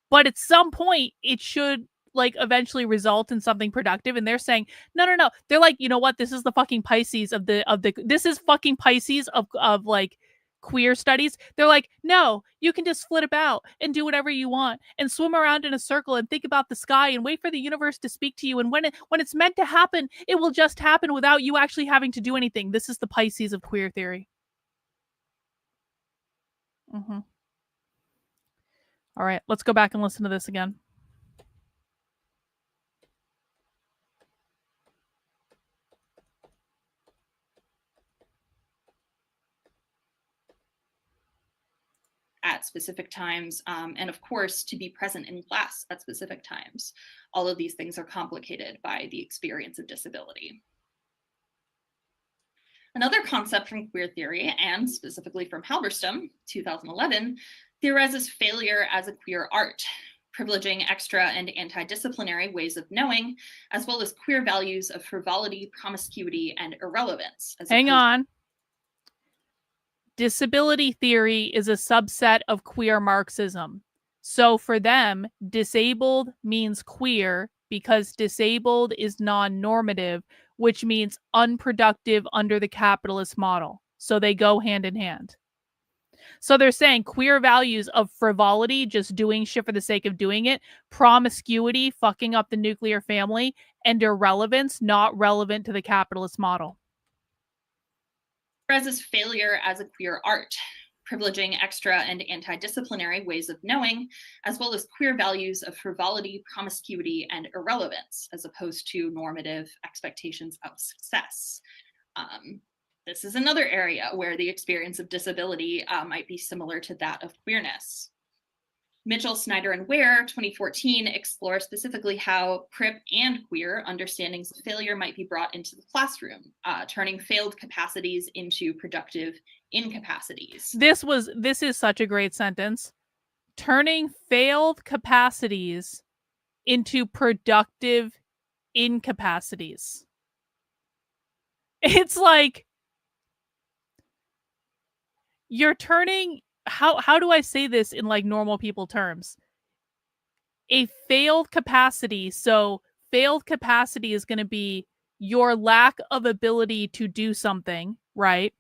D: but at some point it should like eventually result in something productive. And they're saying, no. They're like, you know what? This is the fucking Pisces of this is fucking Pisces of like queer studies. They're like, no, you can just flip about and do whatever you want and swim around in a circle and think about the sky and wait for the universe to speak to you. And when it's meant to happen, it will just happen without you actually having to do anything. This is the Pisces of queer theory. All right, let's go back and listen to this again.
I: At specific times, and of course, to be present in class at specific times. All of these things are complicated by the experience of disability. Another concept from queer theory, and specifically from Halberstam, 2011, theorizes failure as a queer art, privileging extra and anti-disciplinary ways of knowing, as well as queer values of frivolity, promiscuity, and irrelevance.
D: Hang on. Disability theory is a subset of queer Marxism. So for them, disabled means queer because disabled is non-normative, which means unproductive under the capitalist model. So they go hand in hand. So they're saying queer values of frivolity, just doing shit for the sake of doing it, promiscuity, fucking up the nuclear family, and irrelevance, not relevant to the capitalist model.
I: As failure as a queer art, privileging extra and anti-disciplinary ways of knowing, as well as queer values of frivolity, promiscuity, and irrelevance, as opposed to normative expectations of success. This is another area where the experience of disability might be similar to that of queerness. Mitchell, Snyder, and Ware, 2014, explore specifically how Crip and queer understandings of failure might be brought into the classroom, turning failed capacities into productive incapacities.
D: This is such a great sentence. Turning failed capacities into productive incapacities. It's like you're turning... How do I say this in like normal people terms? A failed capacity, so failed capacity is going to be your lack of ability to do something, right?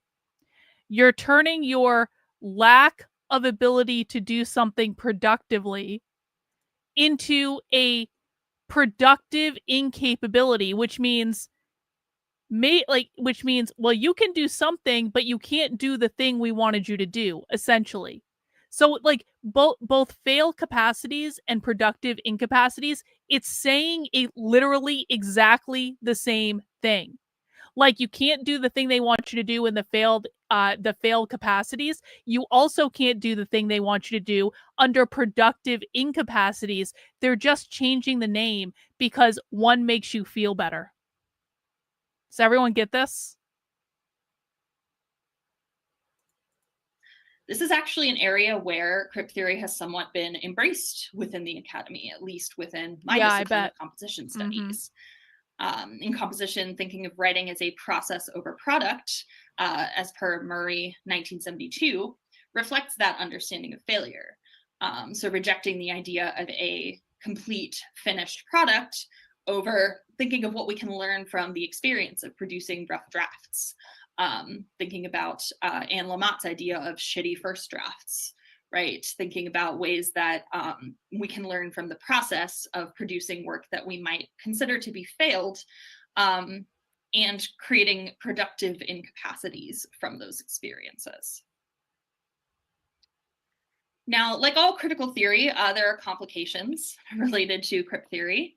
D: You're turning your lack of ability to do something productively into a productive incapability, which means well, you can do something, but you can't do the thing we wanted you to do, essentially. So like both failed capacities and productive incapacities, it's saying literally exactly the same thing. Like, you can't do the thing they want you to do in the failed capacities. You also can't do the thing they want you to do under productive incapacities. They're just changing the name because one makes you feel better. Does everyone get this?
I: This is actually an area where Crip theory has somewhat been embraced within the academy, at least within my discipline of composition studies. In composition, thinking of writing as a process over product, as per Murray 1972, reflects that understanding of failure. So rejecting the idea of a complete finished product over thinking of what we can learn from the experience of producing rough drafts. Thinking about Anne Lamott's idea of shitty first drafts, right? Thinking about ways that we can learn from the process of producing work that we might consider to be failed, and creating productive incapacities from those experiences. Now, like all critical theory, there are complications related to Crip theory.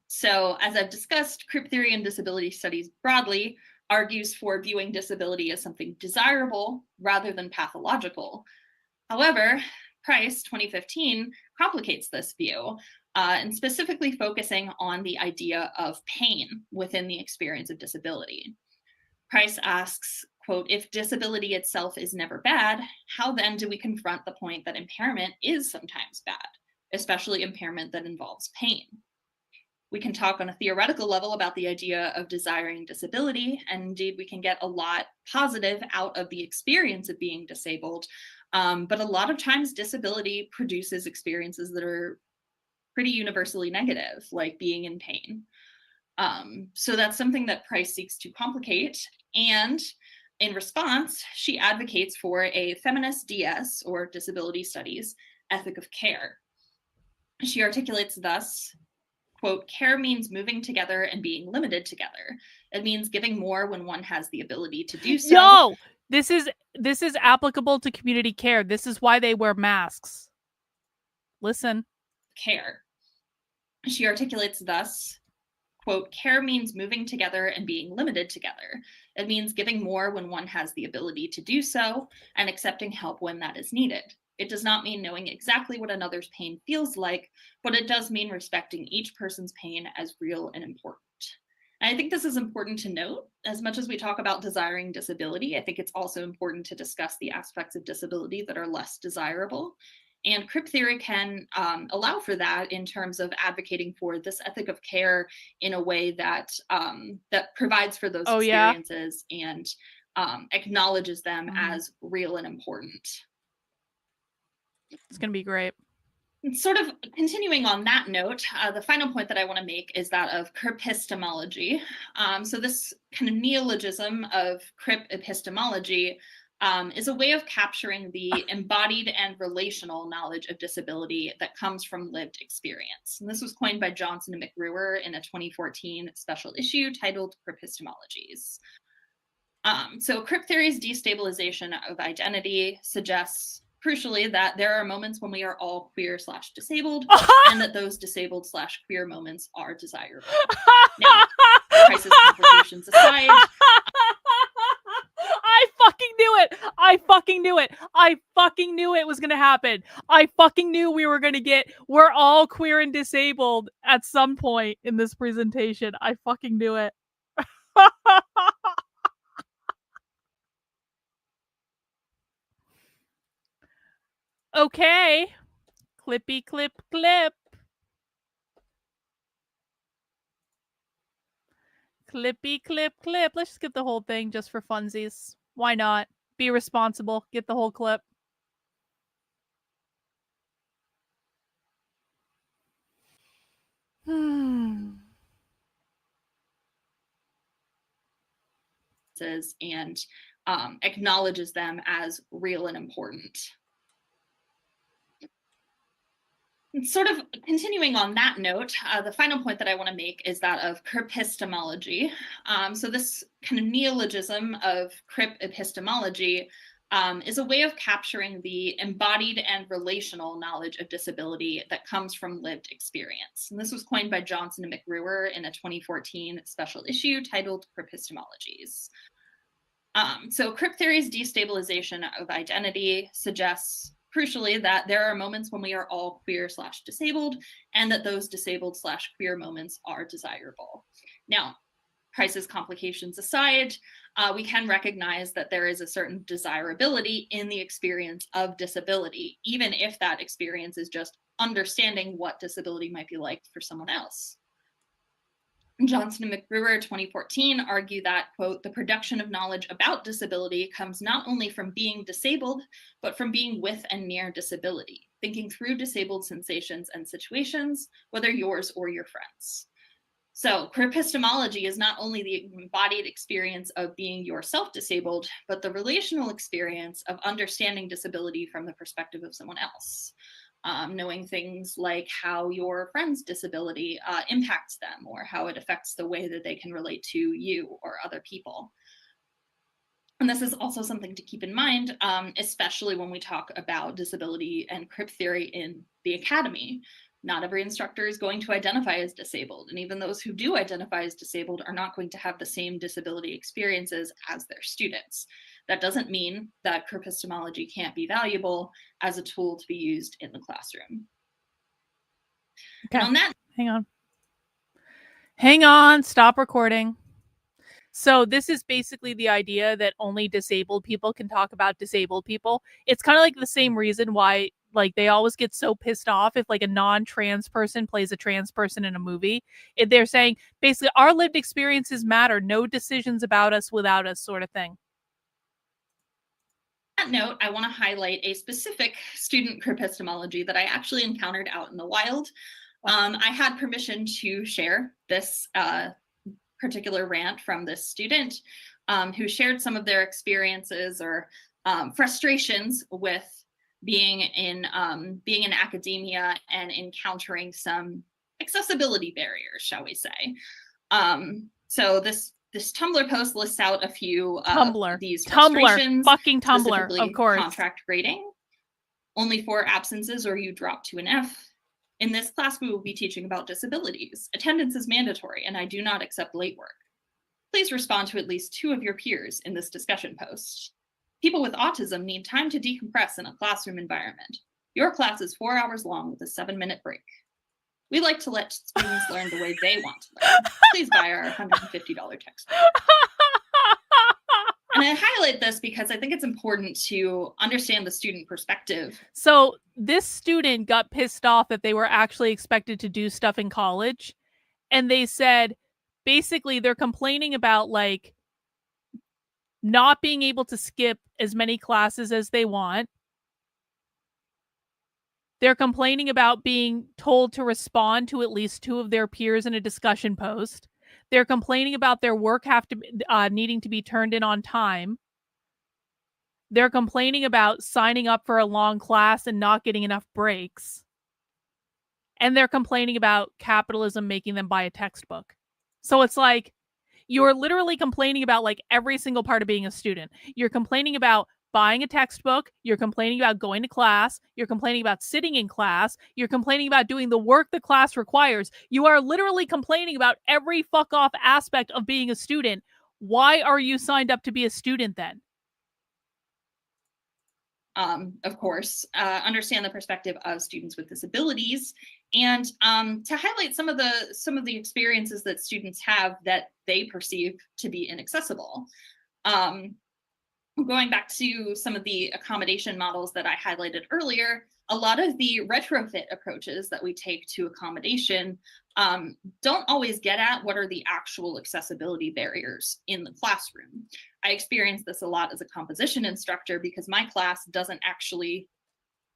I: So as I've discussed, Crip theory and disability studies broadly argues for viewing disability as something desirable rather than pathological. However, Price, 2015, complicates this view, and specifically focusing on the idea of pain within the experience of disability. Price asks, quote, if disability itself is never bad, how then do we confront the point that impairment is sometimes bad, especially impairment that involves pain? We can talk on a theoretical level about the idea of desiring disability, and indeed we can get a lot positive out of the experience of being disabled, but a lot of times disability produces experiences that are pretty universally negative, like being in pain. So that's something that Price seeks to complicate, and in response, she advocates for a feminist DS, or disability studies, ethic of care. She articulates thus, quote, care means moving together and being limited together. It means giving more when one has the ability to do so.
D: Yo, this is applicable to community care. This is why they wear masks. Listen.
I: Care. She articulates thus, quote, care means moving together and being limited together. It means giving more when one has the ability to do so and accepting help when that is needed. It does not mean knowing exactly what another's pain feels like, but it does mean respecting each person's pain as real and important. And I think this is important to note. As much as we talk about desiring disability, I think it's also important to discuss the aspects of disability that are less desirable. And Crip theory can allow for that in terms of advocating for this ethic of care in a way that that provides for those experiences and acknowledges them as real and important.
D: It's going to be great.
I: Sort of continuing on that note, the final point that I want to make is that of Cripistemology. So this kind of neologism of Crip epistemology is a way of capturing the embodied and relational knowledge of disability that comes from lived experience. And this was coined by Johnson and McGruer in a 2014 special issue titled Cripistemologies. So Crip theory's destabilization of identity suggests, crucially, that there are moments when we are all queer/disabled, and that those disabled/queer moments are desirable. Now, Price's complications aside,
D: I fucking knew it. I fucking knew it. I fucking knew it was going to happen. I fucking knew we were going to get, we're all queer and disabled at some point in this presentation. I fucking knew it. Okay. Clippy clip clip. Clippy clip clip. Let's just get the whole thing just for funsies. Why not? Be responsible. Get the whole clip.
I: And acknowledges them as real and important. And sort of continuing on that note, the final point that I want to make is that of cripistemology. So this kind of neologism of Crip epistemology is a way of capturing the embodied and relational knowledge of disability that comes from lived experience. And this was coined by Johnson and McGruer in a 2014 special issue titled Cripistemologies. So Crip theory's destabilization of identity suggests, crucially, that there are moments when we are all queer/disabled, and that those disabled/queer moments are desirable. Now, crisis complications aside, we can recognize that there is a certain desirability in the experience of disability, even if that experience is just understanding what disability might be like for someone else. Johnson and McGruer 2014 argue that, quote, the production of knowledge about disability comes not only from being disabled, but from being with and near disability, thinking through disabled sensations and situations, whether yours or your friends. So cripistemology is not only the embodied experience of being yourself disabled, but the relational experience of understanding disability from the perspective of someone else. Knowing things like how your friend's disability impacts them, or how it affects the way that they can relate to you or other people. And this is also something to keep in mind, especially when we talk about disability and Crip theory in the academy. Not every instructor is going to identify as disabled, and even those who do identify as disabled are not going to have the same disability experiences as their students. That doesn't mean that cripistemology can't be valuable as a tool to be used in the classroom.
D: Okay.
I: And on that,
D: hang on, stop recording. So this is basically the idea that only disabled people can talk about disabled people. It's kind of like the same reason why like they always get so pissed off if like a non-trans person plays a trans person in a movie. They're saying basically our lived experiences matter, no decisions about us without us, sort of thing.
I: On that note, I want to highlight a specific student cripistemology that I actually encountered out in the wild. I had permission to share this particular rant from this student who shared some of their experiences or frustrations with being in academia and encountering some accessibility barriers, shall we say. So this Tumblr post lists out a few of these frustrations.
D: Fucking Tumblr, of course.
I: Contract grading, only 4 absences or you drop to an F. In this class, we will be teaching about disabilities. Attendance is mandatory, and I do not accept late work. Please respond to at least 2 of your peers in this discussion post. People with autism need time to decompress in a classroom environment. Your class is 4 hours long with a 7-minute break. We like to let students learn the way they want to learn. Please buy our $150 textbook. And I highlight this because I think it's important to understand the student perspective.
D: So this student got pissed off that they were actually expected to do stuff in college. And they said, basically, they're complaining about like not being able to skip as many classes as they want. They're complaining about being told to respond to at least 2 of their peers in a discussion post. They're complaining about their work needing to be turned in on time. They're complaining about signing up for a long class and not getting enough breaks. And they're complaining about capitalism making them buy a textbook. So it's like, you're literally complaining about like every single part of being a student. You're complaining about buying a textbook. You're complaining about going to class. You're complaining about sitting in class. You're complaining about doing the work the class requires. You are literally complaining about every fuck off aspect of being a student. Why are you signed up to be a student then?
I: Of course, understand the perspective of students with disabilities, and to highlight some of the experiences that students have that they perceive to be inaccessible. Going back to some of the accommodation models that I highlighted earlier, a lot of the retrofit approaches that we take to accommodation don't always get at what are the actual accessibility barriers in the classroom. I experienced this a lot as a composition instructor because my class doesn't actually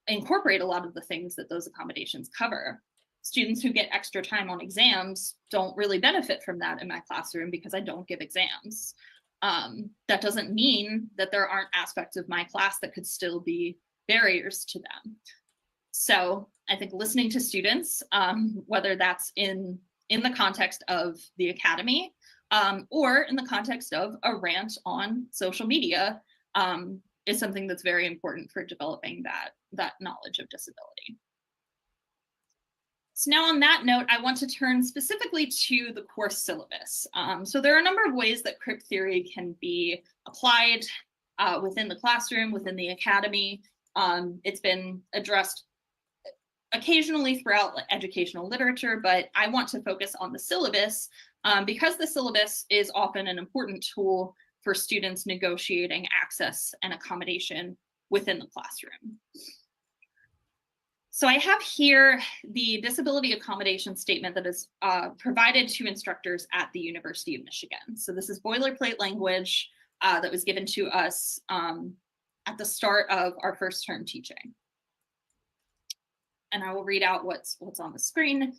I: incorporate a lot of the things that those accommodations cover. Students who get extra time on exams don't really benefit from that in my classroom because I don't give exams. That doesn't mean that there aren't aspects of my class that could still be barriers to them. So I think listening to students, whether that's in the context of the academy or in the context of a rant on social media, is something that's very important for developing that knowledge of disability. So now on that note, I want to turn specifically to the course syllabus. So there are a number of ways that Crip theory can be applied within the classroom, within the academy. It's been addressed occasionally throughout educational literature, but I want to focus on the syllabus because the syllabus is often an important tool for students negotiating access and accommodation within the classroom. So I have here the disability accommodation statement that is provided to instructors at the University of Michigan. So this is boilerplate language that was given to us at the start of our first term teaching. And I will read out what's on the screen.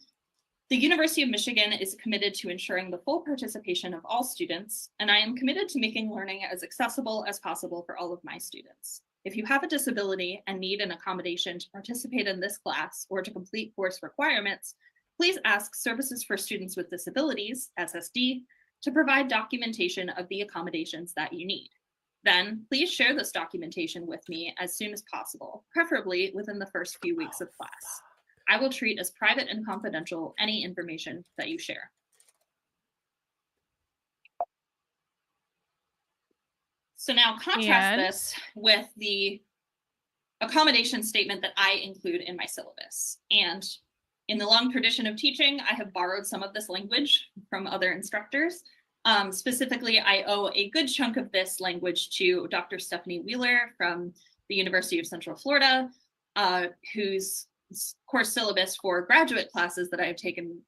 I: The University of Michigan is committed to ensuring the full participation of all students, and I am committed to making learning as accessible as possible for all of my students. If you have a disability and need an accommodation to participate in this class or to complete course requirements, please ask Services for Students with Disabilities, SSD, to provide documentation of the accommodations that you need. Then please share this documentation with me as soon as possible, preferably within the first few weeks of class. I will treat as private and confidential any information that you share. So now contrast this with the accommodation statement that I include in my syllabus. And in the long tradition of teaching, I have borrowed some of this language from other instructors. Specifically, I owe a good chunk of this language to Dr. Stephanie Wheeler from the University of Central Florida, whose course syllabus for graduate classes that I have taken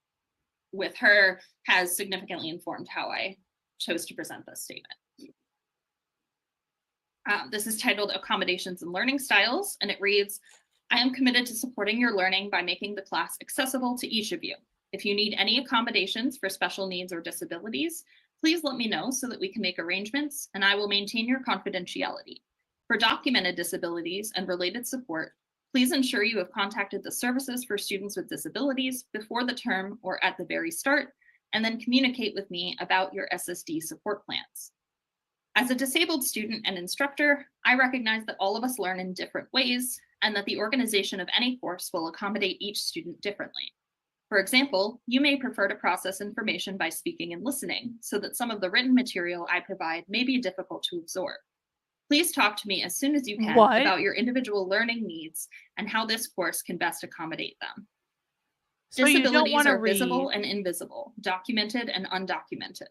I: with her has significantly informed how I chose to present this statement. This is titled Accommodations and Learning Styles, and it reads, I am committed to supporting your learning by making the class accessible to each of you. If you need any accommodations for special needs or disabilities, please let me know so that we can make arrangements, and I will maintain your confidentiality. For documented disabilities and related support, please ensure you have contacted the Services for Students with Disabilities before the term or at the very start, and then communicate with me about your SSD support plans. As a disabled student and instructor, I recognize that all of us learn in different ways, and that the organization of any course will accommodate each student differently. For example, you may prefer to process information by speaking and listening, so that some of the written material I provide may be difficult to absorb. Please talk to me as soon as you can about your individual learning needs and how this course can best accommodate them.
D: So
I: Disabilities are visible and invisible, documented and undocumented.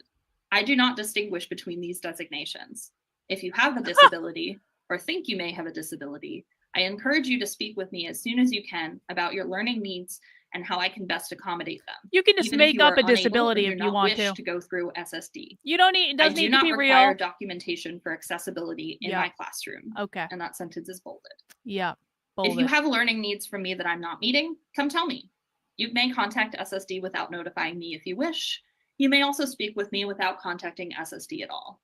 I: I do not distinguish between these designations. If you have a disability or think you may have a disability, I encourage you to speak with me as soon as you can about your learning needs and how I can best accommodate them.
D: You can just make up a disability if you want
I: to go through SSD.
D: You don't need, it doesn't need to be real.
I: I do not require documentation for accessibility in my classroom.
D: Okay.
I: And that sentence is bolded.
D: Yeah.
I: If you have learning needs from me that I'm not meeting, come tell me. You may contact SSD without notifying me if you wish. You may also speak with me without contacting SSD at all.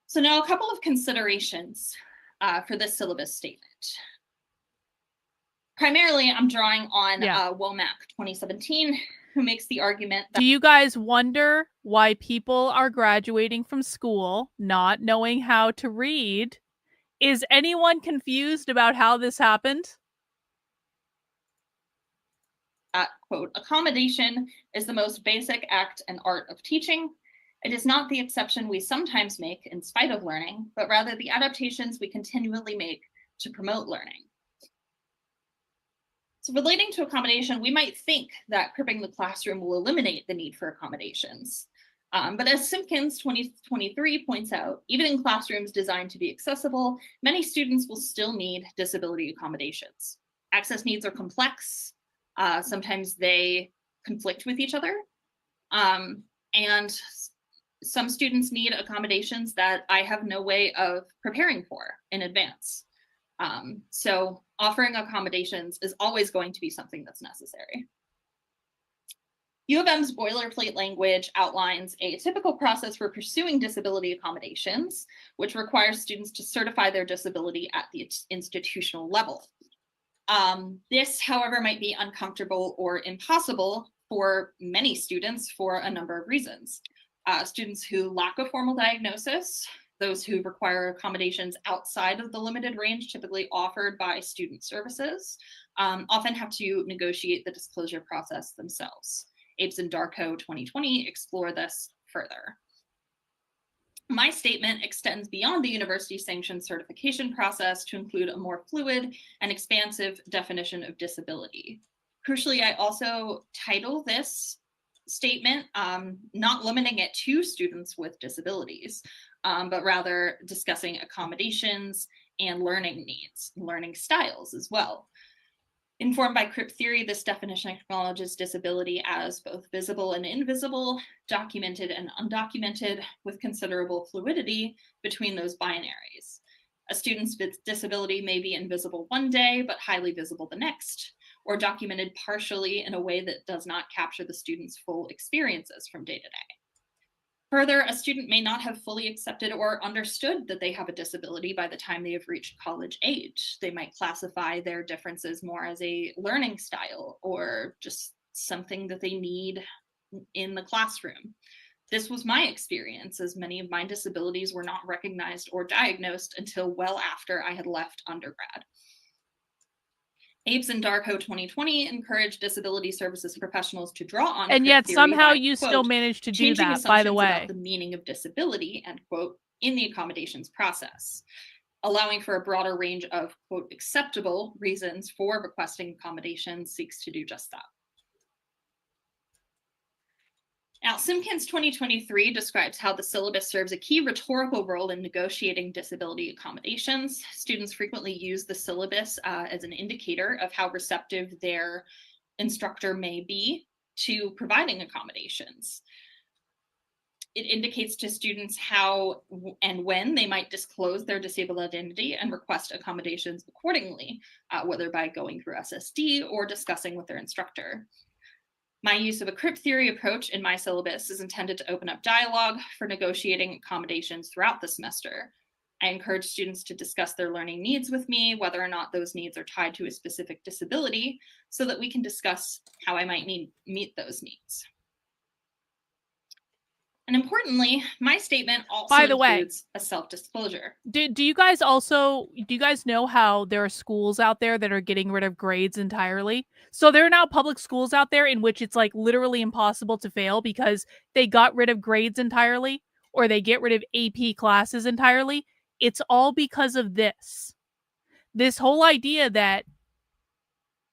I: So now a couple of considerations for this syllabus statement. Primarily, I'm drawing on Womack 2017, who makes the argument that—
D: Do you guys wonder why people are graduating from school not knowing how to read? Is anyone confused about how this happened?
I: Quote, accommodation is the most basic act and art of teaching. It is not the exception we sometimes make in spite of learning, but rather the adaptations we continually make to promote learning. So relating to accommodation, we might think that cripping the classroom will eliminate the need for accommodations. But as Simpkins 2023 points out, even in classrooms designed to be accessible, many students will still need disability accommodations. Access needs are complex. Sometimes they conflict with each other. And some students need accommodations that I have no way of preparing for in advance. So offering accommodations is always going to be something that's necessary. U of M's boilerplate language outlines a typical process for pursuing disability accommodations, which requires students to certify their disability at the institutional level. This, however, might be uncomfortable or impossible for many students for a number of reasons. Students who lack a formal diagnosis, those who require accommodations outside of the limited range typically offered by student services, often have to negotiate the disclosure process themselves. Abes and Darko 2020 explore this further. My statement extends beyond the university-sanctioned certification process to include a more fluid and expansive definition of disability. Crucially, I also title this statement not limiting it to students with disabilities, but rather discussing accommodations and learning needs, learning styles as well. Informed by Crip theory, this definition acknowledges disability as both visible and invisible, documented and undocumented, with considerable fluidity between those binaries. A student's disability may be invisible one day, but highly visible the next, or documented partially in a way that does not capture the student's full experiences from day to day. Further, a student may not have fully accepted or understood that they have a disability by the time they have reached college age. They might classify their differences more as a learning style or just something that they need in the classroom. This was my experience, as many of my disabilities were not recognized or diagnosed until well after I had left undergrad. Abes and Darko 2020 encourage disability services professionals to draw on
D: and
I: Crip
D: yet
I: theory
D: somehow
I: by,
D: you
I: quote,
D: still managed to do
I: changing
D: that, by the
I: assumptions
D: way.
I: about the meaning of disability, end quote, in the accommodations process, allowing for a broader range of, quote, acceptable reasons for requesting accommodations seeks to do just that. Now, Simpkins 2023 describes how the syllabus serves a key rhetorical role in negotiating disability accommodations. Students frequently use the syllabus as an indicator of how receptive their instructor may be to providing accommodations. It indicates to students how and when they might disclose their disabled identity and request accommodations accordingly, whether by going through SSD or discussing with their instructor. My use of a Crip theory approach in my syllabus is intended to open up dialogue for negotiating accommodations throughout the semester. I encourage students to discuss their learning needs with me, whether or not those needs are tied to a specific disability, so that we can discuss how I might meet those needs. And importantly, my statement also
D: By the
I: includes
D: way,
I: a self-disclosure.
D: Do you guys know how there are schools out there that are getting rid of grades entirely? So there are now public schools out there in which it's like literally impossible to fail because they got rid of grades entirely, or they get rid of AP classes entirely. It's all because of this. This whole idea that,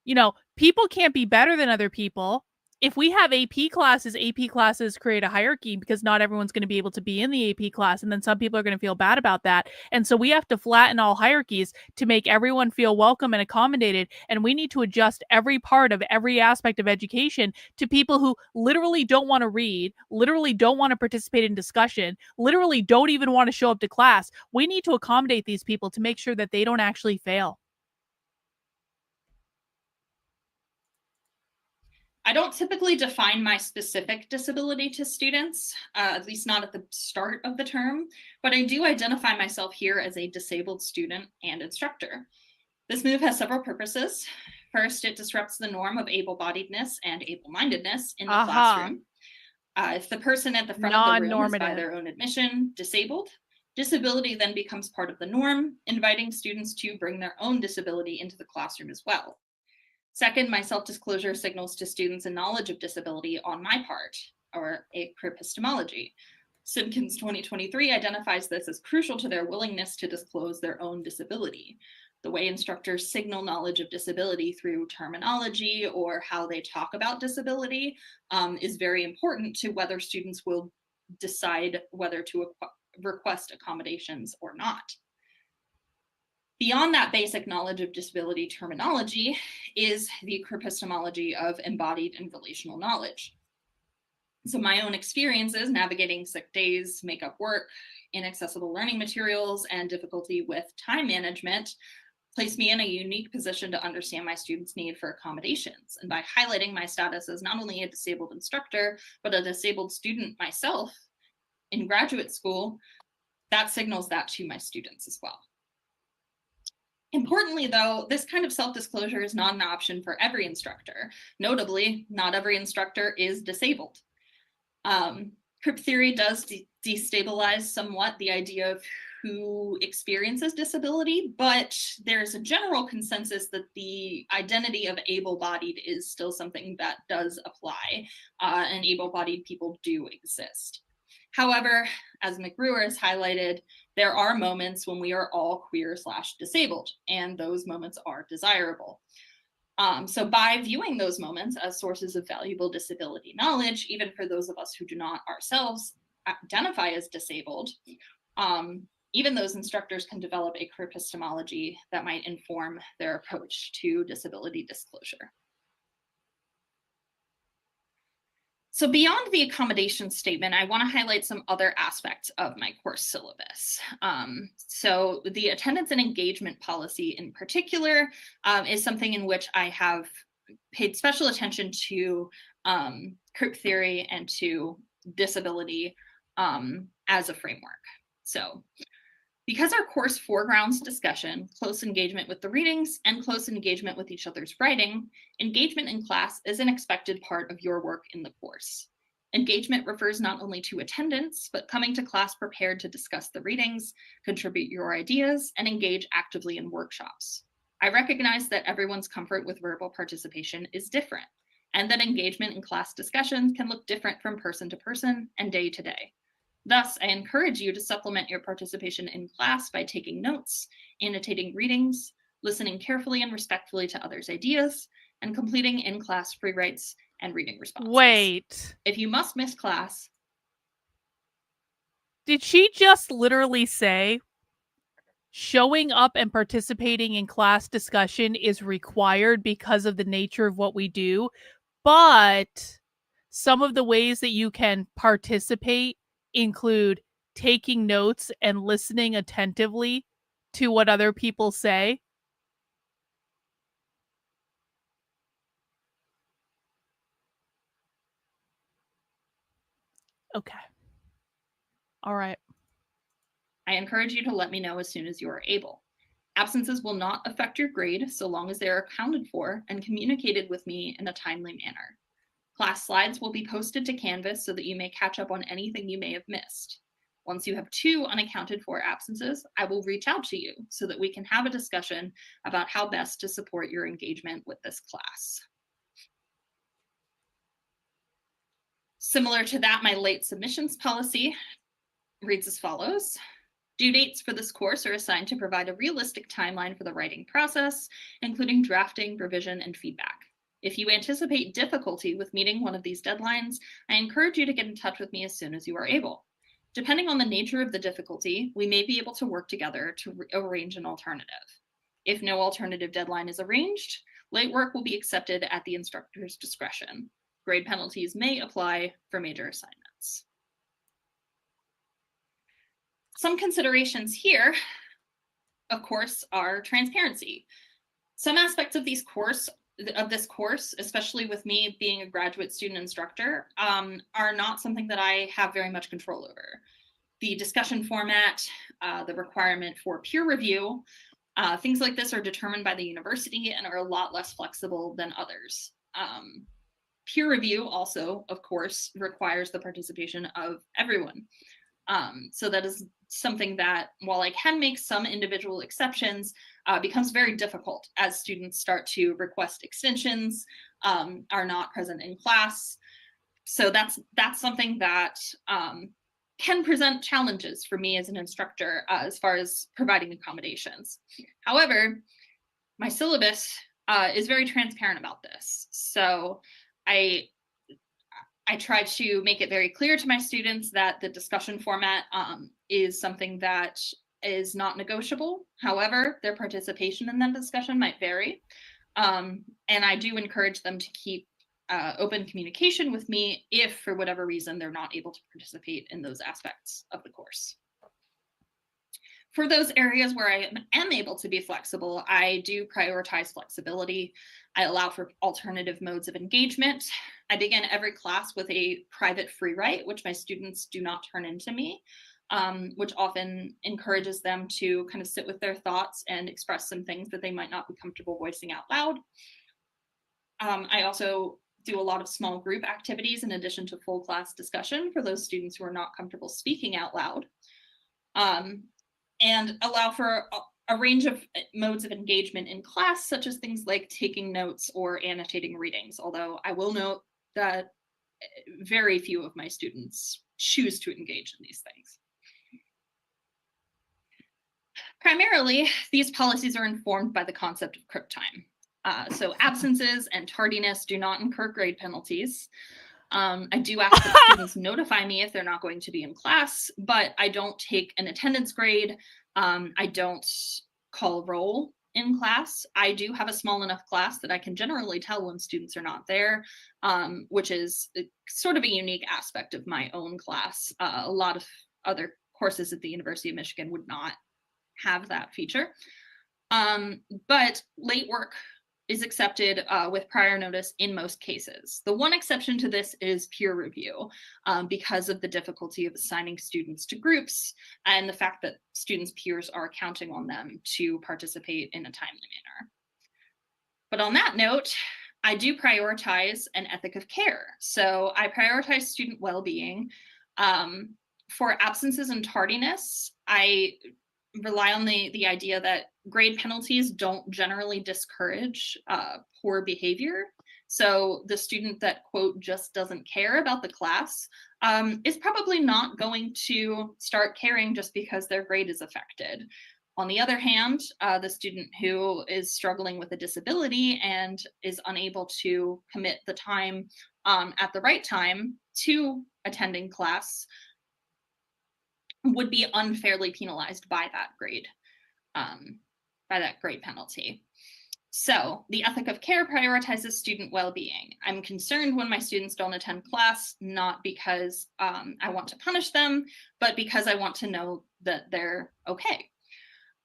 D: you know, people can't be better than other people. If we have AP classes create a hierarchy because not everyone's going to be able to be in the AP class. And then some people are going to feel bad about that. And so we have to flatten all hierarchies to make everyone feel welcome and accommodated. And we need to adjust every part of every aspect of education to people who literally don't want to read, literally don't want to participate in discussion, literally don't even want to show up to class. We need to accommodate these people to make sure that they don't actually fail.
I: I don't typically define my specific disability to students, at least not at the start of the term, but I do identify myself here as a disabled student and instructor. This move has several purposes. First, it disrupts the norm of able-bodiedness and able-mindedness in the classroom. If the person at the front of the room is by their own admission disabled, disability then becomes part of the norm, inviting students to bring their own disability into the classroom as well. Second, my self-disclosure signals to students a knowledge of disability on my part, or a epistemology. Simpkins 2023 identifies this as crucial to their willingness to disclose their own disability. The way instructors signal knowledge of disability through terminology or how they talk about disability is very important to whether students will decide whether to request accommodations or not. Beyond that basic knowledge of disability terminology is the epistemology of embodied and relational knowledge. So my own experiences navigating sick days, make up work, inaccessible learning materials, and difficulty with time management place me in a unique position to understand my students' need for accommodations. And by highlighting my status as not only a disabled instructor, but a disabled student myself in graduate school, that signals that to my students as well. Importantly, though, this kind of self-disclosure is not an option for every instructor. Notably, not every instructor is disabled. Crip theory does destabilize somewhat the idea of who experiences disability, but there's a general consensus that the identity of able-bodied is still something that does apply, and able-bodied people do exist. However, as McBrewer has highlighted, there are moments when we are all queer/disabled, and those moments are desirable. So by viewing those moments as sources of valuable disability knowledge, even for those of us who do not ourselves identify as disabled, even those instructors can develop a queer epistemology that might inform their approach to disability disclosure. So beyond the accommodation statement, I want to highlight some other aspects of my course syllabus. So the attendance and engagement policy in particular is something in which I have paid special attention to Crip theory and to disability as a framework. So because our course foregrounds discussion, close engagement with the readings, and close engagement with each other's writing, engagement in class is an expected part of your work in the course. Engagement refers not only to attendance, but coming to class prepared to discuss the readings, contribute your ideas, and engage actively in workshops. I recognize that everyone's comfort with verbal participation is different, and that engagement in class discussions can look different from person to person and day to day. Thus, I encourage you to supplement your participation in class by taking notes, annotating readings, listening carefully and respectfully to others' ideas, and completing in-class free writes and reading responses.
D: Wait.
I: If you must miss class...
D: Did she just literally say showing up and participating in class discussion is required because of the nature of what we do, but some of the ways that you can participate include taking notes and listening attentively to what other people say? Okay. All right.
I: I encourage you to let me know as soon as you are able. Absences will not affect your grade so long as they are accounted for and communicated with me in a timely manner. Class slides will be posted to Canvas so that you may catch up on anything you may have missed. Once you have 2 unaccounted for absences, I will reach out to you so that we can have a discussion about how best to support your engagement with this class. Similar to that, my late submissions policy reads as follows. Due dates for this course are assigned to provide a realistic timeline for the writing process, including drafting, revision, and feedback. If you anticipate difficulty with meeting one of these deadlines, I encourage you to get in touch with me as soon as you are able. Depending on the nature of the difficulty, we may be able to work together to arrange an alternative. If no alternative deadline is arranged, late work will be accepted at the instructor's discretion. Grade penalties may apply for major assignments. Some considerations here, of course, are transparency. Some aspects of this course, especially with me being a graduate student instructor, are not something that I have very much control over. The discussion format, the requirement for peer review, things like this are determined by the university and are a lot less flexible than others. Peer review also, of course, requires the participation of everyone. So that is something that, while I can make some individual exceptions, becomes very difficult as students start to request extensions, are not present in class. So that's something that can present challenges for me as an instructor as far as providing accommodations. However, my syllabus is very transparent about this. So I try to make it very clear to my students that the discussion format is something that is not negotiable. However, their participation in that discussion might vary. And I do encourage them to keep open communication with me if, for whatever reason, they're not able to participate in those aspects of the course. For those areas where I am able to be flexible, I do prioritize flexibility. I allow for alternative modes of engagement. I begin every class with a private free write, which my students do not turn into me, which often encourages them to kind of sit with their thoughts and express some things that they might not be comfortable voicing out loud. I also do a lot of small group activities in addition to full class discussion for those students who are not comfortable speaking out loud. And allow for a range of modes of engagement in class, such as things like taking notes or annotating readings, although I will note that very few of my students choose to engage in these things. Primarily, these policies are informed by the concept of Crip time. So absences and tardiness do not incur grade penalties. I do ask that students notify me if they're not going to be in class, but I don't take an attendance grade. I don't call roll in class. I do have a small enough class that I can generally tell when students are not there, which is sort of a unique aspect of my own class. A lot of other courses at the University of Michigan would not have that feature. But late work is accepted with prior notice in most cases. The one exception to this is peer review because of the difficulty of assigning students to groups and the fact that students' peers are counting on them to participate in a timely manner. But on that note, I do prioritize an ethic of care. So I prioritize student well-being. For absences and tardiness, I rely on the idea that grade penalties don't generally discourage poor behavior. So the student that, quote, just doesn't care about the class is probably not going to start caring just because their grade is affected. On the other hand, the student who is struggling with a disability and is unable to commit the time at the right time to attending class would be unfairly penalized by that grade penalty. So the ethic of care prioritizes student well-being. I'm concerned when my students don't attend class, not because I want to punish them, but because I want to know that they're okay.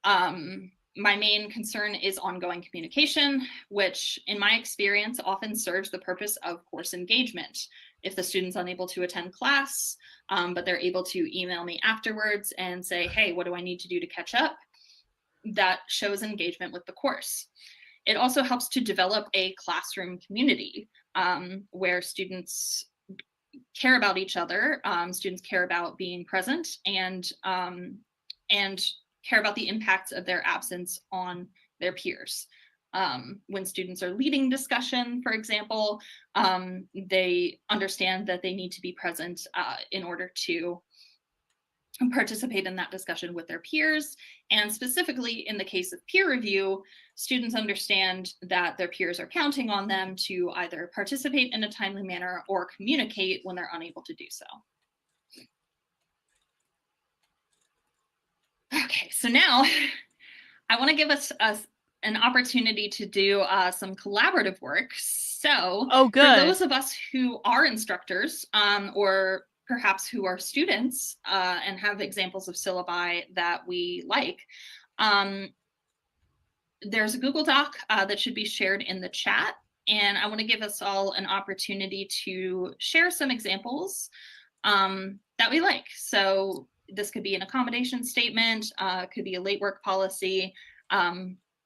I: My main concern is ongoing communication, which in my experience often serves the purpose of course engagement. If the student's unable to attend class, but they're able to email me afterwards and say, hey, what do I need to do to catch up? That shows engagement with the course. It also helps to develop a classroom community where students care about each other, students care about being present, and care about the impacts of their absence on their peers. When students are leading discussion, for example, they understand that they need to be present in order to participate in that discussion with their peers. And specifically in the case of peer review, students understand that their peers are counting on them to either participate in a timely manner or communicate when they're unable to do so. Okay, so now I want to give us an opportunity to do some collaborative work. So for those of us who are instructors or perhaps who are students and have examples of syllabi that we like, there's a Google Doc that should be shared in the chat. And I want to give us all an opportunity to share some examples that we like. So this could be an accommodation statement, could be a late work policy,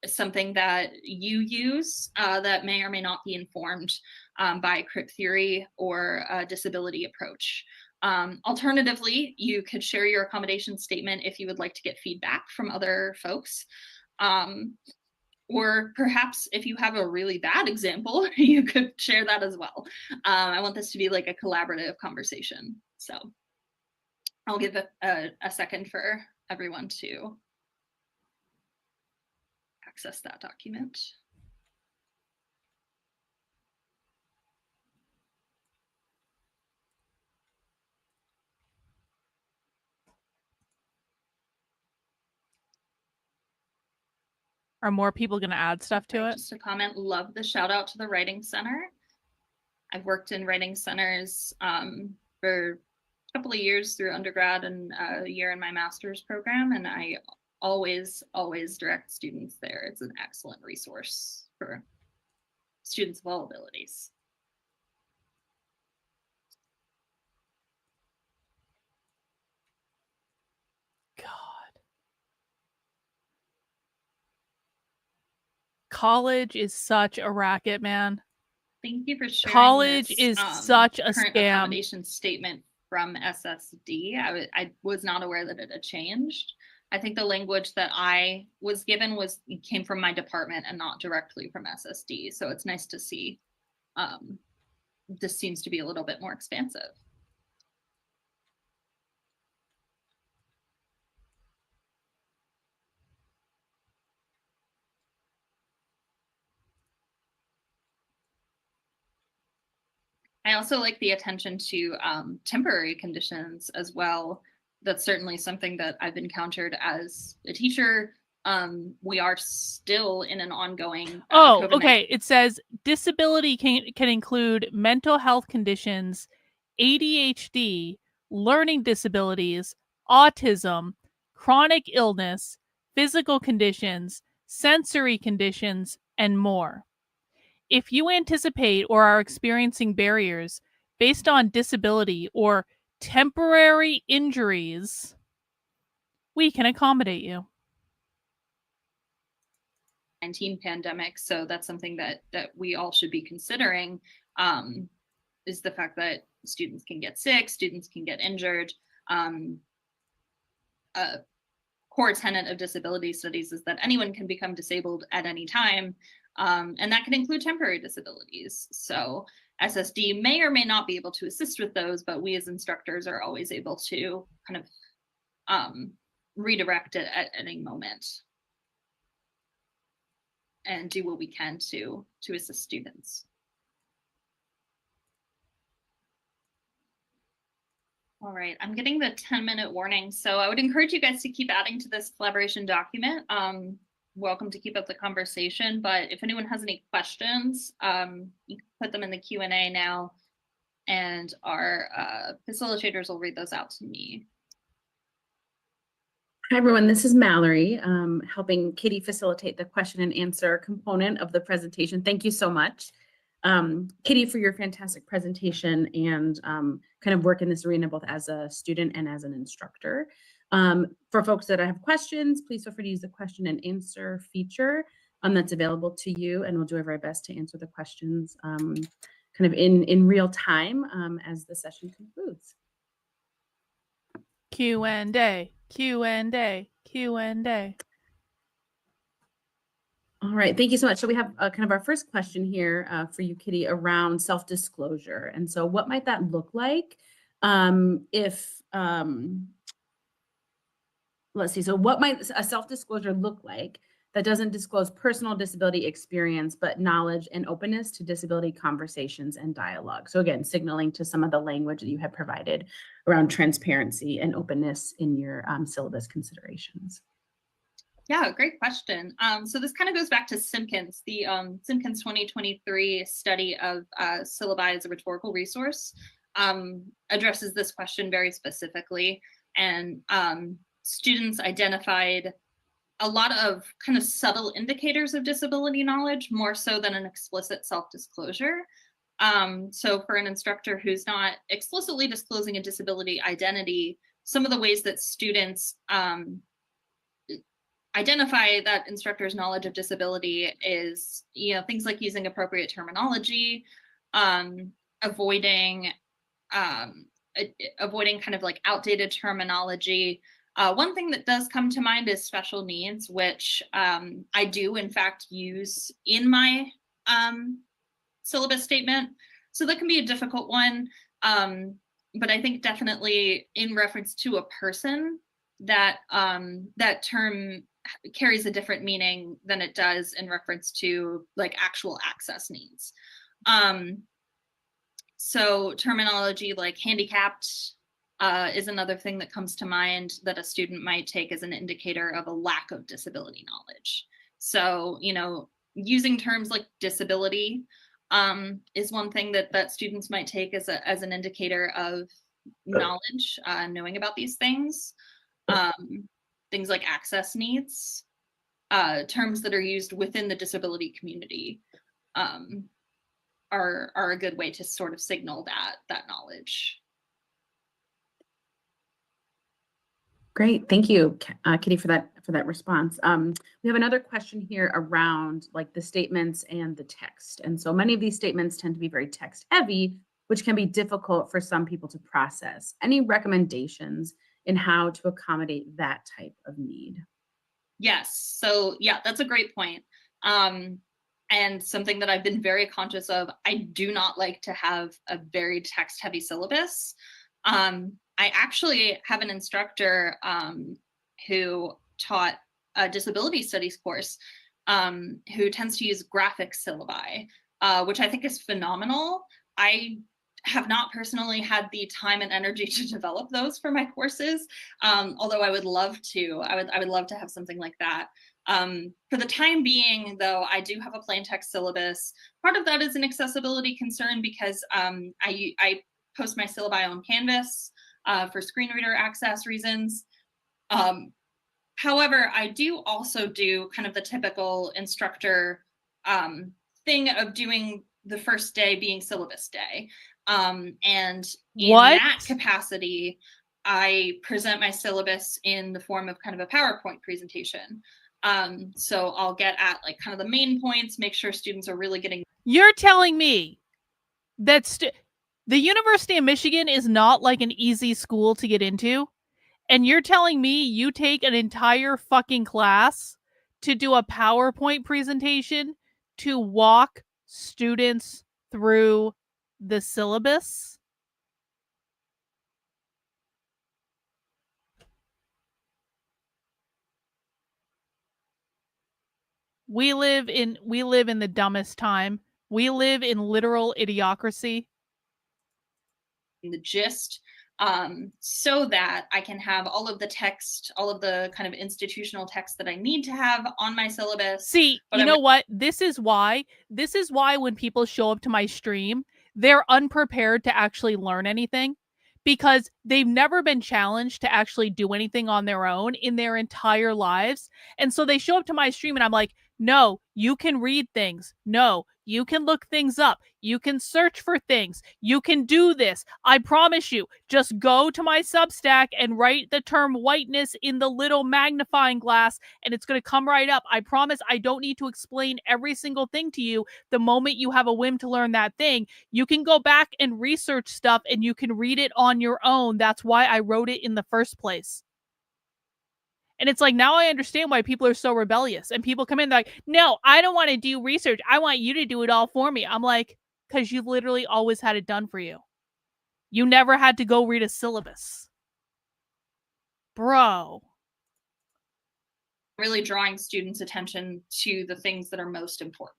I: something that you use that may or may not be informed by Crip theory or a disability approach. Alternatively, you could share your accommodation statement if you would like to get feedback from other folks. Or perhaps if you have a really bad example, you could share that as well. I want this to be like a collaborative conversation. So I'll give a second for everyone to access that document.
D: Are more people going to add stuff to it?
I: Just a comment, love the shout out to the Writing Center. I've worked in writing centers for a couple of years through undergrad and a year in my master's program, and I always direct students there. It's an excellent resource for students of all abilities.
D: God. College is such a racket, man.
I: Thank you for sharing.
D: College
I: this,
D: is such a
I: current
D: scam.
I: accommodation statement from SSD. I was not aware that it had changed. I think the language that I was given came from my department and not directly from SSD. So it's nice to see. This seems to be a little bit more expansive. I also like the attention to temporary conditions as well. That's certainly something that I've encountered as a teacher. We are still in an ongoing.
D: Okay. It says disability can include mental health conditions, ADHD, learning disabilities, autism, chronic illness, physical conditions, sensory conditions, and more. If you anticipate or are experiencing barriers based on disability or temporary injuries, we can accommodate you.
I: 19 pandemic, so that's something that we all should be considering, is the fact that students can get sick, students can get injured. A core tenet of disability studies is that anyone can become disabled at any time, and that can include temporary disabilities. So SSD may or may not be able to assist with those, but we as instructors are always able to kind of redirect it at any moment and do what we can to assist students. All right, I'm getting the 10-minute warning, so I would encourage you guys to keep adding to this collaboration document. Welcome to keep up the conversation, but if anyone has any questions, you can put them in the Q&A now, and our facilitators will read those out to me.
J: Hi, everyone. This is Mallory, helping Kitty facilitate the question and answer component of the presentation. Thank you so much, Kitty, for your fantastic presentation and kind of work in this arena, both as a student and as an instructor. For folks that have questions, please feel free to use the question and answer feature that's available to you, and we'll do our very best to answer the questions kind of in real time as the session concludes.
D: Q&A, Q&A, Q&A.
J: All right, thank you so much. So we have kind of our first question here for you, Kitty, around self-disclosure. And so what might that look like if, let's see, so what might a self-disclosure look like that doesn't disclose personal disability experience, but knowledge and openness to disability conversations and dialogue? So again, signaling to some of the language that you have provided around transparency and openness in your syllabus considerations.
I: Yeah, great question. So this kind of goes back to Simpkins, the Simpkins 2023 study of syllabi as a rhetorical resource addresses this question very specifically. And students identified a lot of kind of subtle indicators of disability knowledge, more so than an explicit self-disclosure. So for an instructor who's not explicitly disclosing a disability identity, some of the ways that students identify that instructor's knowledge of disability is, things like using appropriate terminology, avoiding kind of like outdated terminology. One thing that does come to mind is special needs, which I do in fact use in my syllabus statement. So that can be a difficult one, but I think definitely in reference to a person, that that term carries a different meaning than it does in reference to like actual access needs. So terminology like handicapped is another thing that comes to mind that a student might take as an indicator of a lack of disability knowledge. So, using terms like disability is one thing that students might take as an indicator of knowledge, knowing about these things. things like access needs, terms that are used within the disability community, are a good way to sort of signal that knowledge.
J: Great, thank you, Kitty, for that response. We have another question here around like the statements and the text. And so many of these statements tend to be very text heavy, which can be difficult for some people to process. Any recommendations in how to accommodate that type of need?
I: Yes, so yeah, that's a great point. And something that I've been very conscious of, I do not like to have a very text heavy syllabus. I actually have an instructor who taught a disability studies course who tends to use graphic syllabi, which I think is phenomenal. I have not personally had the time and energy to develop those for my courses, although I would love to. I would love to have something like that. For the time being, though, I do have a plain text syllabus. Part of that is an accessibility concern because I post my syllabi on Canvas for screen reader access reasons. However, I do also do kind of the typical instructor thing of doing the first day being syllabus day. And in that capacity, I present my syllabus in the form of kind of a PowerPoint presentation. So I'll get at like kind of the main points, make sure students are really getting.
D: You're telling me that the University of Michigan is not like an easy school to get into? And you're telling me you take an entire fucking class to do a PowerPoint presentation to walk students through the syllabus? We live in the dumbest time. We live in literal idiocracy.
I: The gist, so that I can have all of the text, all of the kind of institutional text that I need to have on my syllabus.
D: See, you know what? This is why when people show up to my stream, they're unprepared to actually learn anything, because they've never been challenged to actually do anything on their own in their entire lives. And so they show up to my stream and I'm like, no, you can read things. No, you can look things up. You can search for things. You can do this. I promise you, just go to my Substack and write the term whiteness in the little magnifying glass and it's going to come right up. I promise I don't need to explain every single thing to you. The moment you have a whim to learn that thing, you can go back and research stuff and you can read it on your own. That's why I wrote it in the first place. And it's like, now I understand why people are so rebellious. And people come in, they're like, no, I don't want to do research. I want you to do it all for me. I'm like, because you've literally always had it done for you. You never had to go read a syllabus. Bro.
I: Really drawing students' attention to the things that are most important.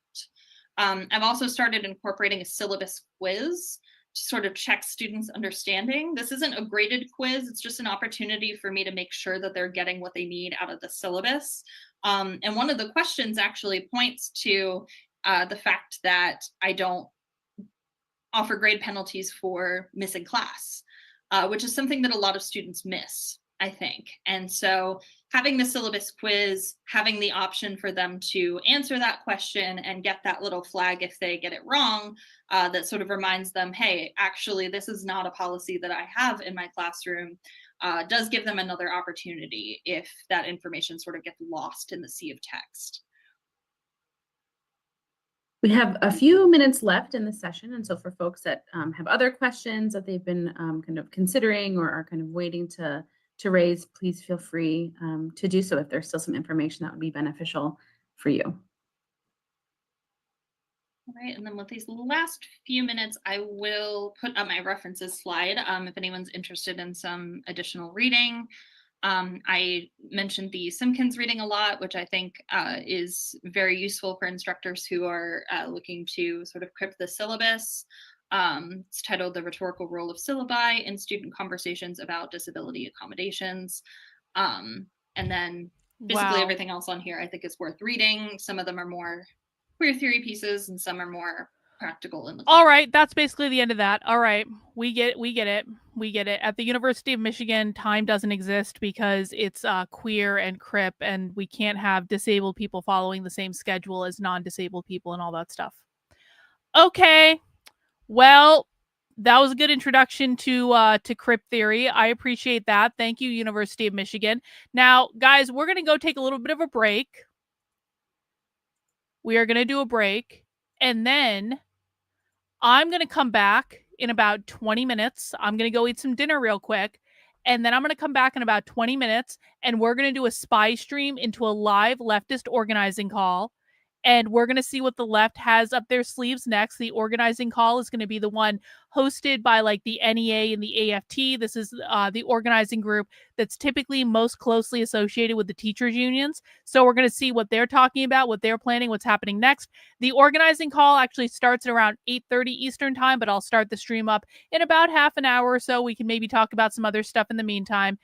I: I've also started incorporating a syllabus quiz to sort of check students' understanding. This isn't a graded quiz. It's just an opportunity for me to make sure that they're getting what they need out of the syllabus. And one of the questions actually points to the fact that I don't offer grade penalties for missing class, which is something that a lot of students miss, I think. And so having the syllabus quiz, having the option for them to answer that question and get that little flag if they get it wrong, that sort of reminds them, hey, actually, this is not a policy that I have in my classroom, does give them another opportunity if that information sort of gets lost in the sea of text.
J: We have a few minutes left in the session. And so for folks that have other questions that they've been kind of considering or are kind of waiting to raise, please feel free to do so if there's still some information that would be beneficial for you.
I: All right, and then with these last few minutes, I will put up my references slide if anyone's interested in some additional reading. I mentioned the Simpkins reading a lot, which I think is very useful for instructors who are looking to sort of crip the syllabus. It's titled The Rhetorical Role of Syllabi in Student Conversations About Disability Accommodations. And then basically everything else on here I think is worth reading. Some of them are more queer theory pieces and some are more practical in the
D: All right, that's basically the end of that. All right, we get it. At the University of Michigan, time doesn't exist because it's queer and Crip, and we can't have disabled people following the same schedule as non-disabled people and all that stuff. Okay, well, that was a good introduction to Crip theory. I appreciate that. Thank you, University of Michigan. Now, guys, we're gonna go take a little bit of a break. We are gonna do a break, and then I'm going to come back in about 20 minutes. I'm going to go eat some dinner real quick. And then I'm going to come back in about 20 minutes. And we're going to do a spy stream into a live leftist organizing call. And we're going to see what the left has up their sleeves next. The organizing call is going to be the one hosted by like the NEA and the AFT. This is the organizing group that's typically most closely associated with the teachers unions. So we're going to see what they're talking about, what they're planning, what's happening next. The organizing call actually starts at around 8:30 Eastern time, but I'll start the stream up in about half an hour or so. We can maybe talk about some other stuff in the meantime.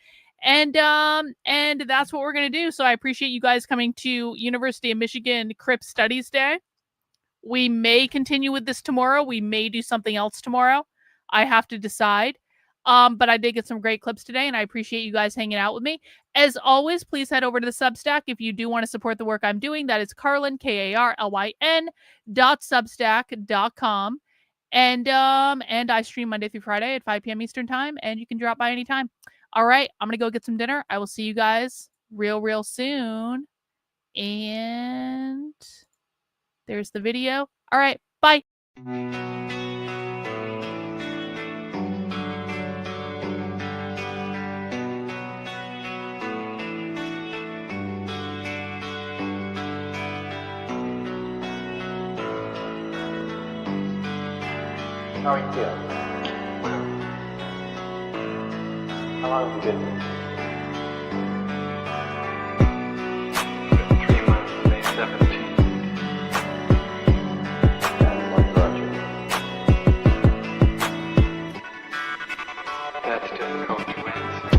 D: And that's what we're going to do. So I appreciate you guys coming to University of Michigan Crip Studies Day. We may continue with this tomorrow. We may do something else tomorrow. I have to decide. But I did get some great clips today, and I appreciate you guys hanging out with me. As always, please head over to the Substack if you do want to support the work I'm doing. That is Karlyn, KARLYN.substack.com. And I stream Monday through Friday at 5 p.m. Eastern time, and you can drop by anytime. All right, I'm going to go get some dinner. I will see you guys real soon. And there's the video. All right, bye.
A: How are you feeling? How long have you been here?
B: 3 months, May 17th.
A: And what brought you?
B: That's difficult to answer.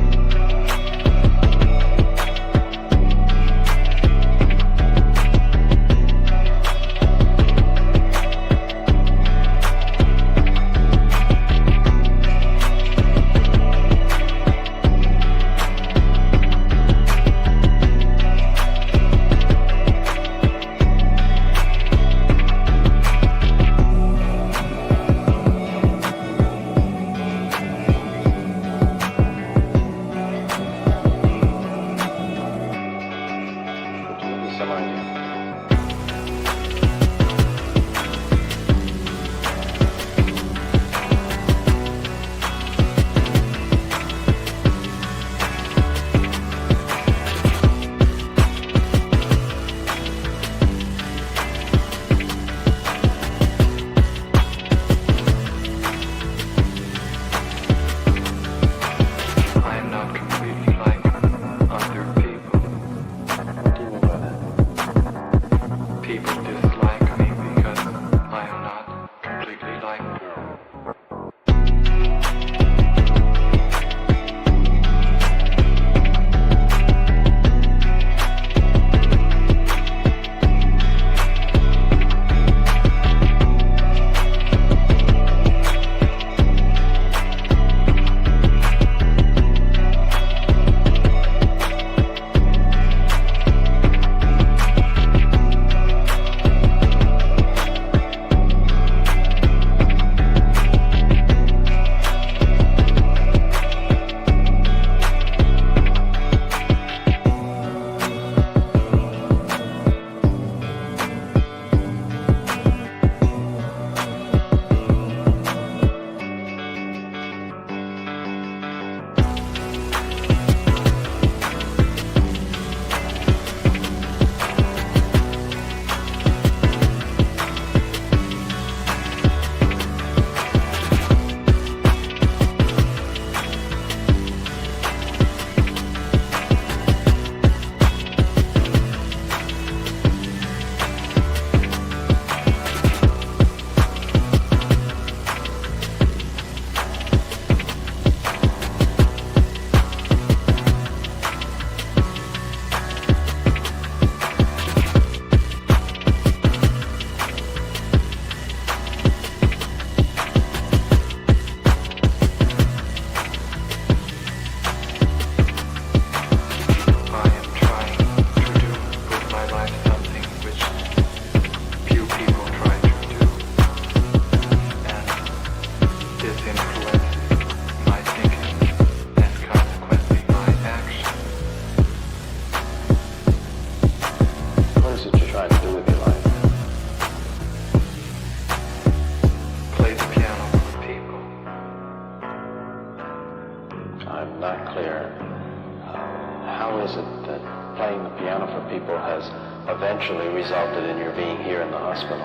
A: How is it that playing the piano for people has eventually resulted in your being here in the hospital?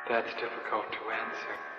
B: That's difficult to answer.